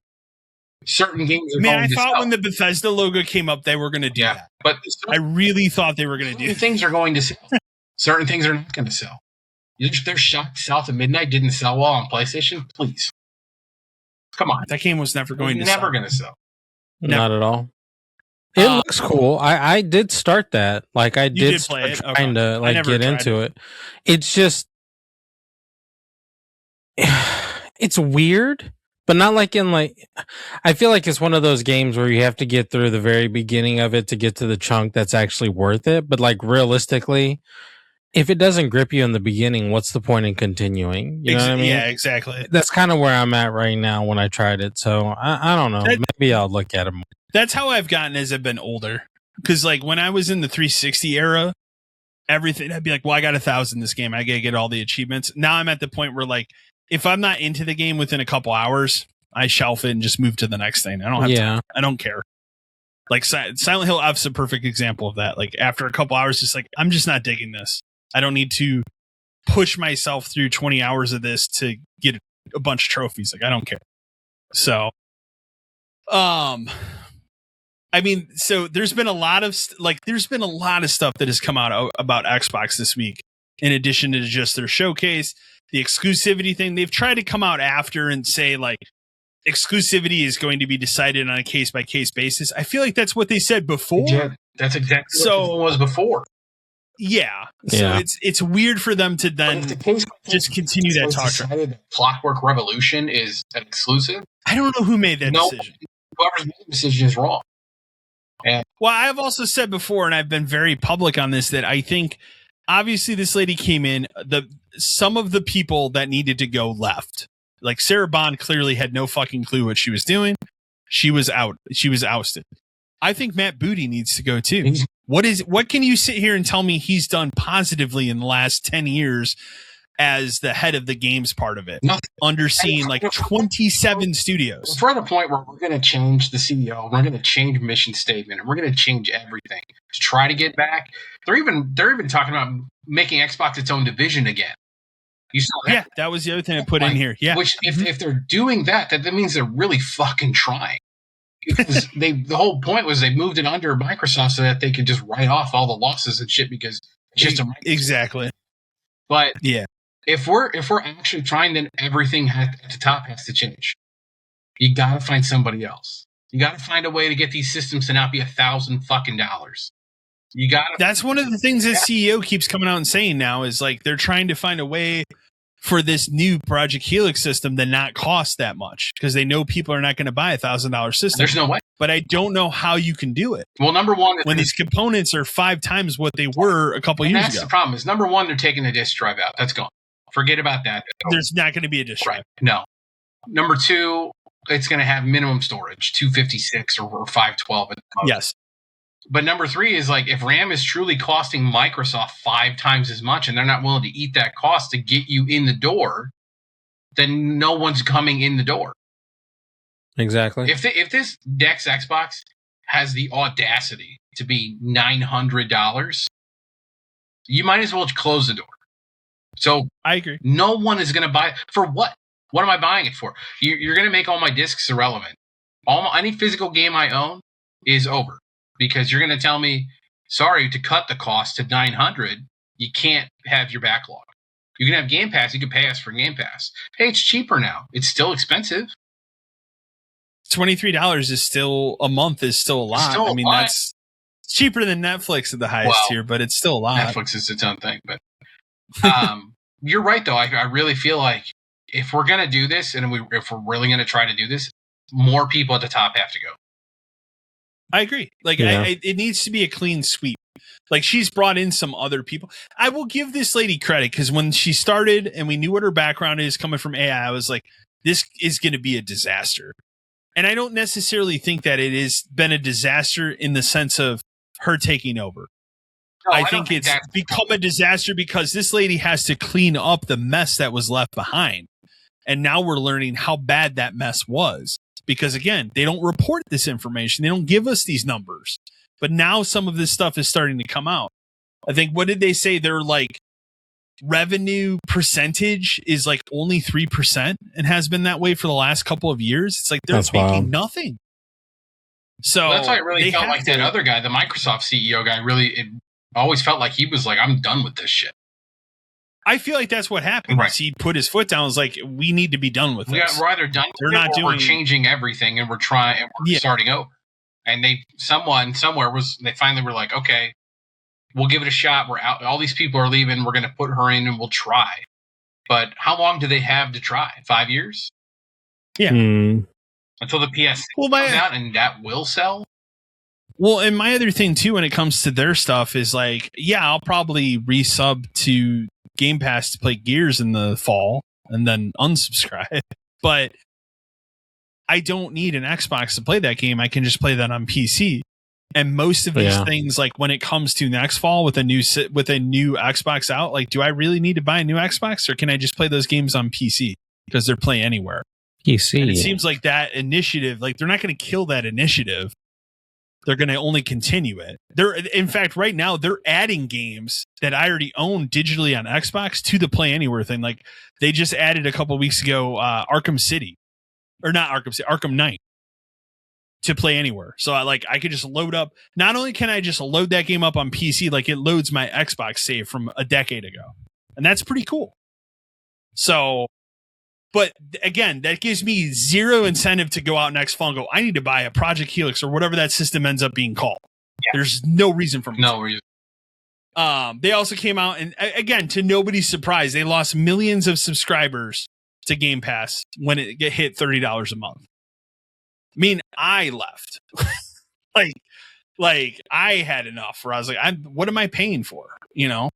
Certain games are going I to thought sell. when the Bethesda logo came up, they were going to do that. But I really thought they were going to do certain things are going to sell. Certain things are not going to sell. Their Shocked South of Midnight didn't sell well on PlayStation. Please. Come on. That game was never going to Never going to sell. Not at all. It looks cool. I did start that. Like I did play it? trying to like get into it. It's just it's weird, but not like in like I feel like it's one of those games where you have to get through the very beginning of it to get to the chunk that's actually worth it. But like realistically, if it doesn't grip you in the beginning, what's the point in continuing? You know what I mean? Yeah, exactly. That's kind of where I'm at right now when I tried it. So I don't know. Maybe I'll look at it more. That's how I've gotten as I've been older. Because like when I was in the 360 era, everything I'd be like, well, I got 1,000 this game. I gotta get all the achievements. Now I'm at the point where like if I'm not into the game within a couple hours, I shelf it and just move to the next thing. I don't have time. I don't care. Like Silent Hill F's a perfect example of that. Like after a couple hours, just like I'm just not digging this. I don't need to push myself through 20 hours of this to get a bunch of trophies. Like I don't care. So, I mean, so there's been a lot of stuff that has come out about Xbox this week. In addition to just their showcase, the exclusivity thing, they've tried to come out after and say like exclusivity is going to be decided on a case by case basis. I feel like that's what they said before. Yeah, that's exactly what it was before. Yeah. So it's weird for them to then just continue that talk track. Clockwork Revolution is an exclusive. I don't know who made that decision. Whoever's made the decision is wrong. Well, I've also said before, and I've been very public on this, that I think obviously this lady came in, some of the people that needed to go left. Like Sarah Bond clearly had no fucking clue what she was doing. She was out. She was ousted. I think Matt Booty needs to go too. What can you sit here and tell me he's done positively in the last 10 years as the head of the games part of it? Nothing. Underseeing like 27 studios. We're at a point where we're going to change the CEO. We're going to change mission statement, and we're going to change everything to try to get back. They're even talking about making Xbox its own division again. You saw that? Yeah, that was the other thing I put in here. Yeah, which if they're doing that means they're really fucking trying. Because the whole point was they moved it under Microsoft so that they could just write off all the losses and shit because it's just a Microsoft. Exactly. But yeah, if we're actually trying, then everything at the top has to change. You got to find somebody else. You got to find a way to get these systems to not be $1,000 fucking dollars. You got. That's one of the things that CEO keeps coming out and saying now is like they're trying to find a way for this new Project Helix system to not cost that much because they know people are not going to buy $1,000 system. There's no way. But I don't know how you can do it. Well, number one, when these components are 5 times what they were a couple years ago. That's the problem. Is number one, they're taking the disk drive out. That's gone. Forget about that. There's not going to be a disk drive. No. Number two, it's going to have minimum storage, 256 or 512. Yes. But number three is like if RAM is truly costing Microsoft 5 times as much and they're not willing to eat that cost to get you in the door, then no one's coming in the door. Exactly. If this next Xbox has the audacity to be $900, you might as well close the door. So I agree. No one is going to buy it. For what? What am I buying it for? You're going to make all my discs irrelevant. Any physical game I own is over. Because you're going to tell me, sorry, to cut the cost to $900, you can't have your backlog. You can have Game Pass. You can pay us for Game Pass. Hey, it's cheaper now. It's still expensive. $23 is still a month. Is still a lot. I mean, that's cheaper than Netflix at the highest tier, but it's still a lot. Netflix is its own thing. But you're right, though. I really feel like if we're going to do this, and if we're really going to try to do this, more people at the top have to go. I agree. Like, it needs to be a clean sweep. Like, she's brought in some other people. I will give this lady credit because when she started and we knew what her background is coming from AI, I was like, this is going to be a disaster. And I don't necessarily think that it has been a disaster in the sense of her taking over. No, I think it's become a disaster because this lady has to clean up the mess that was left behind. And now we're learning how bad that mess was. Because again, they don't report this information. They don't give us these numbers. But now some of this stuff is starting to come out. I think, what did they say? They're like revenue percentage is like only 3% and has been that way for the last couple of years. It's like they're making nothing. So that's why it really felt like that other guy, the Microsoft CEO guy, it always felt like he was like, I'm done with this shit. I feel like that's what happened. Right. He put his foot down. Was like, we need to be done with this. We're either done with it, or we're changing everything and we're starting over. And someone somewhere they finally were like, okay, we'll give it a shot. We're out. All these people are leaving. We're going to put her in and we'll try. But how long do they have to try? 5 years? Yeah. Until the PS comes out, and that will sell. Well, and my other thing too, when it comes to their stuff, is like, yeah, I'll probably resub to Game Pass to play Gears in the fall and then unsubscribe. But I don't need an Xbox to play that game. I can just play that on PC. And most of these things, like when it comes to next fall with a new Xbox out, like, do I really need to buy a new Xbox, or can I just play those games on PC because they're Play Anywhere? PC. And it seems like that initiative, like they're not going to kill that initiative. They're going to only continue it. In fact, right now they're adding games that I already own digitally on Xbox to the Play Anywhere thing. Like they just added a couple of weeks ago, Arkham Knight to Play Anywhere. So I could just load up. Not only can I just load that game up on PC, like it loads my Xbox save from a decade ago, and that's pretty cool. So. But again, that gives me zero incentive to go out next fall and go, I need to buy a Project Helix or whatever that system ends up being called. Yeah. There's no reason for me. No reason. They also came out, and again, to nobody's surprise, they lost millions of subscribers to Game Pass when it hit $30 a month. I mean, I left. like I had enough where I was like, what am I paying for? You know?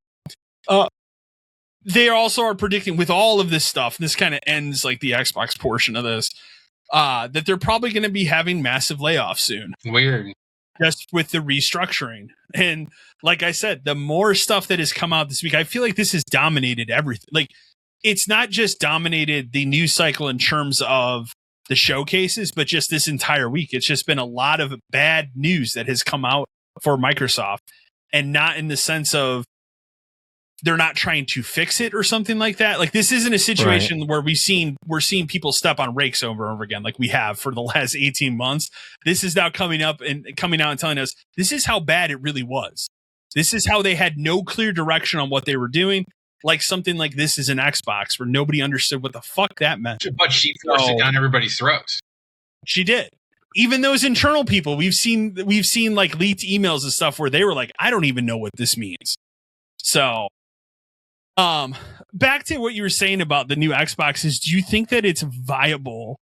They also are predicting with all of this stuff, this kind of ends like the Xbox portion of this, that they're probably going to be having massive layoffs soon. Weird. Just with the restructuring. And like I said, the more stuff that has come out this week, I feel like this has dominated everything. Like it's not just dominated the news cycle in terms of the showcases, but just this entire week. It's just been a lot of bad news that has come out for Microsoft, and not in the sense of they're not trying to fix it or something like that. Like this isn't a situation where we're seeing people step on rakes over and over again, like we have for the last 18 months. This is now coming out and telling us this is how bad it really was. This is how they had no clear direction on what they were doing. Like something like this is an Xbox where nobody understood what the fuck that meant. But she forced it down everybody's throats. She did. Even those internal people, we've seen like leaked emails and stuff where they were like, I don't even know what this means. So back to what you were saying about the new Xboxes, do you think that it's viable?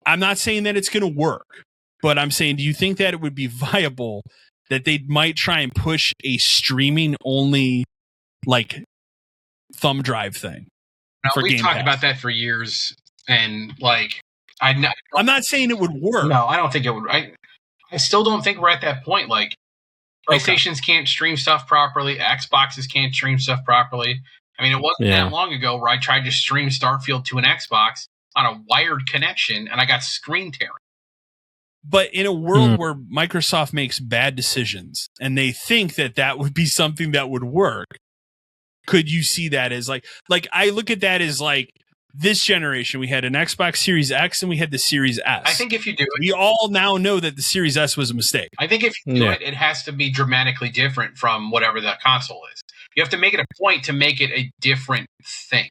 I'm not saying that it's going to work, but I'm saying, do you think that it would be viable that they might try and push a streaming only like thumb drive thing? No, we've talked about that for years, and like I'm not saying it would work. No, I don't think it would. I still don't think we're at that point. Like PlayStations can't stream stuff properly. Xboxes can't stream stuff properly. I mean, it wasn't that long ago where I tried to stream Starfield to an Xbox on a wired connection, and I got screen tearing. But in a world where Microsoft makes bad decisions, and they think that would be something that would work, could you see that as like I look at that as like this generation, we had an Xbox Series X and we had the Series S. I think if you do it, we all now know that the Series S was a mistake. I think if you do it, it has to be dramatically different from whatever that console is. You have to make it a point to make it a different thing.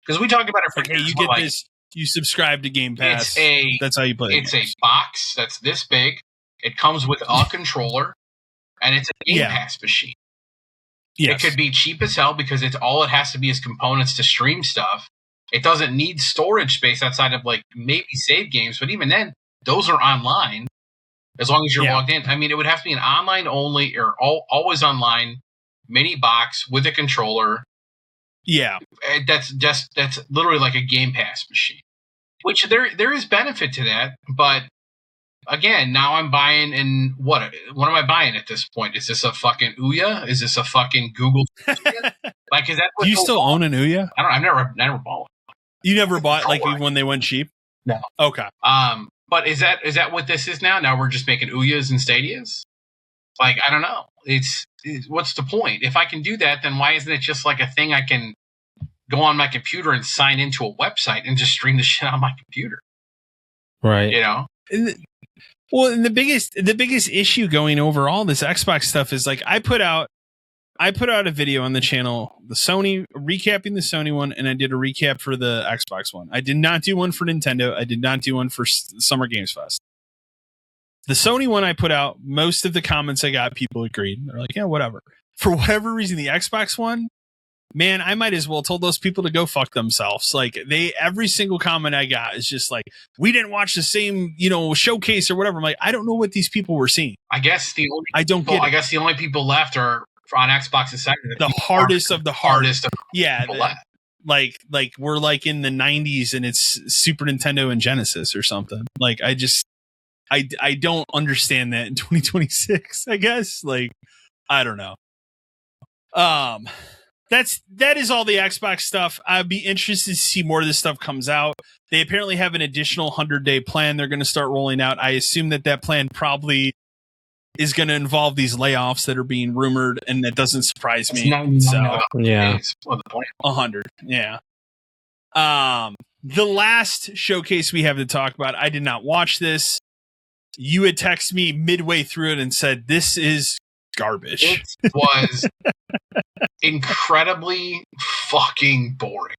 Because we talked about it for years. You get this, you subscribe to Game Pass. That's how you play it. It's a box that's this big. It comes with a controller, and it's a Game Pass machine. Yes. It could be cheap as hell because it has to be is components to stream stuff. It doesn't need storage space outside of like maybe save games, but even then, those are online as long as you're logged in. I mean, it would have to be an online only or always online mini box with a controller. Yeah, that's literally like a Game Pass machine. Which there is benefit to that, but again, now I'm buying in what am I buying at this point? Is this a fucking Ouya? Is this a fucking Google? Like, is that? Do you still own an Ouya? I've never bought. You never bought like even when they went cheap? No. Okay. But is that what this is now? Now we're just making Ouyas and Stadias? Like, I don't know. It's what's the point? If I can do that, then why isn't it just like a thing I can go on my computer and sign into a website and just stream the shit on my computer? Right. You know? And the biggest issue going over all this Xbox stuff is like I put out a video on the channel, recapping the Sony one, and I did a recap for the Xbox one. I did not do one for Nintendo. I did not do one for Summer Games Fest. The Sony one I put out, most of the comments I got, people agreed. They're like, yeah, whatever. For whatever reason, the Xbox one, man, I might as well told those people to go fuck themselves. Like every single comment I got is just like, we didn't watch the same, showcase or whatever. I'm like, I don't know what these people were seeing. I guess the only people left are on Xbox's side. The hardest of the hardest. Yeah. Left. Like we're like in the 90s and it's Super Nintendo and Genesis or something. Like I don't understand that in 2026, I guess. Like, I don't know. That is all the Xbox stuff. I'd be interested to see more of this stuff comes out. They apparently have an additional 100-day plan they're going to start rolling out. I assume that plan probably is going to involve these layoffs that are being rumored, and that doesn't surprise me. So, yeah. 100. Yeah. The last showcase we have to talk about, I did not watch this. You had texted me midway through it and said, this is garbage. It was incredibly fucking boring.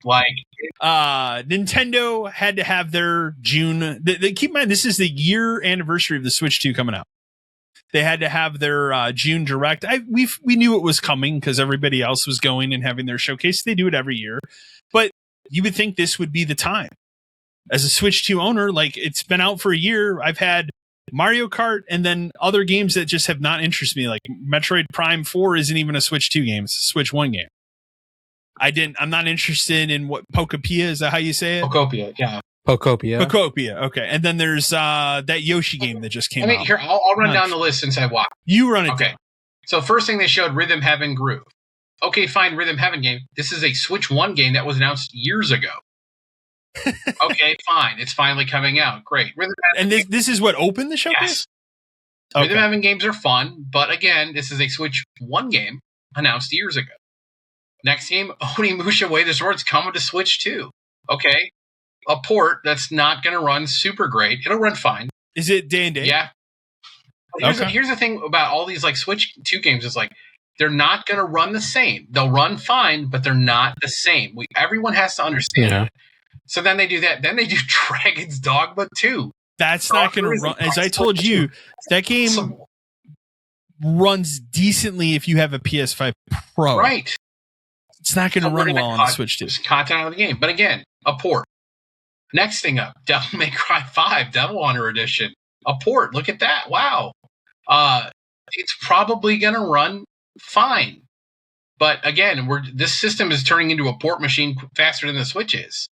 Like, Nintendo had to have their June. They keep in mind, this is the year anniversary of the Switch 2 coming out. They had to have their June Direct. We knew it was coming because everybody else was going and having their showcase. They do it every year. But you would think this would be the time. As a Switch 2 owner, like, it's been out for a year. I've had Mario Kart and then other games that just have not interested me. Like Metroid Prime 4 isn't even a Switch 2 game. It's a Switch 1 game. I'm not interested in what Pokopia, is that how you say it? Pokopia, yeah. Pokopia. Okay. And then there's that Yoshi game that just came out. Here, I'll run down the list since I watched. You run it down. So first thing they showed, Rhythm Heaven Groove. Okay, fine, Rhythm Heaven game. This is a Switch 1 game that was announced years ago. Okay, fine. It's finally coming out. Great. Rhythm Heaven and this is what opened the showcase? Yes. Okay. Rhythm Heaven games are fun, but again, this is a Switch 1 game announced years ago. Next game, Onimusha Way the Sword's coming to Switch 2. Okay. A port that's not going to run super great. It'll run fine. Is it day and date? Yeah. Here's the thing about all these like Switch 2 games is like, they're not going to run the same. They'll run fine, but they're not the same. Everyone has to understand that. So then they do that. Then they do Dragon's Dogma 2. That's not going to run. As I told you, that game runs decently if you have a PS5 Pro. Right. It's not going to run well on the Switch 2. Content out of the game. But again, a port. Next thing up, Devil May Cry 5, Devil Hunter Edition. A port. Look at that. Wow. It's probably going to run fine. But again, this system is turning into a port machine faster than the Switch is.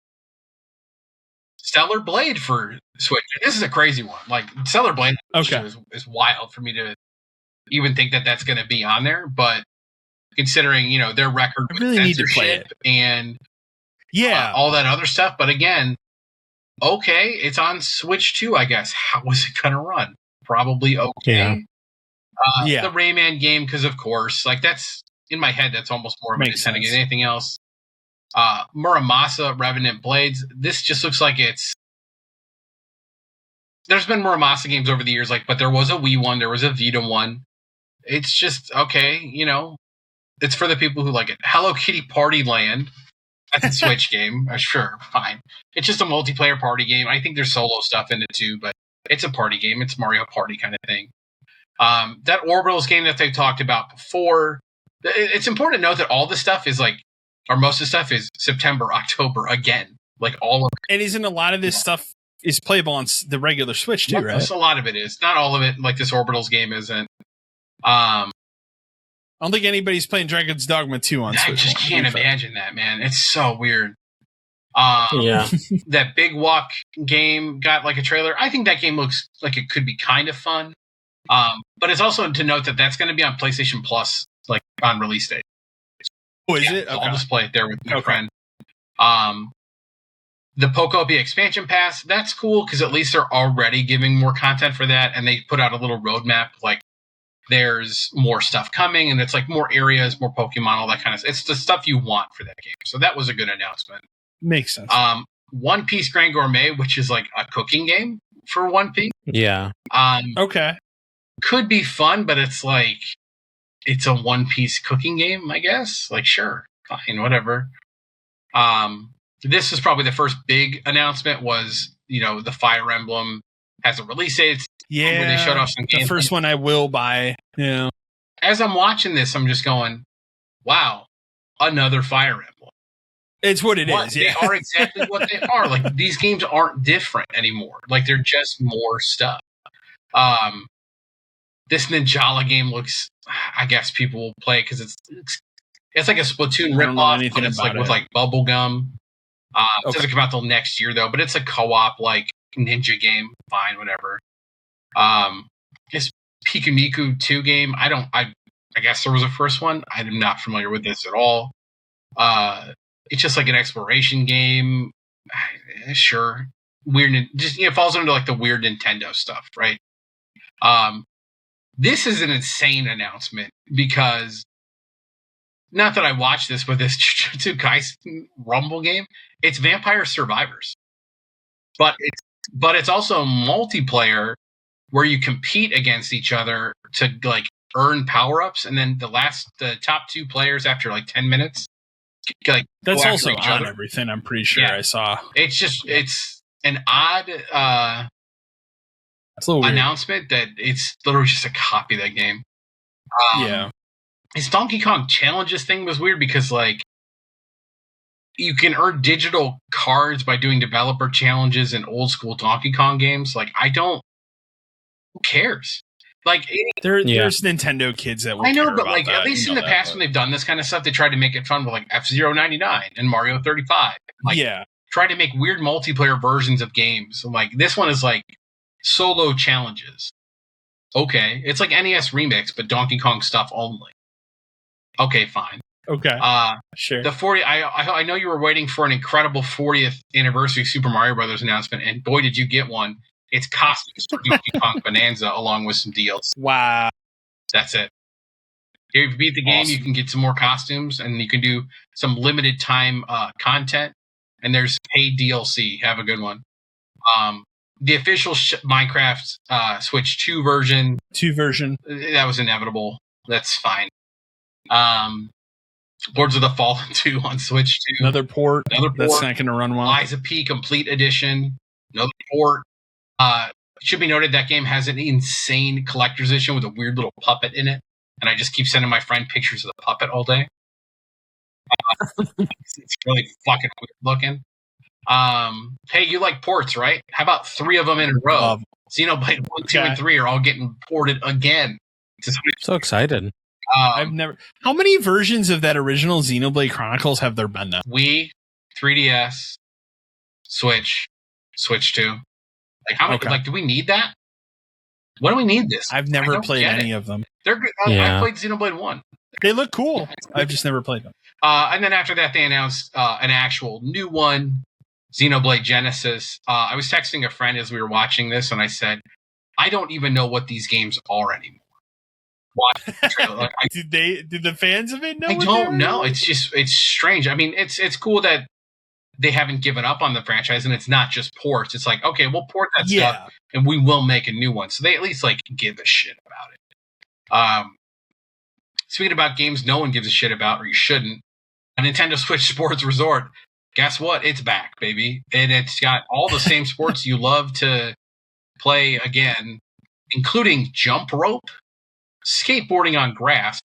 Stellar Blade for Switch. This is a crazy one. Like, Stellar Blade is wild for me to even think that that's going to be on there. But considering, their record with censorship and all that other stuff. But again, okay, it's on Switch 2, I guess. How is it going to run? Probably okay. The Rayman game, because of course, like, that's in my head, that's almost more of a Nintendo than anything else. Muramasa Revenant Blades. This just looks like there's been Muramasa games over the years, like, but there was a Wii one, there was a Vita one. It's just okay, it's for the people who like it. Hello Kitty Party Land. That's a Switch game. Sure, fine. It's just a multiplayer party game. I think there's solo stuff in it too, but it's a party game. It's Mario Party kind of thing. That Orbitals game that they've talked about before. It's important to note that all this stuff is like, or most of the stuff is September, October again. Like all of it. And isn't a lot of this stuff is playable on the regular Switch too, right? A lot of it is. Not all of it, like this Orbitals game isn't. I don't think anybody's playing Dragon's Dogma 2 on Switch. I just can't imagine that, man. It's so weird. That Big Walk game got like a trailer. I think that game looks like it could be kind of fun. But it's also to note that that's going to be on PlayStation Plus, like on release date. Oh, is it? So I'll just play it there with my friend. The Pokopia expansion pass, that's cool because at least they're already giving more content for that, and they put out a little roadmap. Like, there's more stuff coming, and it's like more areas, more Pokemon, all that kind of stuff. It's the stuff you want for that game. So that was a good announcement. Makes sense. One Piece Grand Gourmet, which is like a cooking game for One Piece. Yeah. Okay. Could be fun, but it's like it's a One Piece cooking game, I guess. Like, sure, fine, whatever. This is probably the first big announcement was, the Fire Emblem has a release date. Yeah. Where they showed off some games. The first one I will buy. Yeah. As I'm watching this, I'm just going, wow, another Fire Emblem. It's what it is. Yeah. They are exactly what they are. Like, these games aren't different anymore. Like, they're just more stuff. This Ninjala game looks, I guess people will play because it's like a Splatoon ripoff, but it's like with like bubblegum. It doesn't come out till next year though, but it's a co-op like ninja game. Fine, whatever. This Pikuniku 2 game, I guess there was a first one. I'm not familiar with this at all. It's just like an exploration game. Sure. Weird, just it falls into like the weird Nintendo stuff, right? This is an insane announcement because not that I watched this, but this Jujutsu Kaisen Rumble game, it's Vampire Survivors. But it's also multiplayer where you compete against each other to like earn power-ups, and then the top 2 players after like 10 minutes like that's also on everything, I'm pretty sure. I saw. It's an odd it's a little announcement that it's literally just a copy of that game. Yeah. His Donkey Kong Challenges thing was weird because like you can earn digital cards by doing developer challenges in old school Donkey Kong games. Like, who cares? Like, there's Nintendo kids that will I know, care but about like that, at least in the past when they've done this kind of stuff, they tried to make it fun with like F-Zero 99 and Mario 35. Like, try to make weird multiplayer versions of games. And like this one is like solo challenges. Okay, it's like NES Remix, but Donkey Kong stuff only. Okay, fine. Okay. Sure. The 40. I know you were waiting for an incredible 40th anniversary Super Mario Brothers announcement, and boy, did you get one! It's costumes for Donkey Kong Bonanza along with some deals. Wow. That's it. If you beat the game, you can get some more costumes, and you can do some limited time content. And there's paid DLC. Have a good one. The official Minecraft Switch 2 version. That was inevitable. That's fine. Lords of the Fallen 2 on Switch 2. Another port. That's not going to run well. Liza P Complete Edition. Another port. It should be noted that game has an insane collector's edition with a weird little puppet in it. And I just keep sending my friend pictures of the puppet all day. It's really fucking weird looking. Hey, you like ports, right? How about 3 of them in a row? Xenoblade 1, 2, and 3 are all getting ported again. So excited. I've never. How many versions of that original Xenoblade Chronicles have there been now? Wii, 3DS, Switch 2. Like how many? Like, do we need that? Why do we need this? I've never played any of them. They're good. I played Xenoblade 1. They look cool. I've just never played them. And then after that, they announced an actual new one, Xenoblade Genesis. I was texting a friend as we were watching this, and I said, I don't even know what these games are anymore. Like, did the fans of it know? I don't know. It's strange. I mean, it's cool that they haven't given up on the franchise, and it's not just ports. It's like, okay, we'll port that stuff, and we will make a new one. So they at least like give a shit about it. Speaking about games no one gives a shit about, or you shouldn't, a Nintendo Switch Sports Resort. Guess what? It's back, baby, and it's got all the same sports you love to play again, including jump rope, skateboarding on grass,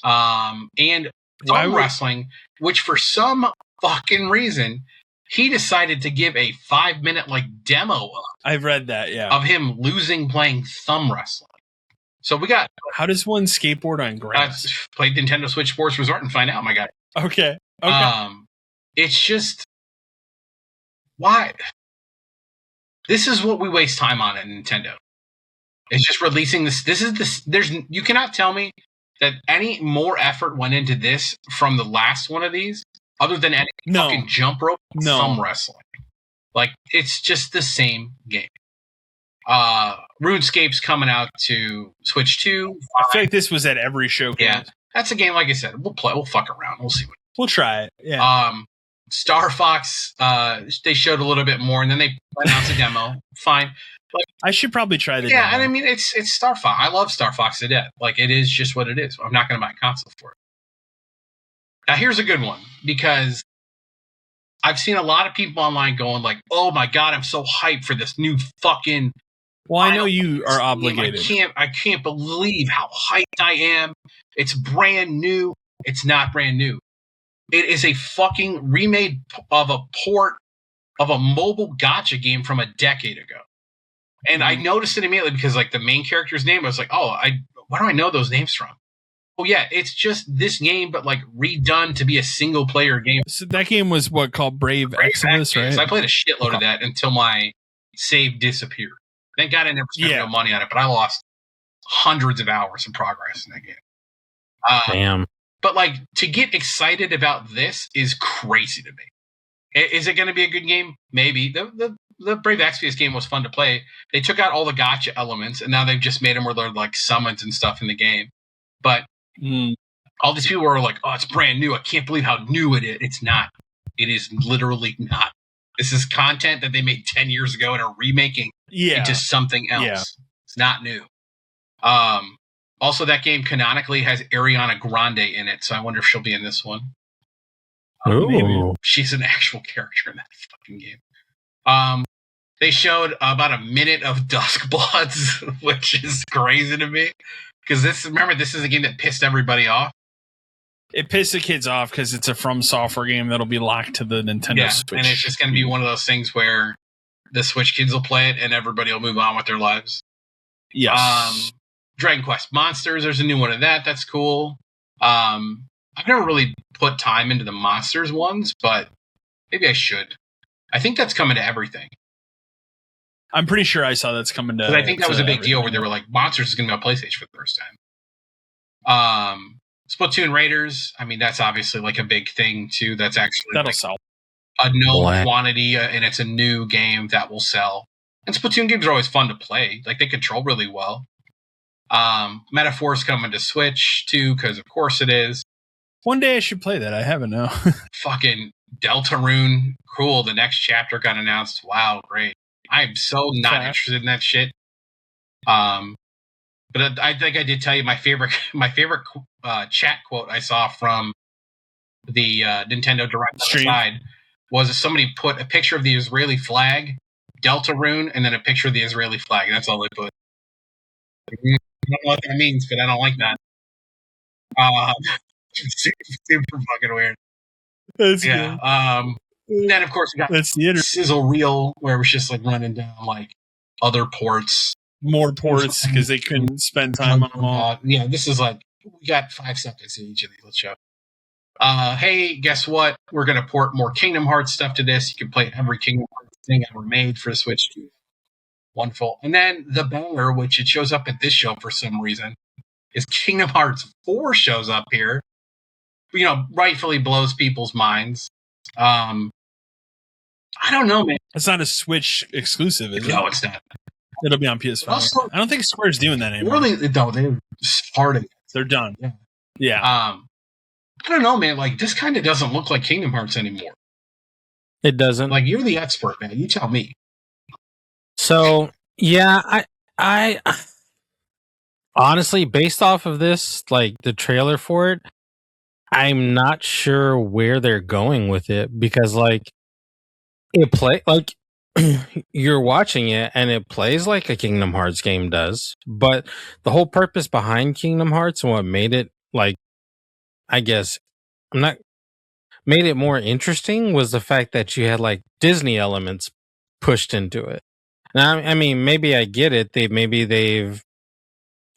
and thumb wrestling, which for some fucking reason he decided to give a 5-minute like demo of. I've read that, of him losing playing thumb wrestling. So we got. How does one skateboard on grass? Play Nintendo Switch Sports Resort and find out, my guy. Okay. It's just why this is what we waste time on at Nintendo. It's just releasing this. You cannot tell me that any more effort went into this from the last one of these, other than any fucking jump rope, thumb wrestling. Like, it's just the same game. RuneScape's coming out to Switch 2. I feel like this was at every show. Yeah, that's a game. Like I said, we'll play. We'll fuck around. We'll see. We'll try it. Yeah. Star Fox. They showed a little bit more, and then they announced a demo. Fine. Like, I should probably try the demo. and I mean, it's Star Fox. I love Star Fox to death. Like, it is just what it is. I'm not going to buy a console for it. Now, here's a good one, because I've seen a lot of people online going like, "Oh my god, I'm so hyped for this new fucking." Well, I know you are obligated. I can't believe how hyped I am. It's brand new. It's not brand new. It is a fucking remake of a port of a mobile gacha game from a decade ago. And I noticed it immediately because, like, the main character's name, I was like, oh, where do I know those names from? Oh, yeah, it's just this game, but, like, redone to be a single-player game. So that game was what, called Brave Exodus, right? So I played a shitload of that until my save disappeared. Thank God I never spent no money on it, but I lost hundreds of hours of progress in that game. Damn. But, like, to get excited about this is crazy to me. Is it going to be a good game? Maybe. The Brave Exodus game was fun to play. They took out all the gacha elements, and now they've just made them where they're, like, summons and stuff in the game. But all these people are like, oh, it's brand new. I can't believe how new it is. It's not. It is literally not. This is content that they made 10 years ago and are remaking into something else. Yeah. It's not new. Also, that game canonically has Ariana Grande in it, so I wonder if she'll be in this one. Maybe. She's an actual character in that fucking game. They showed about a minute of Dusk Bloods, which is crazy to me. Because this is a game that pissed everybody off. It pissed the kids off because it's a From Software game that'll be locked to the Nintendo Switch. And it's just going to be one of those things where the Switch kids will play it and everybody will move on with their lives. Yes. Dragon Quest Monsters, there's a new one of that. That's cool. I've never really put time into the Monsters ones, but maybe I should. I think that's coming to everything. I'm pretty sure I saw that's coming to. Because I think that was a big deal where they were like, Monsters is going to be on PlayStation for the first time. Splatoon Raiders, I mean, that's obviously like a big thing too. That's actually that'll sell a known quantity, and it's a new game that will sell. And Splatoon games are always fun to play. Like, they control really well. Metaphor's coming to Switch too, because of course it is. One day I should play that. I haven't, no. Fucking Deltarune, cool. The next chapter got announced. Wow, great. I'm so not interested in that shit. But I think I did tell you my favorite chat quote I saw from the Nintendo Direct side was somebody put a picture of the Israeli flag, Deltarune, and then a picture of the Israeli flag. That's all they put. I don't know what that means, but I don't like that. Super fucking weird. That's good. Then, of course, we got Sizzle Reel, where it was just like running down like other ports. More ports because they couldn't spend time on them all. Yeah, this is like, we got 5 seconds in each of these. Let's show. Hey, guess what? We're going to port more Kingdom Hearts stuff to this. You can play every Kingdom Hearts thing ever made for the Switch 2. Wonderful. And then the banger, which it shows up at this show for some reason, is Kingdom Hearts 4 shows up here. You know, rightfully blows people's minds. I don't know, man. It's not a Switch exclusive, is it? No, it's not. It'll be on PS5. Also, I don't think Square's doing that anymore. Really? No, they're hard. They're done. Yeah. I don't know, man. Like, this kind of doesn't look like Kingdom Hearts anymore. It doesn't. Like, you're the expert, man. You tell me. So, yeah, I honestly, based off of this, like the trailer for it, I'm not sure where they're going with it because, like, you're watching it and it plays like a Kingdom Hearts game does, but the whole purpose behind Kingdom Hearts and what made it, like, I guess, made it more interesting was the fact that you had like Disney elements pushed into it. Now, I mean, maybe I get it. They've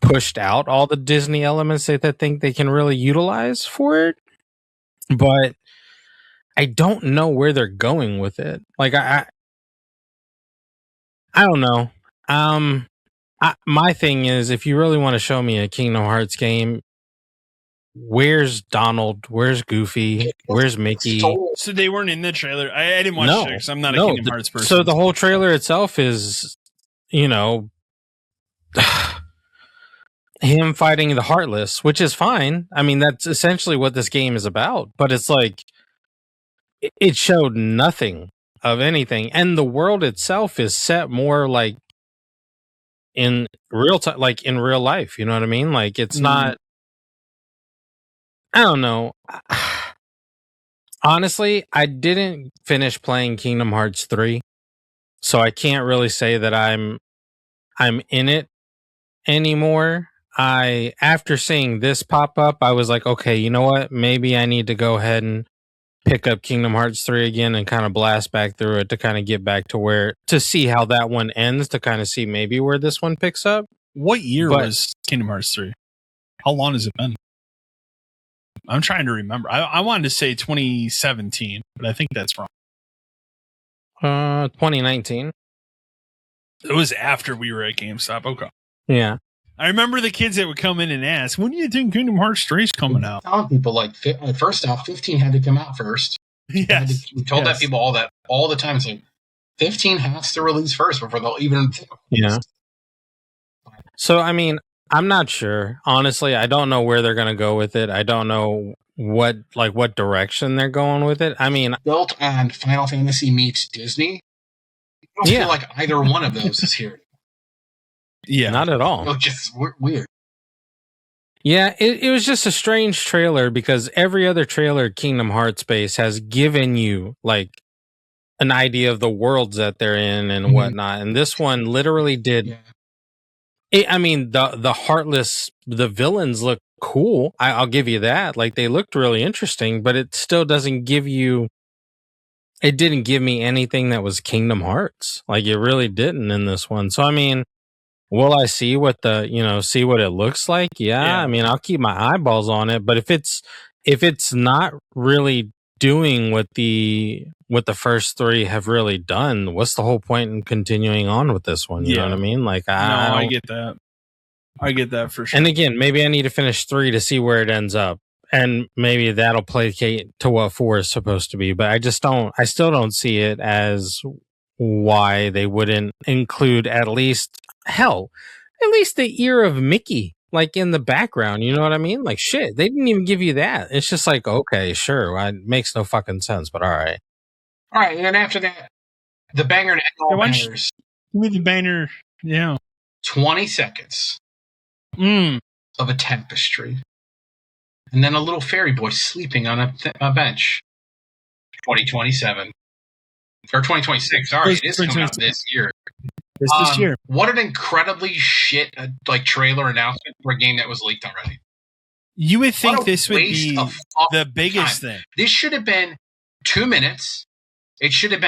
pushed out all the Disney elements that they think they can really utilize for it, but I don't know where they're going with it. Like, I don't know. My thing is, if you really want to show me a Kingdom Hearts game, where's Donald? Where's Goofy? Where's Mickey? So they weren't in the trailer. I didn't watch it because I'm not a Kingdom Hearts person. So the whole trailer itself is him fighting the Heartless, which is fine. I mean, that's essentially what this game is about. But it's like it showed nothing of anything, and the world itself is set more like in real time, like in real life. You know what I mean? Like it's not. I don't know. Honestly, I didn't finish playing Kingdom Hearts 3, so I can't really say that I'm in it anymore. After seeing this pop up, I was like, okay, you know what? Maybe I need to go ahead and pick up Kingdom Hearts 3 again and kind of blast back through it to kind of get back to see how that one ends, to kind of see maybe where this one picks up. What year was Kingdom Hearts 3? How long has it been? I'm trying to remember. I wanted to say 2017, but I think that's wrong. 2019. It was after we were at GameStop. Okay. Yeah. I remember the kids that would come in and ask, when do you think Kingdom Hearts 3 is coming out? Telling people, like, first off, 15 had to come out first. Yes. We told that people all the time. It's like, 15 has to release first before they'll even... Yeah. So, I mean, I'm not sure. Honestly, I don't know where they're going to go with it. I don't know what direction they're going with it. I mean... Built on Final Fantasy meets Disney, I don't feel like either one of those is here. Yeah, not at all. It's just weird. Yeah, it was just a strange trailer, because every other trailer Kingdom Hearts base has given you like an idea of the worlds that they're in and whatnot, and this one literally did. Yeah. I mean, the Heartless, the villains look cool. I'll give you that. Like, they looked really interesting, but it still doesn't give you. It didn't give me anything that was Kingdom Hearts. Like, it really didn't in this one. So I mean. Will I see what see what it looks like? Yeah. I mean, I'll keep my eyeballs on it, but if it's not really doing what the first three have really done, what's the whole point in continuing on with this one? You know what I mean? Like, I get that. I get that for sure. And again, maybe I need to finish 3 to see where it ends up, and maybe that'll placate to what 4 is supposed to be. But I still don't see it as why they wouldn't include at least the ear of Mickey, like, in the background. You know what I mean? Like, shit, they didn't even give you that. It's just like, okay, sure, it makes no fucking sense, but all right. And then after that, the banger and all bangers. Give me the banger, 20 seconds of a tapestry, and then a little fairy boy sleeping on a bench. 2027 or 2026. Sorry, it is coming out this year. This year. What an incredibly shit trailer announcement for a game that was leaked already. You would think this would be the biggest thing. This should have been 2 minutes. It should have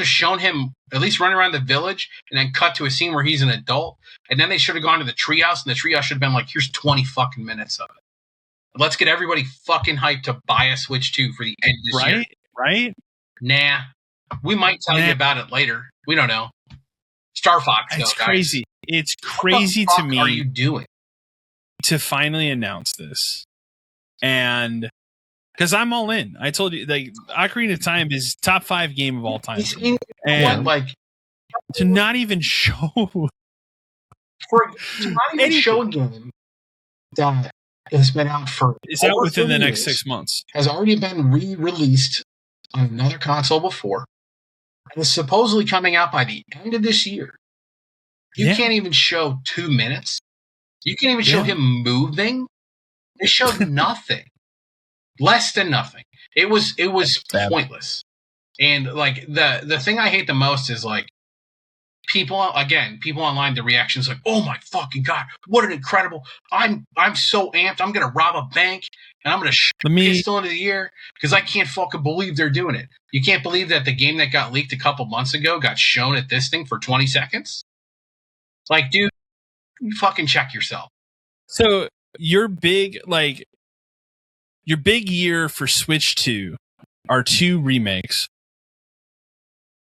shown him at least running around the village, and then cut to a scene where he's an adult. And then they should have gone to the treehouse, and the treehouse should have been like, here's 20 fucking minutes of it. Let's get everybody fucking hyped to buy a Switch 2 for the end of this year. Right? Nah. We might tell you about it later. We don't know. Star Fox, it's crazy. It's crazy to me. What are you doing to finally announce this? And because I'm all in. I told you, like, Ocarina of Time is top 5 game of all time. And to not even show show a game that has been out for is out within the next 6 months, has already been re-released on another console before, and is supposedly coming out by the end of this year. You can't even show 2 minutes. You can't even show him moving. They showed nothing. Less than nothing. It was pointless. And like the thing I hate the most is like people online, the reactions like, oh my fucking god, what an incredible, I'm so amped, I'm gonna rob a bank and I'm gonna shoot a pistol into the air because I can't fucking believe they're doing it. You can't believe that the game that got leaked a couple months ago got shown at this thing for 20 seconds? Like, dude, you fucking check yourself. So your big year for Switch 2 are 2 remakes.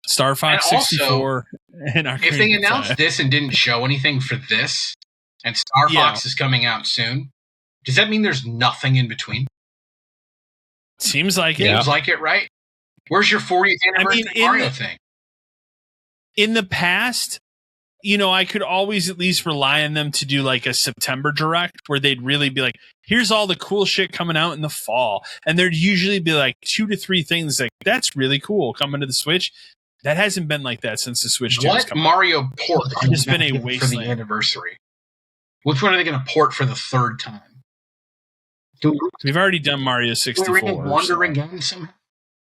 Star Fox 64 and Ocarina if they announced this and didn't show anything for this, and Star Fox is coming out soon, does that mean there's nothing in between? Seems like it. Seems like it, right? Where's your 40th anniversary Mario thing? In the past, I could always at least rely on them to do like a September direct where they'd really be like, here's all the cool shit coming out in the fall. And there'd usually be like 2 to 3 things like, that's really cool coming to the Switch. That hasn't been like that since the Switch 2 has What come out. Mario port It's been a for the wasteland. anniversary? Which one are they going to port for the 3rd time? We've already done Mario 64. Do we remake Wonder again somehow?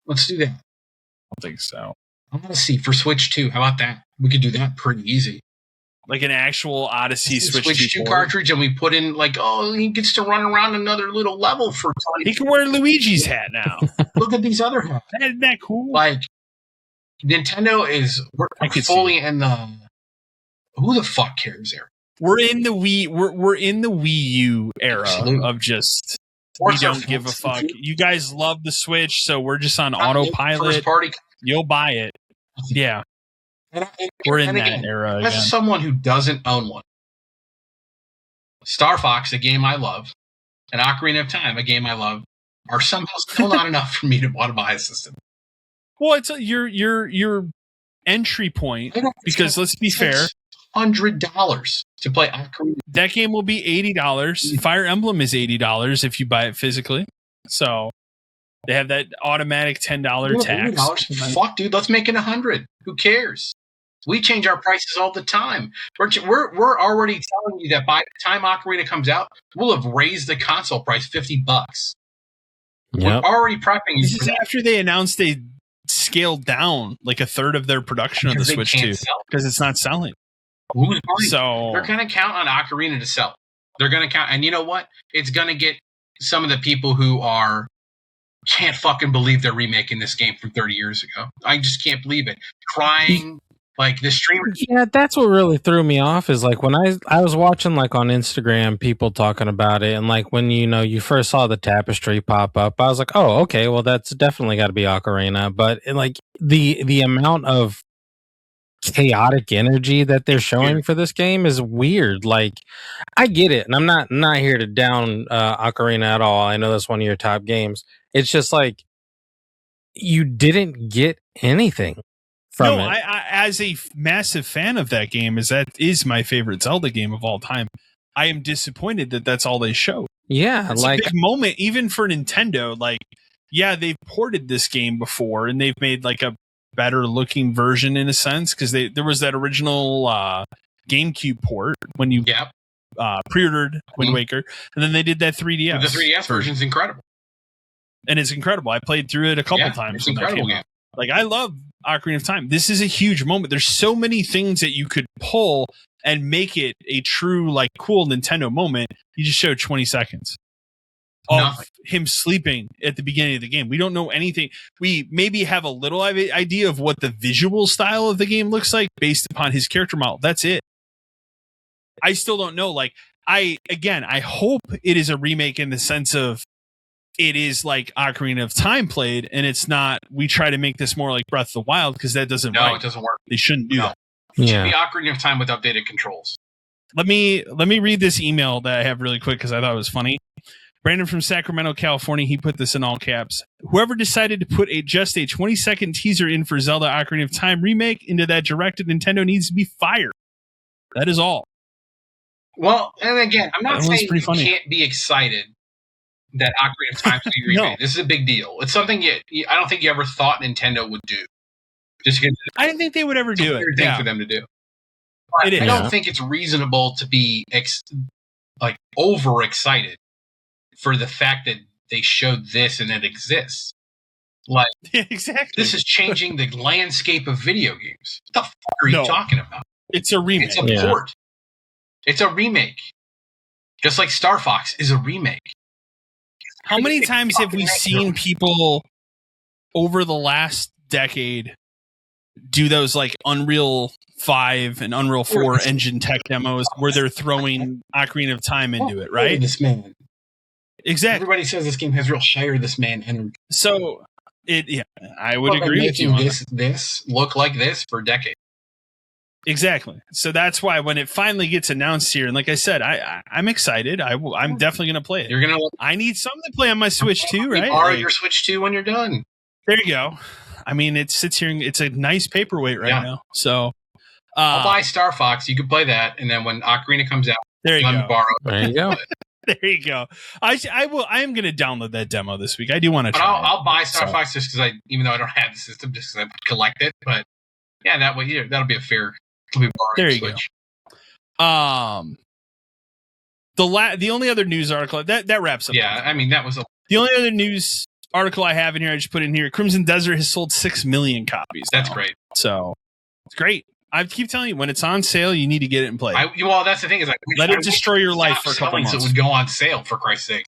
Let's do that. I don't think so. I want to see for Switch 2. How about that? We could do that pretty easy. Like an actual Odyssey Switch 2 cartridge, and we put in like, oh, he gets to run around another little level for 20. He can wear Luigi's hat now. Look at these other hats. Isn't that cool? Like, Nintendo is we're fully in the. Who the fuck cares there? We're in the Wii. We're in the Wii U era of just. We don't give a fuck. You guys love the Switch, so we're just on autopilot. First party. You'll buy it. Yeah. We're in that era again. As someone who doesn't own one, Star Fox, a game I love, and Ocarina of Time, a game I love, are somehow still not enough for me to want to buy a system. Well, it's your entry point, because let's be fair, $100 to play Ocarina. That game will be $80. Fire Emblem is $80 if you buy it physically. So they have that automatic $10 tax. Fuck, dude, let's make it $100. Who cares? We change our prices all the time. We're already telling you that by the time Ocarina comes out, we'll have raised the console price $50. Yep. We're already prepping you. This is after they announced they scaled down like a third of their production of the Switch 2 because it's not selling. So they're going to count on Ocarina to sell. They're going to count, and you know what? It's going to get some of the people who can't fucking believe they're remaking this game from 30 years ago. I just can't believe it. Crying. Like the streamer. Yeah, that's what really threw me off is like when I was watching like on Instagram people talking about it, and like when you first saw the tapestry pop up, I was like, oh, okay, well that's definitely got to be Ocarina. But like the amount of chaotic energy that they're showing for this game is weird. Like I get it, and I'm not here to down Ocarina at all. I know that's one of your top games. It's just like you didn't get anything. No, I as a massive fan of that game, that is my favorite Zelda game of all time. I am disappointed that that's all they showed. Yeah, it's like a big moment, even for Nintendo. Like, yeah, they've ported this game before, and they've made like a better looking version in a sense because there was that original GameCube port when you pre-ordered Wind Waker, and then they did that 3DS. The 3DS version's incredible, and it's incredible. I played through it a couple times. It's incredible game. Like I love Ocarina of Time. This is a huge moment. There's so many things that you could pull and make it a true, like, cool Nintendo moment. You just showed 20 seconds of him sleeping at the beginning of the game. We don't know anything. We maybe have a little idea of what the visual style of the game looks like based upon his character model. That's it. I still don't know. Like, I hope it is a remake in the sense of it is like Ocarina of Time played, and it's not. We try to make this more like Breath of the Wild because that doesn't. No, it doesn't work. They shouldn't do that. It should be Ocarina of Time with updated controls. Let me read this email that I have really quick because I thought it was funny. Brandon from Sacramento, California. He put this in all caps. Whoever decided to put just a 20-second teaser in for Zelda Ocarina of Time remake into that directed Nintendo needs to be fired. That is all. Well, and again, I'm not saying you can't be excited that Ocarina of Time should be remade. No. This is a big deal. It's something I don't think you ever thought Nintendo would do. Just because I didn't think they would ever do it. Thing for them to do. But I don't think it's reasonable to be overexcited for the fact that they showed this and it exists. Like, exactly. This is changing the landscape of video games. What the fuck are you talking about? It's a remake. It's a port. It's a remake. Just like Star Fox is a remake. How many times have we seen people over the last decade do those like Unreal 5 and Unreal 4 engine tech demos where they're throwing Ocarina of Time into it, right? This man. Exactly. Everybody says this game has real hire this man energy. So I would agree with you. This look like this for decades. Exactly. So that's why when it finally gets announced here, and like I said, I'm excited. I'm definitely going to play it. I need something to play on my Switch too, right? Borrow your Switch 2 when you're done. There you go. I mean, it sits here. It's a nice paperweight right now. So I'll buy Star Fox. You can play that, and then when Ocarina comes out, there you go. Borrow. There you go. There you go. I am going to download that demo this week. I do want to try. I'll buy Star Fox just because even though I don't have the system, just because I collect it. But yeah, that way, that'll be a fair. There you go. The only other news article that wraps up. Yeah, I mean that was the only other news article I have in here. I just put in here. Crimson Desert has sold 6 million copies. That's great. So it's great. I keep telling you, when it's on sale, you need to get it and play it. Well, that's the thing is let it destroy your life for a couple months. So it would go on sale, for Christ's sake.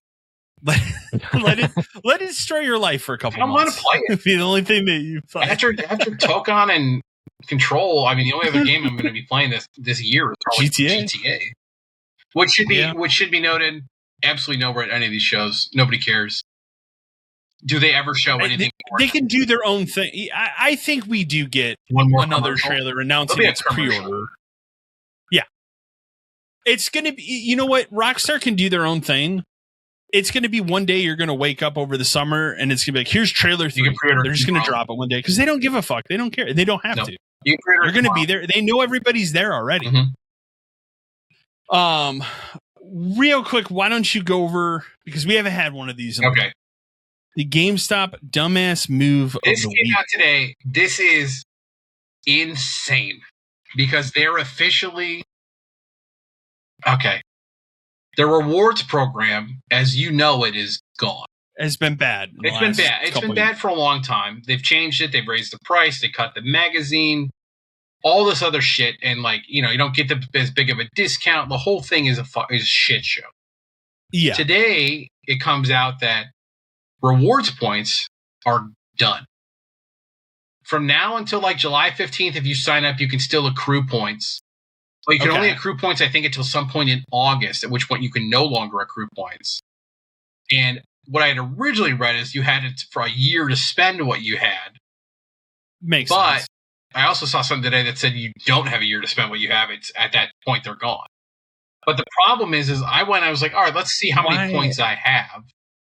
let it destroy your life for a couple months. I don't want to play it. It'd be the only thing that you play. After Tokon and Control, I mean, the only other game I'm going to be playing this year is probably GTA. Which should be noted. Absolutely nowhere at any of these shows. Nobody cares. Do they ever show anything? They can do their own thing. I think we do get another trailer announcing its pre-order. Yeah. It's going to be, you know what? Rockstar can do their own thing. It's going to be one day you're going to wake up over the summer and it's going to be like, here's trailer 3. They're just going to drop it one day because they don't give a fuck. They don't care. They don't have to. They're going to be there. They know everybody's there already. Mm-hmm. Real quick, why don't you go over, because we haven't had one of these. Okay. The GameStop dumbass move of the week. This came out today. This is insane because they're officially okay. The rewards program, as you know, it is gone. It's been bad. It's been bad. It's been bad for a long time. They've changed it. They've raised the price. They cut the magazine. All this other shit, and you don't get as big of a discount. The whole thing is a shit show. Yeah. Today it comes out that rewards points are done. From now until July 15th, if you sign up, you can still accrue points. But you can only accrue points, I think, until some point in August, at which point you can no longer accrue points. And what I had originally read is you had it for a year to spend what you had. Makes sense. But I also saw something today that said you don't have a year to spend what you have. It's at that point they're gone. But the problem is I was like, all right, let's see how many points I have,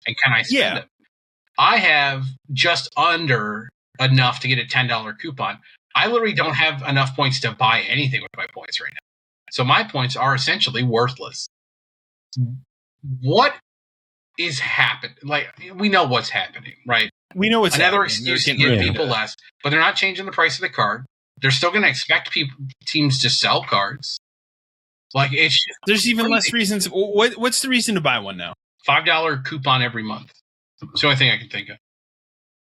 and can I spend them? I have just under enough to get a $10 coupon. I literally don't have enough points to buy anything with my points right now. So my points are essentially worthless. What is happening? We know what's happening, right? We know it's another excuse to give people less, but they're not changing the price of the card. They're still going to expect teams to sell cards. It's just there's even less reasons. What's the reason to buy one now? $5 coupon every month. It's the only thing I can think of.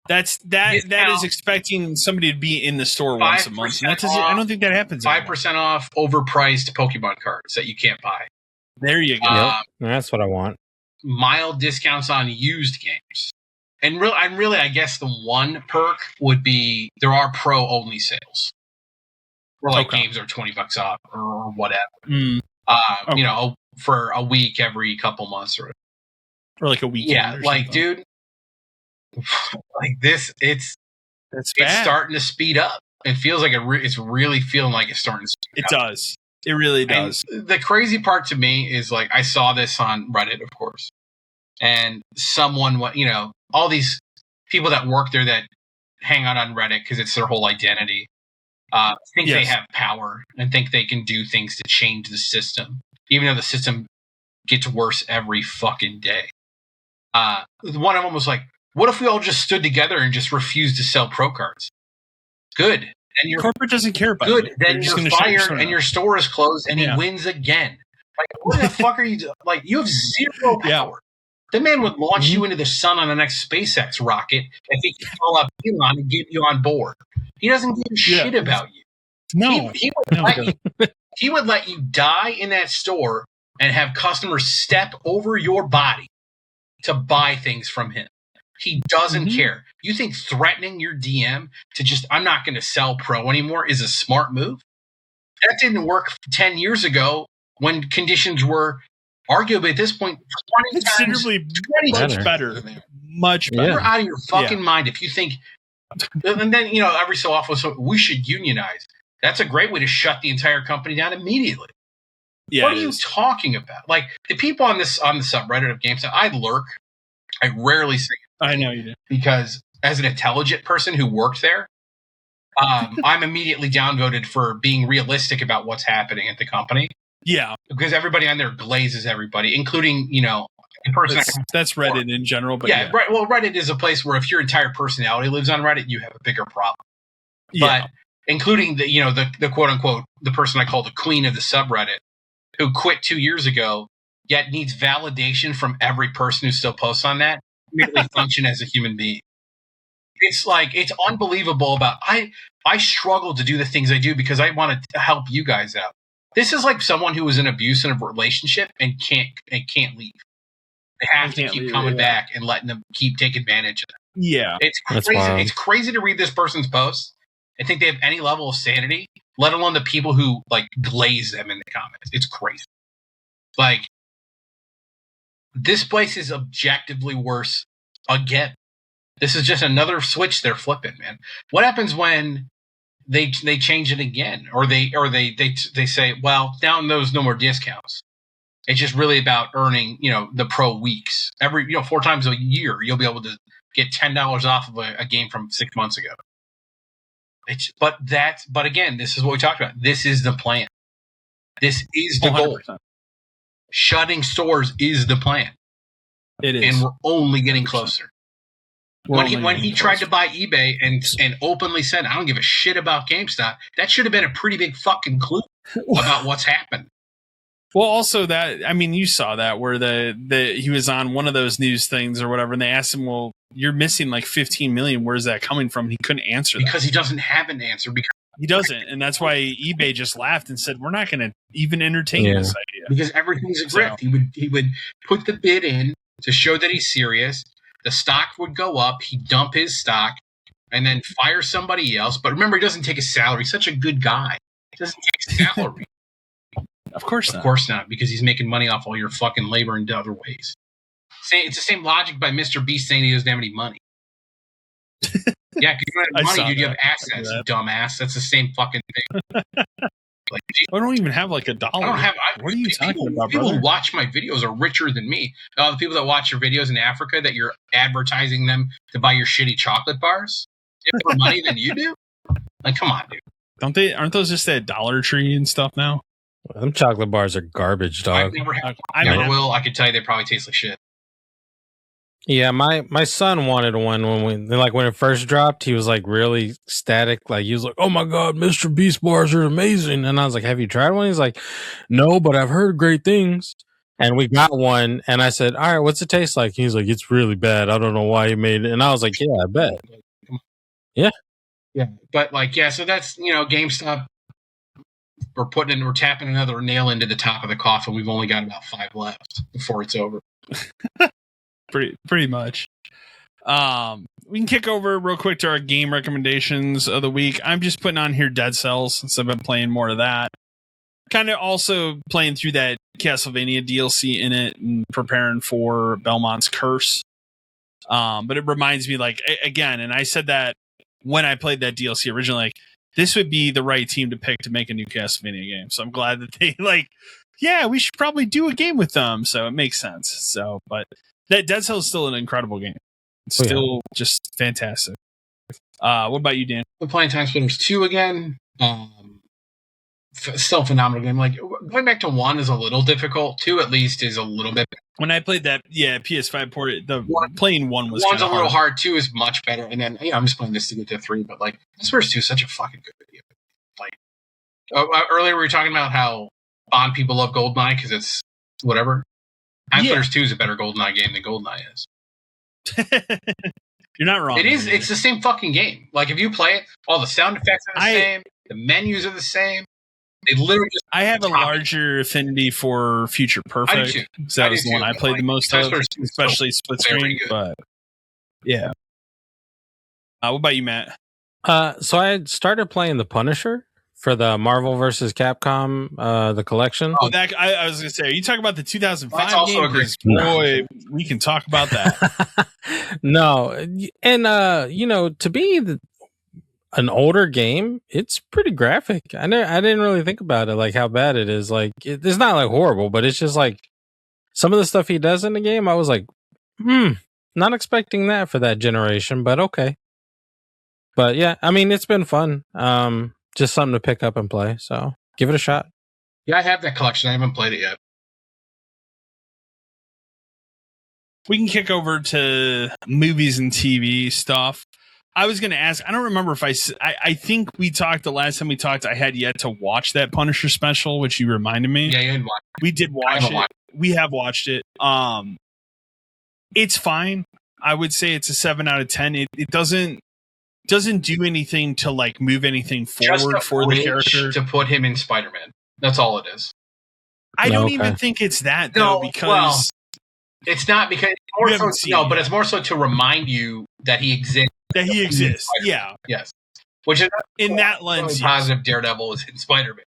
That is expecting somebody to be in the store once a month. I don't think that happens. 5% off overpriced Pokemon cards that you can't buy. There you go. That's what I want. Mild discounts on used games. And I guess the one perk would be there are pro only sales. Where games are $20 off or whatever. For a week every couple months or a weekend. Yeah, dude. It's starting to speed up. It feels like it's really feeling like it's starting to speed up. It does. It really does. And the crazy part to me is I saw this on Reddit, of course, and someone, all these people that work there that hang out on Reddit because it's their whole identity, think they have power and think they can do things to change the system, even though the system gets worse every fucking day. One of them was like, what if we all just stood together and just refused to sell pro cards? Good. And your corporate doesn't care about it. Good. Then you're fired and your store is closed and he wins again. What the fuck are you doing? You have zero power. Yeah. The man would launch you into the sun on the next SpaceX rocket if he could call up Elon and get you on board. He doesn't give a shit about you. No. He would let you die in that store and have customers step over your body to buy things from him. He doesn't care. You think threatening your DM to I'm not going to sell pro anymore is a smart move? That didn't work 10 years ago when conditions were arguably at this point 20 times better. Much better. You're out of your fucking mind if you think. And then, every so often we should unionize. That's a great way to shut the entire company down immediately. Yeah, what are you talking about? The people on the subreddit of GameStop, I lurk. I rarely say it. I know you do. Because as an intelligent person who worked there, I'm immediately downvoted for being realistic about what's happening at the company. Yeah, because everybody on there glazes everybody, including the person. That's Reddit in general, but yeah. Right. Well, Reddit is a place where if your entire personality lives on Reddit, you have a bigger problem. Yeah. But including the quote unquote the person I call the queen of the subreddit, who quit 2 years ago, yet needs validation from every person who still posts on that to immediately function as a human being. It's unbelievable. I struggle to do the things I do because I want to help you guys out. This is like someone who was in abuse in a relationship and can't leave. They have to keep coming back and letting them keep taking advantage of them. Yeah. It's crazy. It's crazy to read this person's posts and think they have any level of sanity, let alone the people who glaze them in the comments. It's crazy. This place is objectively worse again. This is just another switch they're flipping, man. What happens when they change it again, or they say, well, now there's no more discounts. It's just really about earning, the pro weeks. Every 4 times a year, you'll be able to get $10 off of a game from 6 months ago. But again, this is what we talked about. This is the plan. This is the 100%. Goal. Shutting stores is the plan. It is, and we're only getting closer. When he tried to buy eBay and openly said, I don't give a shit about GameStop, that should have been a pretty big fucking clue about what's happened. Well, also you saw that where he was on one of those news things or whatever, and they asked him, well, you're missing like 15 million. Where's that coming from? And he couldn't answer that. Because he doesn't have an answer. He doesn't. And that's why eBay just laughed and said, we're not going to even entertain this idea. Because everything's a grift. He would put the bid in to show that he's serious. The stock would go up. He'd dump his stock and then fire somebody else. But remember, he doesn't take a salary. He's such a good guy. He doesn't take a salary. Of course not. Of course not, because he's making money off all your fucking labor in other ways. It's the same logic by Mr. Beast saying he doesn't have any money. Yeah, because you don't have money, dude. You have assets, you dumbass. That's the same fucking thing. I don't even have like $1. I don't have. What are you talking about, People brother? who watch my videos are richer than me. The people that watch your videos in Africa that you're advertising them to buy your shitty chocolate bars, they have more money than you do. Come on, dude. Aren't those just at Dollar Tree and stuff now? Them chocolate bars are garbage, dog. I never will. I can tell you they probably taste like shit. Yeah, my son wanted one when it first dropped. He was really ecstatic. He was like, "Oh my god, Mr. Beast bars are amazing!" And I was like, "Have you tried one?" He's like, "No, but I've heard great things." And we got one, and I said, "All right, what's it taste like?" He's like, "It's really bad. I don't know why he made it." And I was like, "Yeah, I bet." Yeah. But so that's GameStop. We're tapping another nail into the top of the coffin. We've only got about 5 left before it's over. Pretty much. We can kick over real quick to our game recommendations of the week. I'm just putting on here Dead Cells since I've been playing more of that. Kind of also playing through that Castlevania DLC in it and preparing for Belmont's Curse. But it reminds me again, and I said that when I played that DLC originally, this would be the right team to pick to make a new Castlevania game. So I'm glad that they we should probably do a game with them. So it makes sense. So, but that Dead Cells is still an incredible game. It's still just fantastic. What about you, Dan? We're playing Time Splitters 2 again. Still a phenomenal game. Going back to 1 is a little difficult. 2 at least is a little bit better. When I played that, PS5 port, playing 1 was 1's a little hard. 2 is much better. And then I'm just playing this to get to 3. But Time Splitters 2 is such a fucking good video. Earlier we were talking about how Bond people love GoldenEye because it's whatever. Time Splitters 2 is a better GoldenEye game than GoldenEye is. You're not wrong. It is. It's the same fucking game. If you play it, all the sound effects are the same. The menus are the same. They literally just. I have a larger affinity for Future Perfect. I do too. So that was the one I played the most of, especially split screen. But yeah. What about you, Matt? So I started playing The Punisher for the Marvel vs. Capcom, the collection. Oh, that I was gonna say, are you talking about the 2005 That's also game? a great Boy, we can talk about that. No, and to be an older game, it's pretty graphic. I didn't really think about it, how bad it is. It's not horrible, but it's just some of the stuff he does in the game. I was not expecting that for that generation, but okay. But yeah, I mean, it's been fun. Just something to pick up and play. So give it a shot. Yeah, I have that collection. I haven't played it yet. We can kick over to movies and TV stuff. I was going to ask, I don't remember if I think we talked the last time we talked, I had yet to watch that Punisher special, which you reminded me. Yeah, you didn't watch it. We did watch it. We have watched it. It's fine. I would say it's a 7 out of 10. It doesn't do anything to like move anything forward for the character. To put him in Spider-Man. That's all it is. I don't even think it's that though, because it's not, because but it's more so to remind you that he exists. That he exists. Yeah. Yes. Which is in that lens, positive. Daredevil is in Spider-Man.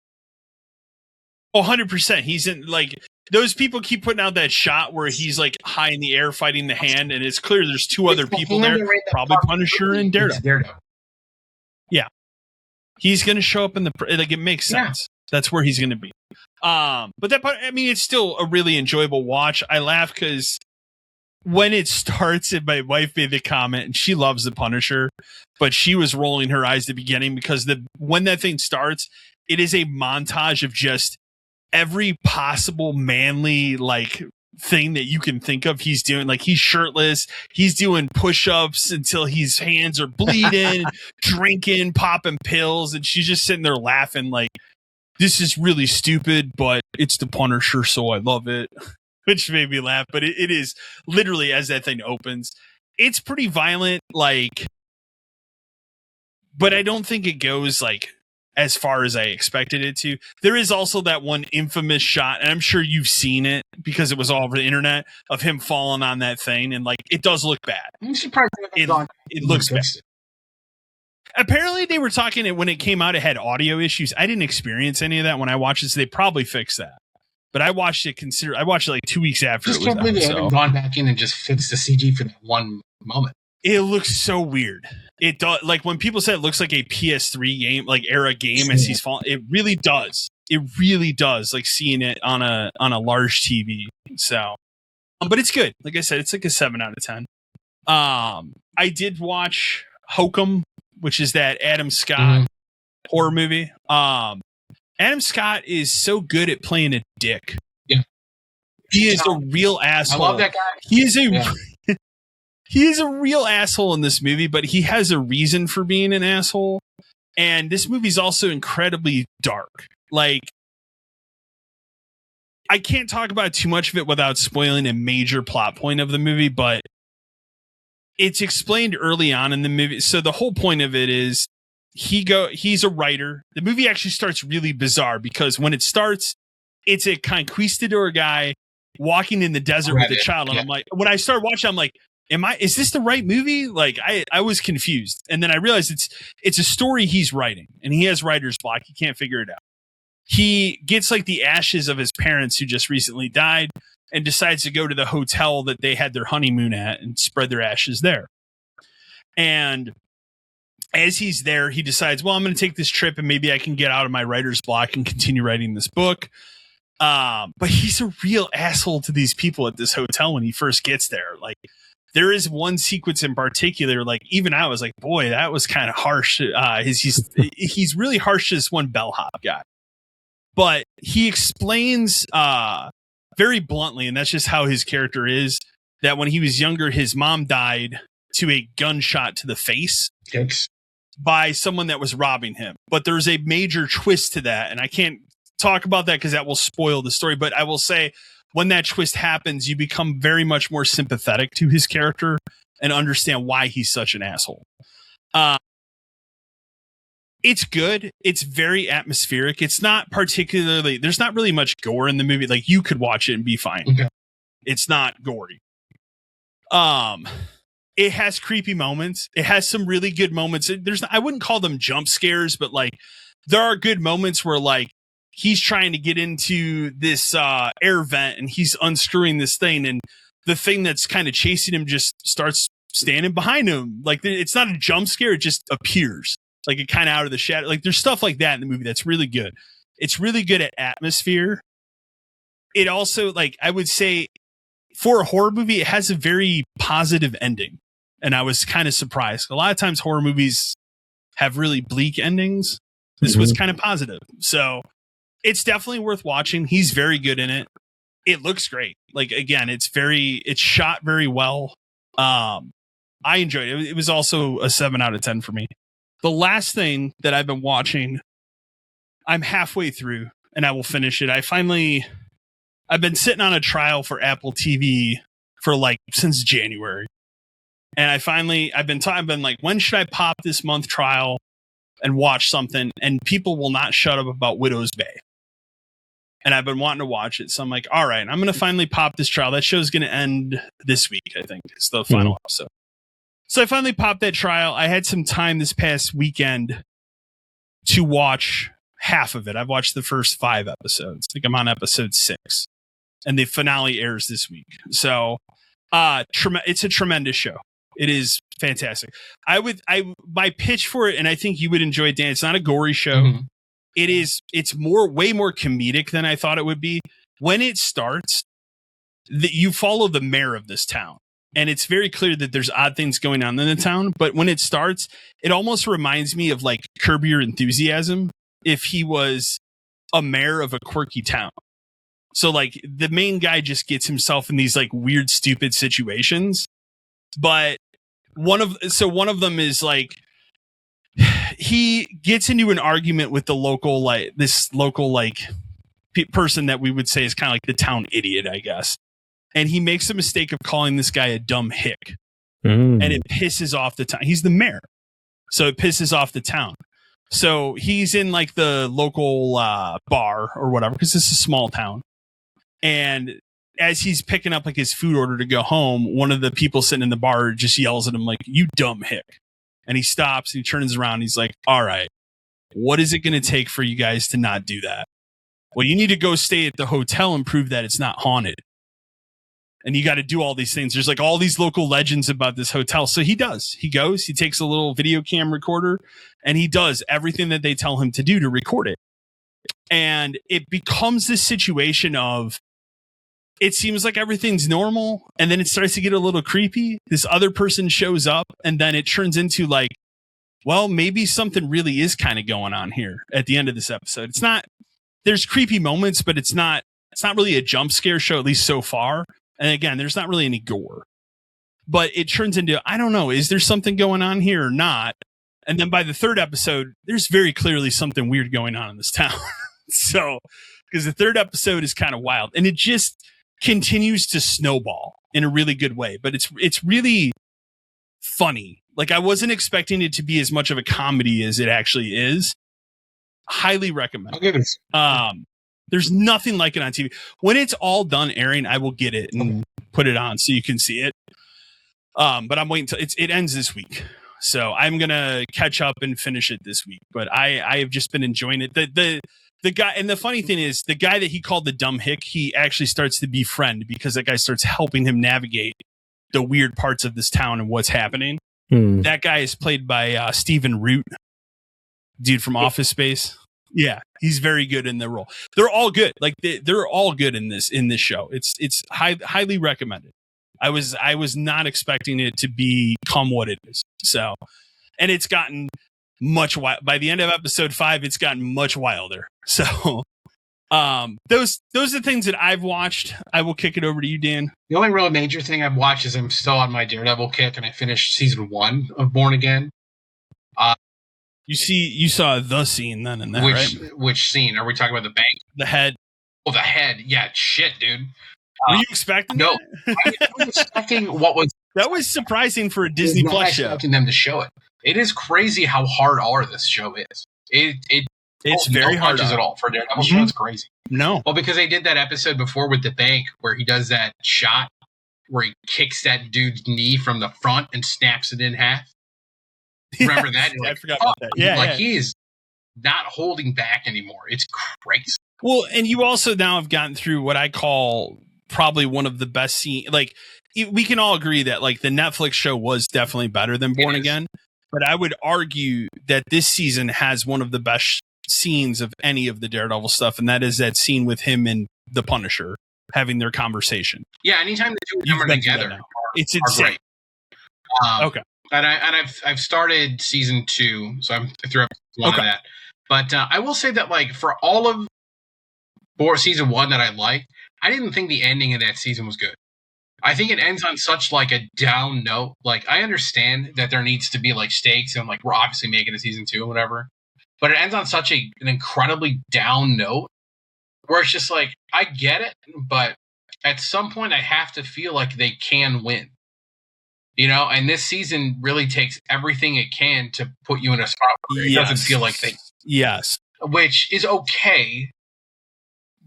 100%. He's in, like, those people keep putting out that shot where he's like high in the air fighting the hand, and it's clear there's two other people there, probably Punisher and Daredevil. Yeah, he's going to show up in the, like, it makes sense. Yeah. That's where he's going to be. But that part, I mean, it's still a really enjoyable watch. I laugh because when it starts, and my wife made the comment, and she loves the Punisher, but she was rolling her eyes at the beginning because when that thing starts, it is a montage of just every possible manly like thing that you can think of. He's doing, like, he's shirtless, he's doing push-ups until his hands are bleeding, drinking, popping pills, and she's just sitting there laughing like, this is really stupid, but it's the Punisher, so I love it. Which made me laugh, but it is literally, as that thing opens, it's pretty violent, like, but I don't think it goes like as far as I expected it to. There is also that one infamous shot, and I'm sure you've seen it because it was all over the internet, of him falling on that thing, and like, it does look bad. I'm surprised it looks bad. Apparently they were talking it when it came out, it had audio issues. I didn't experience any of that when I watched it, so they probably fixed that. But I watched it like 2 weeks after it was out. They haven't gone back in and just fixed the CG for that one moment. It looks so weird. It does, like, when people say it looks like a PS3 game, like era game, as he's falling, it really does. It really does, like seeing it on a large TV. So, but it's good. Like I said, it's like a 7 out of 10. I did watch Hokum, which is that Adam Scott horror movie. Adam Scott is so good at playing a dick. Yeah. He is a real asshole. I love that guy. He is a real asshole in this movie, but he has a reason for being an asshole. And this movie's also incredibly dark. Like, I can't talk about too much of it without spoiling a major plot point of the movie, but it's explained early on in the movie. So the whole point of it is he's a writer. The movie actually starts really bizarre because when it starts, it's a conquistador guy walking in the desert with a child. And I'm like, when I started watching, I'm like, is this the right movie? Like, I was confused. And then I realized it's a story he's writing, and he has writer's block. He can't figure it out. He gets like the ashes of his parents who just recently died and decides to go to the hotel that they had their honeymoon at and spread their ashes there. And as he's there, he decides, well, I'm going to take this trip and maybe I can get out of my writer's block and continue writing this book. But he's a real asshole to these people at this hotel when he first gets there. Like, there is one sequence in particular, like, even I was like, boy, that was kind of harsh. He's really harsh to this one bellhop guy. But he explains very bluntly, and that's just how his character is, that when he was younger, his mom died to a gunshot to the face. Yikes. By someone that was robbing him. But there's a major twist to that, and I can't talk about that because that will spoil the story. But I will say, when that twist happens, you become very much more sympathetic to his character and understand why he's such an asshole. It's good. It's very atmospheric. It's not particularly, there's not really much gore in the movie. Like, you could watch it and be fine. Okay. It's not gory. It has creepy moments. It has some really good moments. I wouldn't call them jump scares, but like, there are good moments where, like, he's trying to get into this air vent and he's unscrewing this thing, and the thing that's kind of chasing him just starts standing behind him. Like, it's not a jump scare. It just appears like it kind of out of the shadow. Like, there's stuff like that in the movie that's really good. It's really good at atmosphere. It also, like, I would say, for a horror movie, it has a very positive ending. And I was kind of surprised. A lot of times horror movies have really bleak endings. This was kind of positive. So it's definitely worth watching. He's very good in it. It looks great. Like, again, it's shot very well. I enjoyed it. It was also a 7 out of 10 for me. The last thing that I've been watching, I'm halfway through and I will finish it. I've been sitting on a trial for Apple TV for since January. And I've been like, when should I pop this month trial and watch something? And people will not shut up about Widow's Bay. And I've been wanting to watch it. So I'm like, all right, I'm going to finally pop this trial. That show's going to end this week, I think. It's the final episode. So I finally popped that trial. I had some time this past weekend to watch half of it. I've watched the first 5 episodes. I think I'm on episode 6. And the finale airs this week. So it's a tremendous show. It is fantastic. My pitch for it, and I think you would enjoy it, Dan. It's not a gory show. Mm-hmm. It's way more comedic than I thought it would be. When it starts, you follow the mayor of this town. And it's very clear that there's odd things going on in the town. But when it starts, it almost reminds me of Curb Your Enthusiasm if he was a mayor of a quirky town. So the main guy just gets himself in these weird, stupid situations. But one of them is he gets into an argument with the local person that we would say is kind of the town idiot, I guess. And he makes the mistake of calling this guy a dumb hick. And it pisses off the town. He's the mayor. So it pisses off the town. So he's in the local bar or whatever, because this is a small town. And as he's picking up his food order to go home, one of the people sitting in the bar just yells at him you dumb hick. And he stops, he turns around, he's like, all right, what is it going to take for you guys to not do that? Well, you need to go stay at the hotel and prove that it's not haunted. And you got to do all these things. There's all these local legends about this hotel. So he does. He goes, he takes a little video cam recorder, and he does everything that they tell him to do to record it. And it becomes this situation of, it seems like everything's normal, and then it starts to get a little creepy. This other person shows up, and then it turns into well, maybe something really is kind of going on here at the end of this episode. It's not, there's creepy moments, but it's not really a jump scare show, at least so far. And again, there's not really any gore, but it turns into, I don't know, is there something going on here or not? And then by the 3rd episode, there's very clearly something weird going on in this town. So, because the 3rd episode is kind of wild, and it just continues to snowball in a really good way, but it's really funny. I wasn't expecting it to be as much of a comedy as it actually is. Highly recommend. I'll give it. There's nothing like it on TV. When it's all done airing, I will get it and put it on so you can see it. But I'm waiting till it ends this week. So I'm gonna catch up and finish it this week. But I have just been enjoying it. The guy, and the funny thing is, the guy that he called the dumb hick, he actually starts to befriend because that guy starts helping him navigate the weird parts of this town and what's happening. That guy is played by Stephen Root, dude from Office Space. Yeah, he's very good in the role. They're all good. They're all good in this show. It's highly recommended. I was not expecting it to become what it is. So, and it's gotten much wild. By the end of episode 5, it's gotten much wilder. So, those are the things that I've watched. I will kick it over to you, Dan. The only real major thing I've watched is I'm still on my Daredevil kick, and I finished season 1 of Born Again. You saw the scene then in that, right? Which scene? Are we talking about the bank? The head. Oh, the head. Yeah, shit, dude. Were you expecting no, that? I was expecting what was... That was surprising for a Disney Plus show. I was expecting them to show it. It is crazy how hard R this show is. It's very hard at all for a Daredevil show. It's crazy. No. Well, because they did that episode before with the bank where he does that shot where he kicks that dude's knee from the front and snaps it in half. Remember that? I forgot about that. Yeah, he is not holding back anymore. It's crazy. Well, and you also now have gotten through what I call probably one of the best scenes. We can all agree that the Netflix show was definitely better than Born Again, but I would argue that this season has one of the best scenes of any of the Daredevil stuff, and that is that scene with him and the Punisher having their conversation. Yeah, anytime the two of them are together, it's insane. Okay. and I've started season 2, so I'm through one of that. But I will say that like for all of season 1 that I liked, I didn't think the ending of that season was good. I think it ends on such like a down note. Like I understand that there needs to be like stakes and like we're obviously making a season 2 or whatever, but it ends on such an incredibly down note where it's just like I get it, but at some point I have to feel like they can win. You know, and this season really takes everything it can to put you in a spot where it doesn't feel like they. Yes. Which is okay,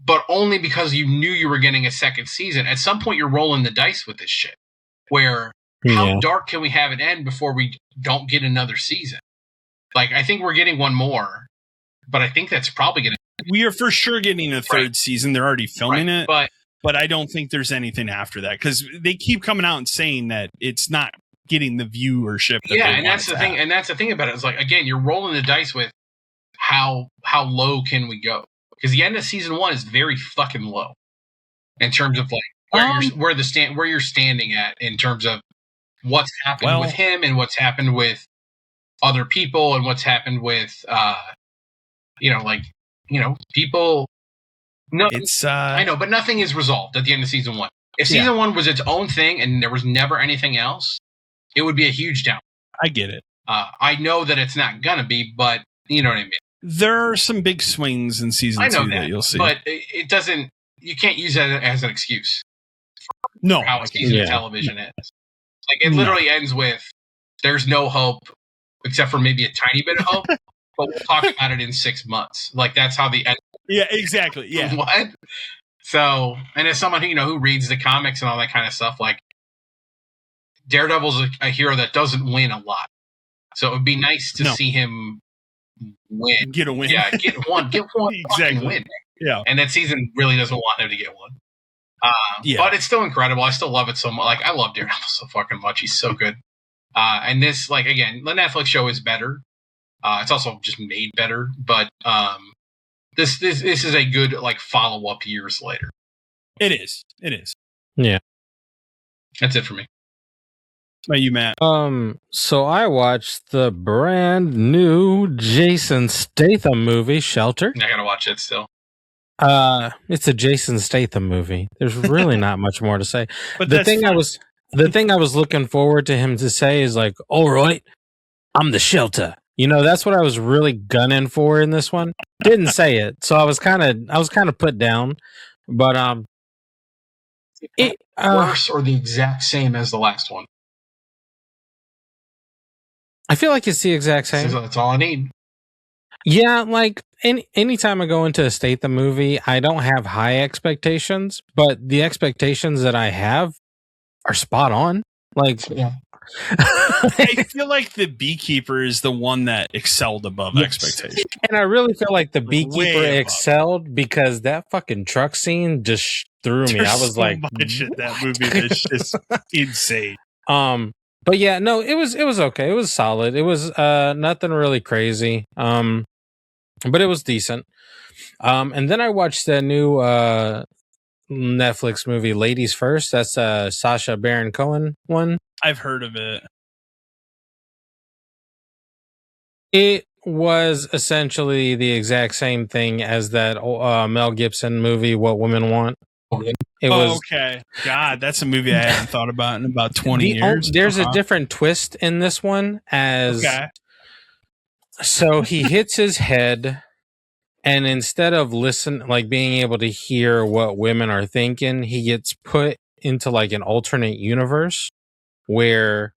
but only because you knew you were getting a second season. At some point, you're rolling the dice with this shit. Where, how dark can we have it end before we don't get another season? Like, I think we're getting one more, but I think that's probably going to. We are for sure getting a third season. They're already filming it. But I don't think there's anything after that because they keep coming out and saying that it's not getting the viewership. And that's the thing. And that's the thing about it. It's like, again, you're rolling the dice with how low can we go? Because the end of season 1 is very fucking low in terms of like where you're standing at in terms of what's happened with him and what's happened with other people and what's happened with people. No, I know, but nothing is resolved at the end of season 1. If season 1 was its own thing and there was never anything else, it would be a huge down. I get it. I know that it's not gonna be, but you know what I mean. There are some big swings in season 2 that you'll see, but it doesn't. You can't use that as an excuse. No, how a season of television is. Like it literally ends with there's no hope except for maybe a tiny bit of hope. But we'll talk about it in 6 months. Like that's how the end. Yeah, exactly. Yeah. What? So, and as someone who reads the comics and all that kind of stuff, like Daredevil's a hero that doesn't win a lot. So it would be nice to see him win. Get a win. Yeah, get one. Exactly. Win. Yeah. And that season really doesn't want him to get one. But it's still incredible. I still love it so much. Like I love Daredevil so fucking much. He's so good. And this, like, again, the Netflix show is better. It's also just made better, but this is a good like follow up years later. It is. Yeah. That's it for me. How about you, Matt? So I watched the brand new Jason Statham movie, Shelter. I gotta watch it still. It's a Jason Statham movie. There's really not much more to say. But the thing I was looking forward to him to say is like, "All right, I'm the Shelter." You know, that's what I was really gunning for in this one. Didn't say it, so I was kind of put down. But worse or the exact same as the last one. I feel like it's the exact same. That's all I need. Yeah, like anytime I go into a Statham movie, I don't have high expectations, but the expectations that I have are spot on. Like, yeah. I feel like the Beekeeper is the one that excelled above expectations. And I really feel like the Beekeeper excelled because that fucking truck scene just threw me. There's I was so like, much in that movie that's just insane. But yeah, no, it was okay. It was solid. It was nothing really crazy. But it was decent. And then I watched the new Netflix movie Ladies First. That's Sacha Baron Cohen one. I've heard of it. It was essentially the exact same thing as that Mel Gibson movie, What Women Want. It was okay. God, that's a movie I haven't thought about in about 20 years. There's a different twist in this one so he hits his head, and instead of being able to hear what women are thinking, he gets put into like an alternate universe where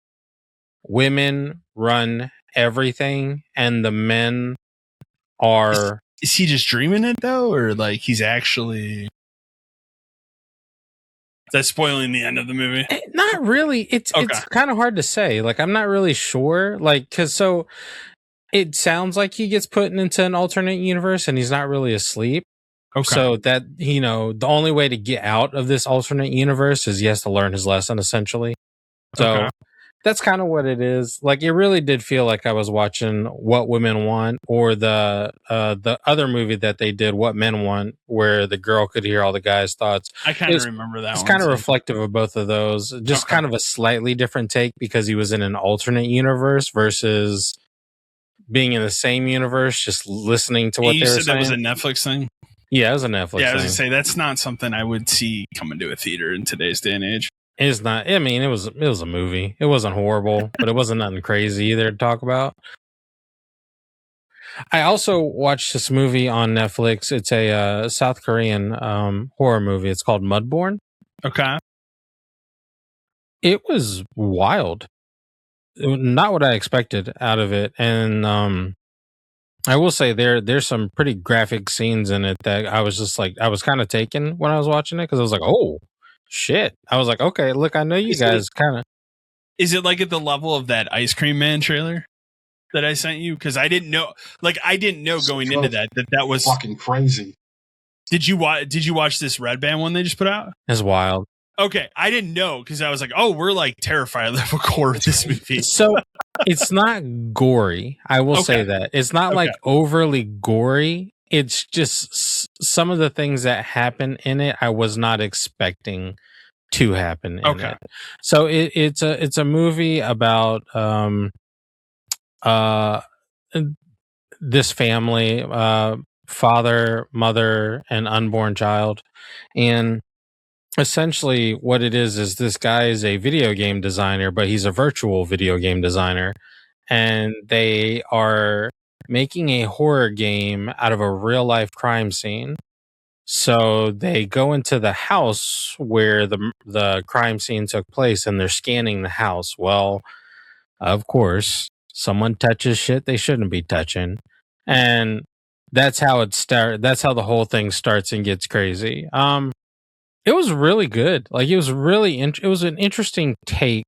women run everything and the men are. Is he just dreaming it though, or like he's actually? That's spoiling the end of the movie. Not really. It's kind of hard to say. Like I'm not really sure. Like it sounds like he gets put into an alternate universe and he's not really asleep. Okay. So that the only way to get out of this alternate universe is he has to learn his lesson essentially. So That's kind of what it is. Like, it really did feel like I was watching What Women Want, or the other movie that they did, What Men Want, where the girl could hear all the guys' thoughts. I kind of remember that It's one. kind of too. reflective of both of those. Just kind of a slightly different take because he was in an alternate universe versus being in the same universe, just listening to what you they were said saying. That was a Netflix thing? Yeah, it was a Netflix Yeah, I was thing. going to say, that's not something I would see coming to a theater in today's day and age. It's not. I mean, it was a movie. It wasn't horrible, but it wasn't nothing crazy either to talk about. I also watched this movie on Netflix. It's a South Korean horror movie. It's called Mudbourne. Okay. It was wild. Not what I expected out of it, and I will say there's some pretty graphic scenes in it that I was just like, I was kind of taken when I was watching it because I was like, oh shit. I was like, okay, look, I know you guys kind of. Is it like at the level of that Ice Cream Man trailer that I sent you? Because I didn't know, going into that was fucking crazy. Did you watch this Red Band one they just put out? It's wild. Okay, I didn't know because I was like, oh, we're like terrified level core with this movie. So it's not gory. I will say that it's not like overly gory. It's just some of the things that happen in it I was not expecting to happen in it. So it's a movie about this family, father, mother, and unborn child, and essentially what it is this guy is a video game designer, but he's a virtual video game designer, and they are making a horror game out of a real life crime scene. So they go into the house where the crime scene took place, and they're scanning the house. Well, of course, someone touches shit they shouldn't be touching, and that's how that's how the whole thing starts and gets crazy. It was really good. Like, it was really it was an interesting take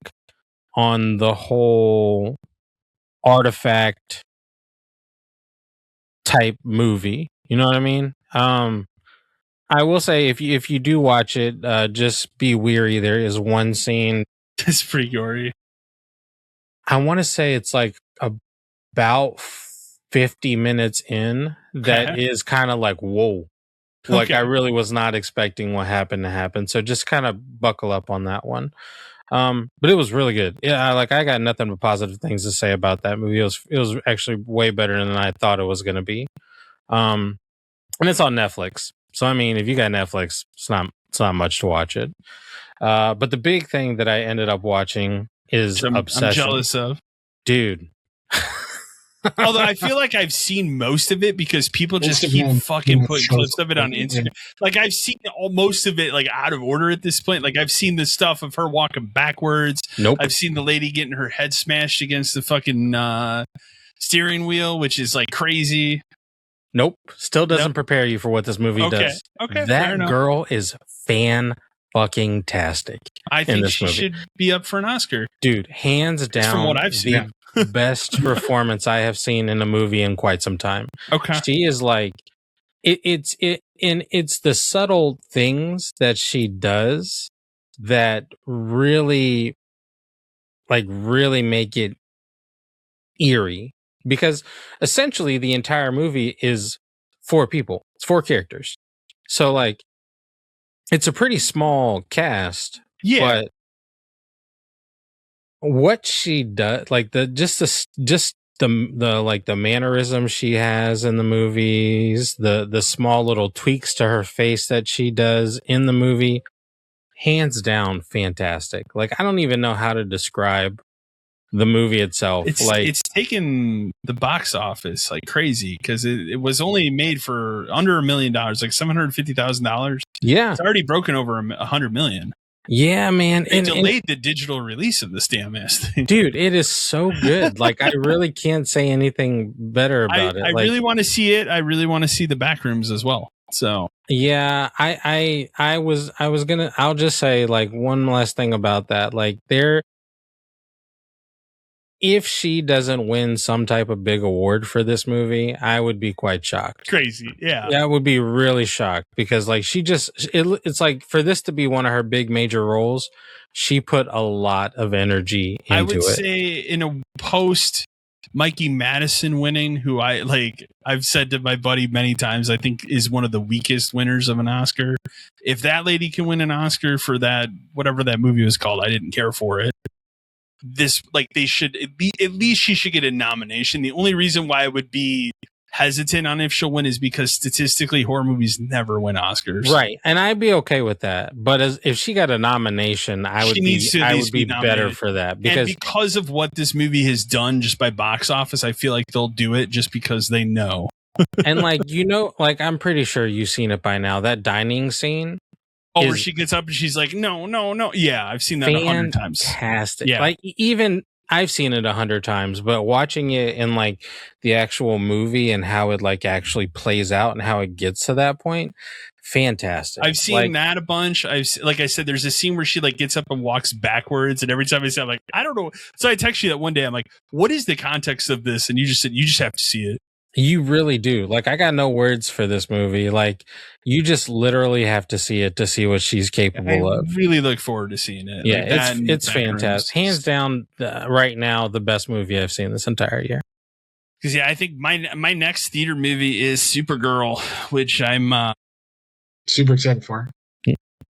on the whole artifact type movie. You know what I mean? I will say, if you do watch it, just be weary. There is one scene. It's pretty gory. I want to say it's like about 50 minutes in that is kind of like, whoa. Like, I really was not expecting what happened to happen. So just kind of buckle up on that one. But it was really good. Yeah, I got nothing but positive things to say about that movie. It was actually way better than I thought it was going to be. And it's on Netflix. So I mean, if you got Netflix, it's not much to watch it. But the big thing that I ended up watching is Obsession. I'm jealous of. Dude. Although I feel like I've seen most of it because people just keep fucking putting clips of it on Instagram. Like, I've seen most of it like out of order at this point. Like, I've seen the stuff of her walking backwards. Nope. I've seen the lady getting her head smashed against the fucking steering wheel, which is like crazy. Nope. Still doesn't prepare you for what this movie does. Okay. That girl is fucking tastic. I think she should be up for an Oscar. Dude, hands down, from what I've seen. Best performance I have seen in a movie in quite some time. Okay. She is like, it's the subtle things that she does that really make it eerie, because essentially the entire movie is 4 people. It's 4 characters. So like, it's a pretty small cast. Yeah. But what she does, like the like the mannerisms she has in the movies, the small little tweaks to her face that she does in the movie, hands down fantastic. Like, I don't even know how to describe the movie itself. It's taken the box office like crazy because it was only made for under $1 million, like $750,000. Yeah, it's already broken over $100 million. Yeah, man. They delayed the digital release of this damn ass thing. Dude, it is so good. Like, I really can't say anything better about it. I really want to see it. I really want to see the back rooms as well. So yeah, I'll just say like one last thing about that. Like, if she doesn't win some type of big award for this movie, I would be quite shocked. Crazy, yeah. I would be really shocked because like it's like for this to be one of her big major roles, she put a lot of energy into it. I would say in a post Mikey Madison winning, who I've said to my buddy many times, I think is one of the weakest winners of an Oscar. If that lady can win an Oscar for that, whatever that movie was called, I didn't care for it. This, they should at least she should get a nomination. The only reason why I would be hesitant on if she'll win is because statistically horror movies never win Oscars. Right. And I'd be okay with that. But if she got a nomination, I would be better for that. Because of what this movie has done just by box office, I feel like they'll do it just because they know. And I'm pretty sure you've seen it by now. That dining scene. Where she gets up and she's like, no. Yeah, I've seen that 100 times. Fantastic. Yeah. Like even I've seen it 100 times, but watching it in like the actual movie and how it like actually plays out and how it gets to that point, fantastic. I've seen that a bunch. Like I said, there's a scene where she like gets up and walks backwards, and every time I say, I'm like, I don't know. So I text you that one day. I'm like, what is the context of this? And you just said you just have to see it. You really do. Like, I got no words for this movie. Like, you just literally have to see it to see what she's capable of. I really look forward to seeing it. Yeah, it's fantastic. Hands down, right now, the best movie I've seen this entire year. Because, I think my next theater movie is Supergirl, which I'm super excited for.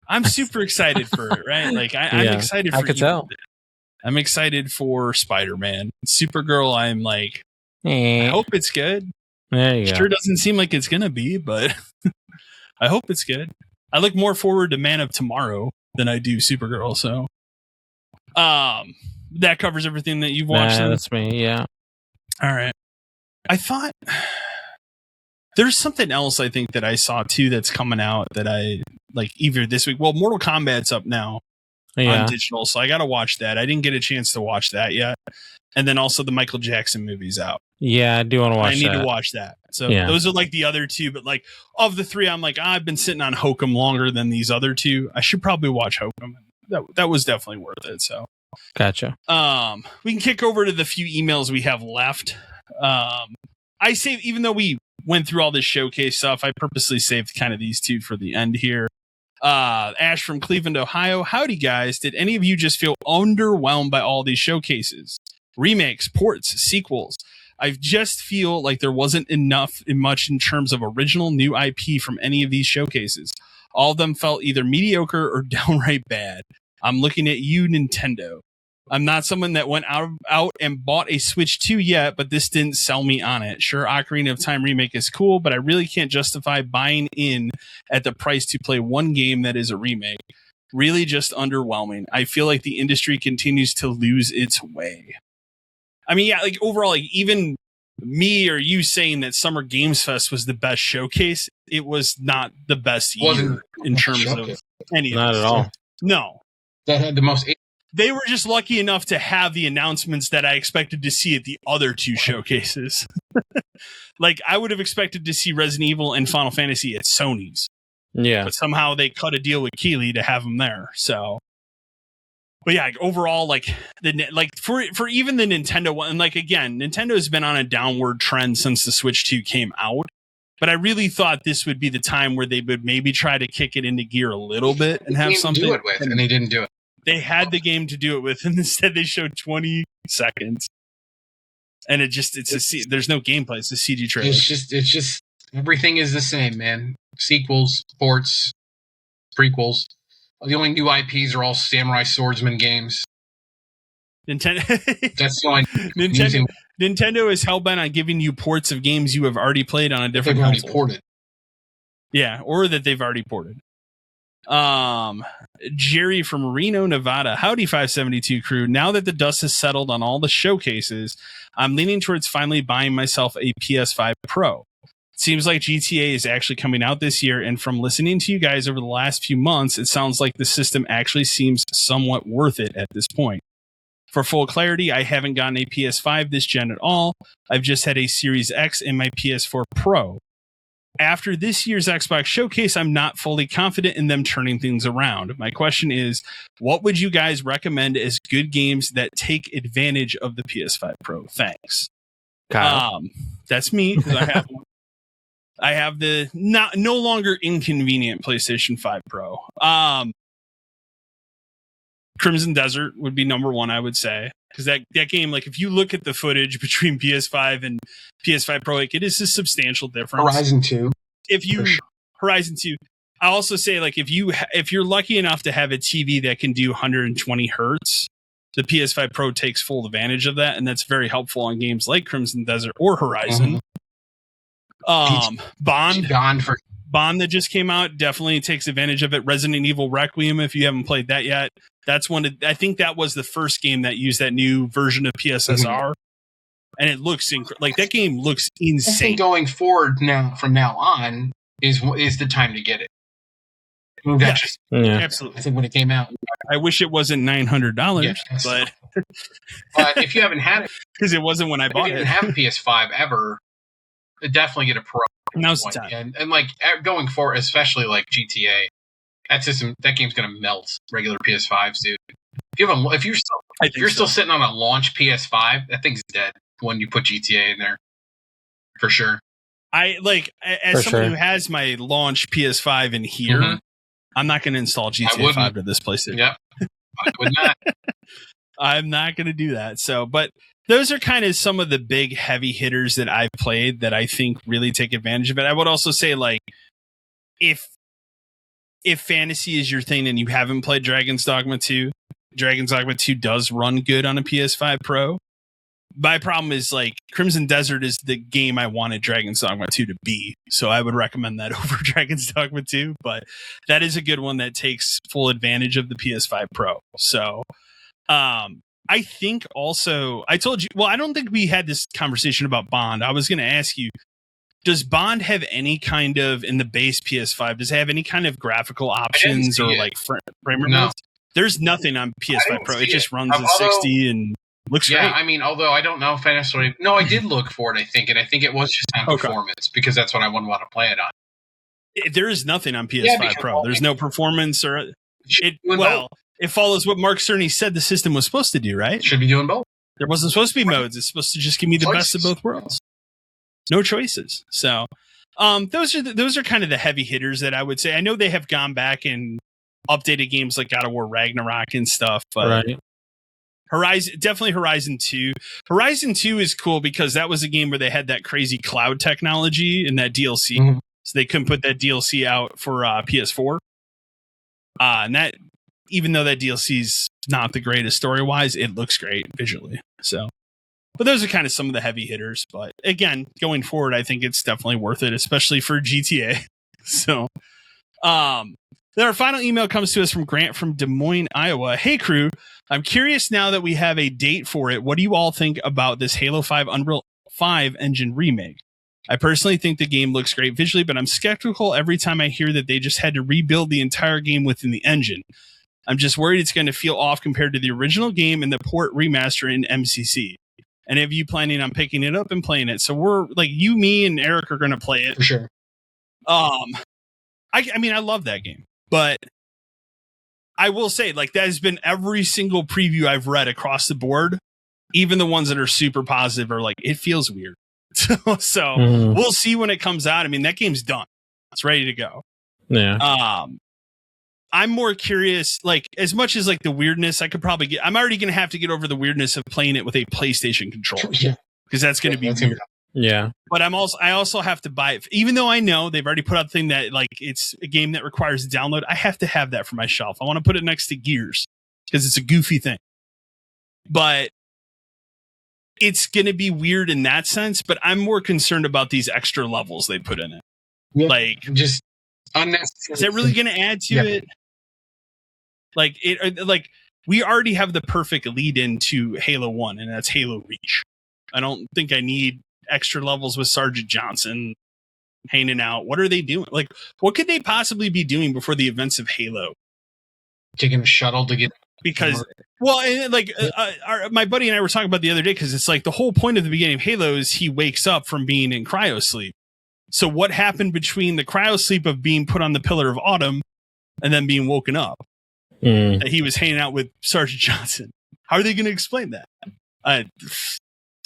I'm super excited for it, right? Like, I'm excited for I could tell. I'm excited for Spider-Man. Supergirl, I'm like, I hope it's good. There you go. Sure doesn't seem like it's gonna be, but I hope it's good. I look more forward to Man of Tomorrow than I do Supergirl. So, that covers everything that you've watched. That's me. Yeah. All right. I thought there's something else I think that I saw too that's coming out that I like either this week. Well, Mortal Kombat's up now on digital, so I got to watch that. I didn't get a chance to watch that yet. And then also the Michael Jackson movie's out. Yeah, I do want to watch that. I need to watch that. So those are like the other two, but like of the three, I'm like, I've been sitting on Hokum longer than these other two. I should probably watch Hokum. That was definitely worth it. So gotcha. We can kick over to the few emails we have left. I saved, even though we went through all this showcase stuff, I purposely saved kind of these two for the end here. Ash from Cleveland, Ohio. Howdy guys. Did any of you just feel underwhelmed by all these showcases? Remakes, ports, sequels. I just feel like there wasn't much in terms of original new IP from any of these showcases. All of them felt either mediocre or downright bad. I'm looking at you, Nintendo. I'm not someone that went out and bought a Switch 2 yet, but this didn't sell me on it. Sure, Ocarina of Time remake is cool, but I really can't justify buying in at the price to play one game that is a remake. Really just underwhelming. I feel like the industry continues to lose its way. I mean, like overall, like even me or you saying that Summer Games Fest was the best showcase, it was not the best year in terms of any. Not at all. No, that had the most. They were just lucky enough to have the announcements that I expected to see at the other two showcases. Like I would have expected to see Resident Evil and Final Fantasy at Sony's. Yeah, but somehow they cut a deal with Keighley to have them there. So. But yeah, like overall, like for even the Nintendo one, and like again, Nintendo has been on a downward trend since the Switch 2 came out. But I really thought this would be the time where they would maybe try to kick it into gear a little bit and have something to do it with, and they didn't do it. They had the game to do it with, and instead they showed 20 seconds, and there's no gameplay. It's a CG trailer. It's just everything is the same, man. Sequels, ports, prequels. The only new IPs are all Samurai Swordsman games. Nintendo. That's the only Nintendo is hellbent on giving you ports of games you have already played on a different console. Already ported. Yeah, or that they've already ported. Jerry from Reno, Nevada. Howdy, 572 crew. Now that the dust has settled on all the showcases, I'm leaning towards finally buying myself a PS5 Pro. Seems like GTA is actually coming out this year, and from listening to you guys over the last few months, it sounds like the system actually seems somewhat worth it at this point. For full clarity, I haven't gotten a PS5 this gen at all. I've just had a Series X and my PS4 Pro. after this year's Xbox showcase, I'm not fully confident in them turning things around. My question is, what would you guys recommend as good games that take advantage of the PS5 Pro? Thanks. Kyle. That's me. I have the no longer inconvenient PlayStation 5 Pro. Crimson Desert would be number one, I would say. Because that game, like, if you look at the footage between PS5 and PS5 Pro, like, it is a substantial difference. Horizon 2. Horizon 2. I also say, like, if you're lucky enough to have a TV that can do 120 hertz, the PS5 Pro takes full advantage of that, and that's very helpful on games like Crimson Desert or Horizon. Bond that just came out definitely takes advantage of it. Resident Evil Requiem, if you haven't played that yet, that's I think that was the first game that used that new version of PSSR, and it looks like that game looks insane. I think going forward from now on is the time to get it. Absolutely. I think when it came out, I wish it wasn't $900, but if you haven't had it, because it wasn't when I bought it. If you didn't have a PS5 ever, definitely get a Pro. Now's the time. And like going forward, especially like GTA, that game's gonna melt regular PS5s, dude. If you're still sitting on a launch PS5, that thing's dead when you put GTA in there, for sure. As someone who has my launch PS5 in here, I'm not going to install GTA 5 to this PlayStation. Yep, I would not. I'm not going to do that. So, but those are kind of some of the big heavy hitters that I've played that I think really take advantage of it. I would also say, like, if fantasy is your thing and you haven't played Dragon's Dogma 2, Dragon's Dogma 2 does run good on a PS5 Pro. My problem is, like, Crimson Desert is the game I wanted Dragon's Dogma 2 to be. So I would recommend that over Dragon's Dogma 2. But that is a good one that takes full advantage of the PS5 Pro. So I think also, I told you, well, I don't think we had this conversation about Bond. I was going to ask you, does Bond have any kind of, in the base PS5, does it have any kind of graphical options or like frame rate? No. There's nothing on PS5 Pro. It just runs at 60 and looks great. I mean, although I don't know if I necessarily... No, I did look for it, I think, and I think it was just on performance, because that's what I wouldn't want to play it on. There is nothing on PS5 Pro. There's no performance or... It follows what Mark Cerny said the system was supposed to do, right? Should be doing both. There wasn't supposed to be modes. It's supposed to just give me the best of both worlds. No choices. So those are kind of the heavy hitters that I would say. I know they have gone back and updated games like God of War Ragnarok and stuff, but Horizon 2. Horizon 2 is cool because that was a game where they had that crazy cloud technology in that DLC. Mm-hmm. So they couldn't put that DLC out for PS4. And that, even though that DLC is not the greatest story-wise, it looks great visually. So, but those are kind of some of the heavy hitters. But again, going forward, I think it's definitely worth it, especially for GTA. So, then our final email comes to us from Grant from Des Moines, Iowa. Hey, crew. I'm curious now that we have a date for it. What do you all think about this Halo 5 Unreal 5 engine remake? I personally think the game looks great visually, but I'm skeptical every time I hear that they just had to rebuild the entire game within the engine. I'm just worried it's going to feel off compared to the original game and the port remaster in MCC. And have you planning on picking it up and playing it? So we're like, you, me, and Eric are going to play it. For sure. I mean, I love that game. But I will say, like, that has been every single preview I've read across the board. Even the ones that are super positive are like, it feels weird. So we'll see when it comes out. I mean, that game's done. It's ready to go. Yeah. I'm more curious, like, as much as like the weirdness, I'm already going to have to get over the weirdness of playing it with a PlayStation controller. Yeah. Because that's going to be weird. Yeah. But I also have to buy it, even though I know they've already put out the thing that, like, it's a game that requires a download. I have to have that for my shelf. I want to put it next to Gears because it's a goofy thing. But it's going to be weird in that sense. But I'm more concerned about these extra levels they put in it. Yeah, like, just unnecessary. Is that really going to add to it? Like we already have the perfect lead into Halo 1, and that's Halo Reach. I don't think I need extra levels with Sergeant Johnson hanging out. What are they doing? Like, what could they possibly be doing before the events of Halo? Taking a shuttle to get... Because, well, and like my buddy and I were talking about the other day, because it's like the whole point of the beginning of Halo is he wakes up from being in cryo sleep. So what happened between the cryosleep of being put on the Pillar of Autumn and then being woken up? That he was hanging out with Sergeant Johnson. How are they going to explain that?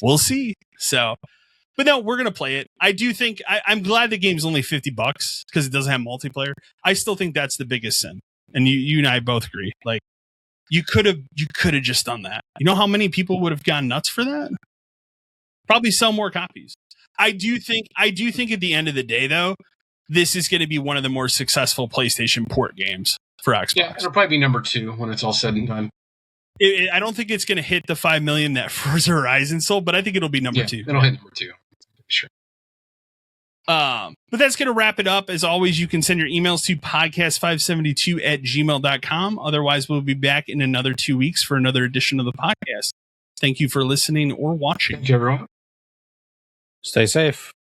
We'll see. So, but no, we're going to play it. I do think I'm glad the game's only $50 because it doesn't have multiplayer. I still think that's the biggest sin. And you and I both agree. Like you could have just done that. You know how many people would have gone nuts for that? Probably sell more copies. I do think at the end of the day though, this is going to be one of the more successful PlayStation port games for Xbox. Yeah, it'll probably be number 2 when it's all said and done. I don't think it's going to hit the 5 million that Forza Horizon sold, but I think it'll be number 2. It'll hit number 2. Sure. But that's going to wrap it up. As always, you can send your emails to podcast572@gmail.com. Otherwise, we'll be back in another 2 weeks for another edition of the podcast. Thank you for listening or watching. Thank you, everyone. Stay safe.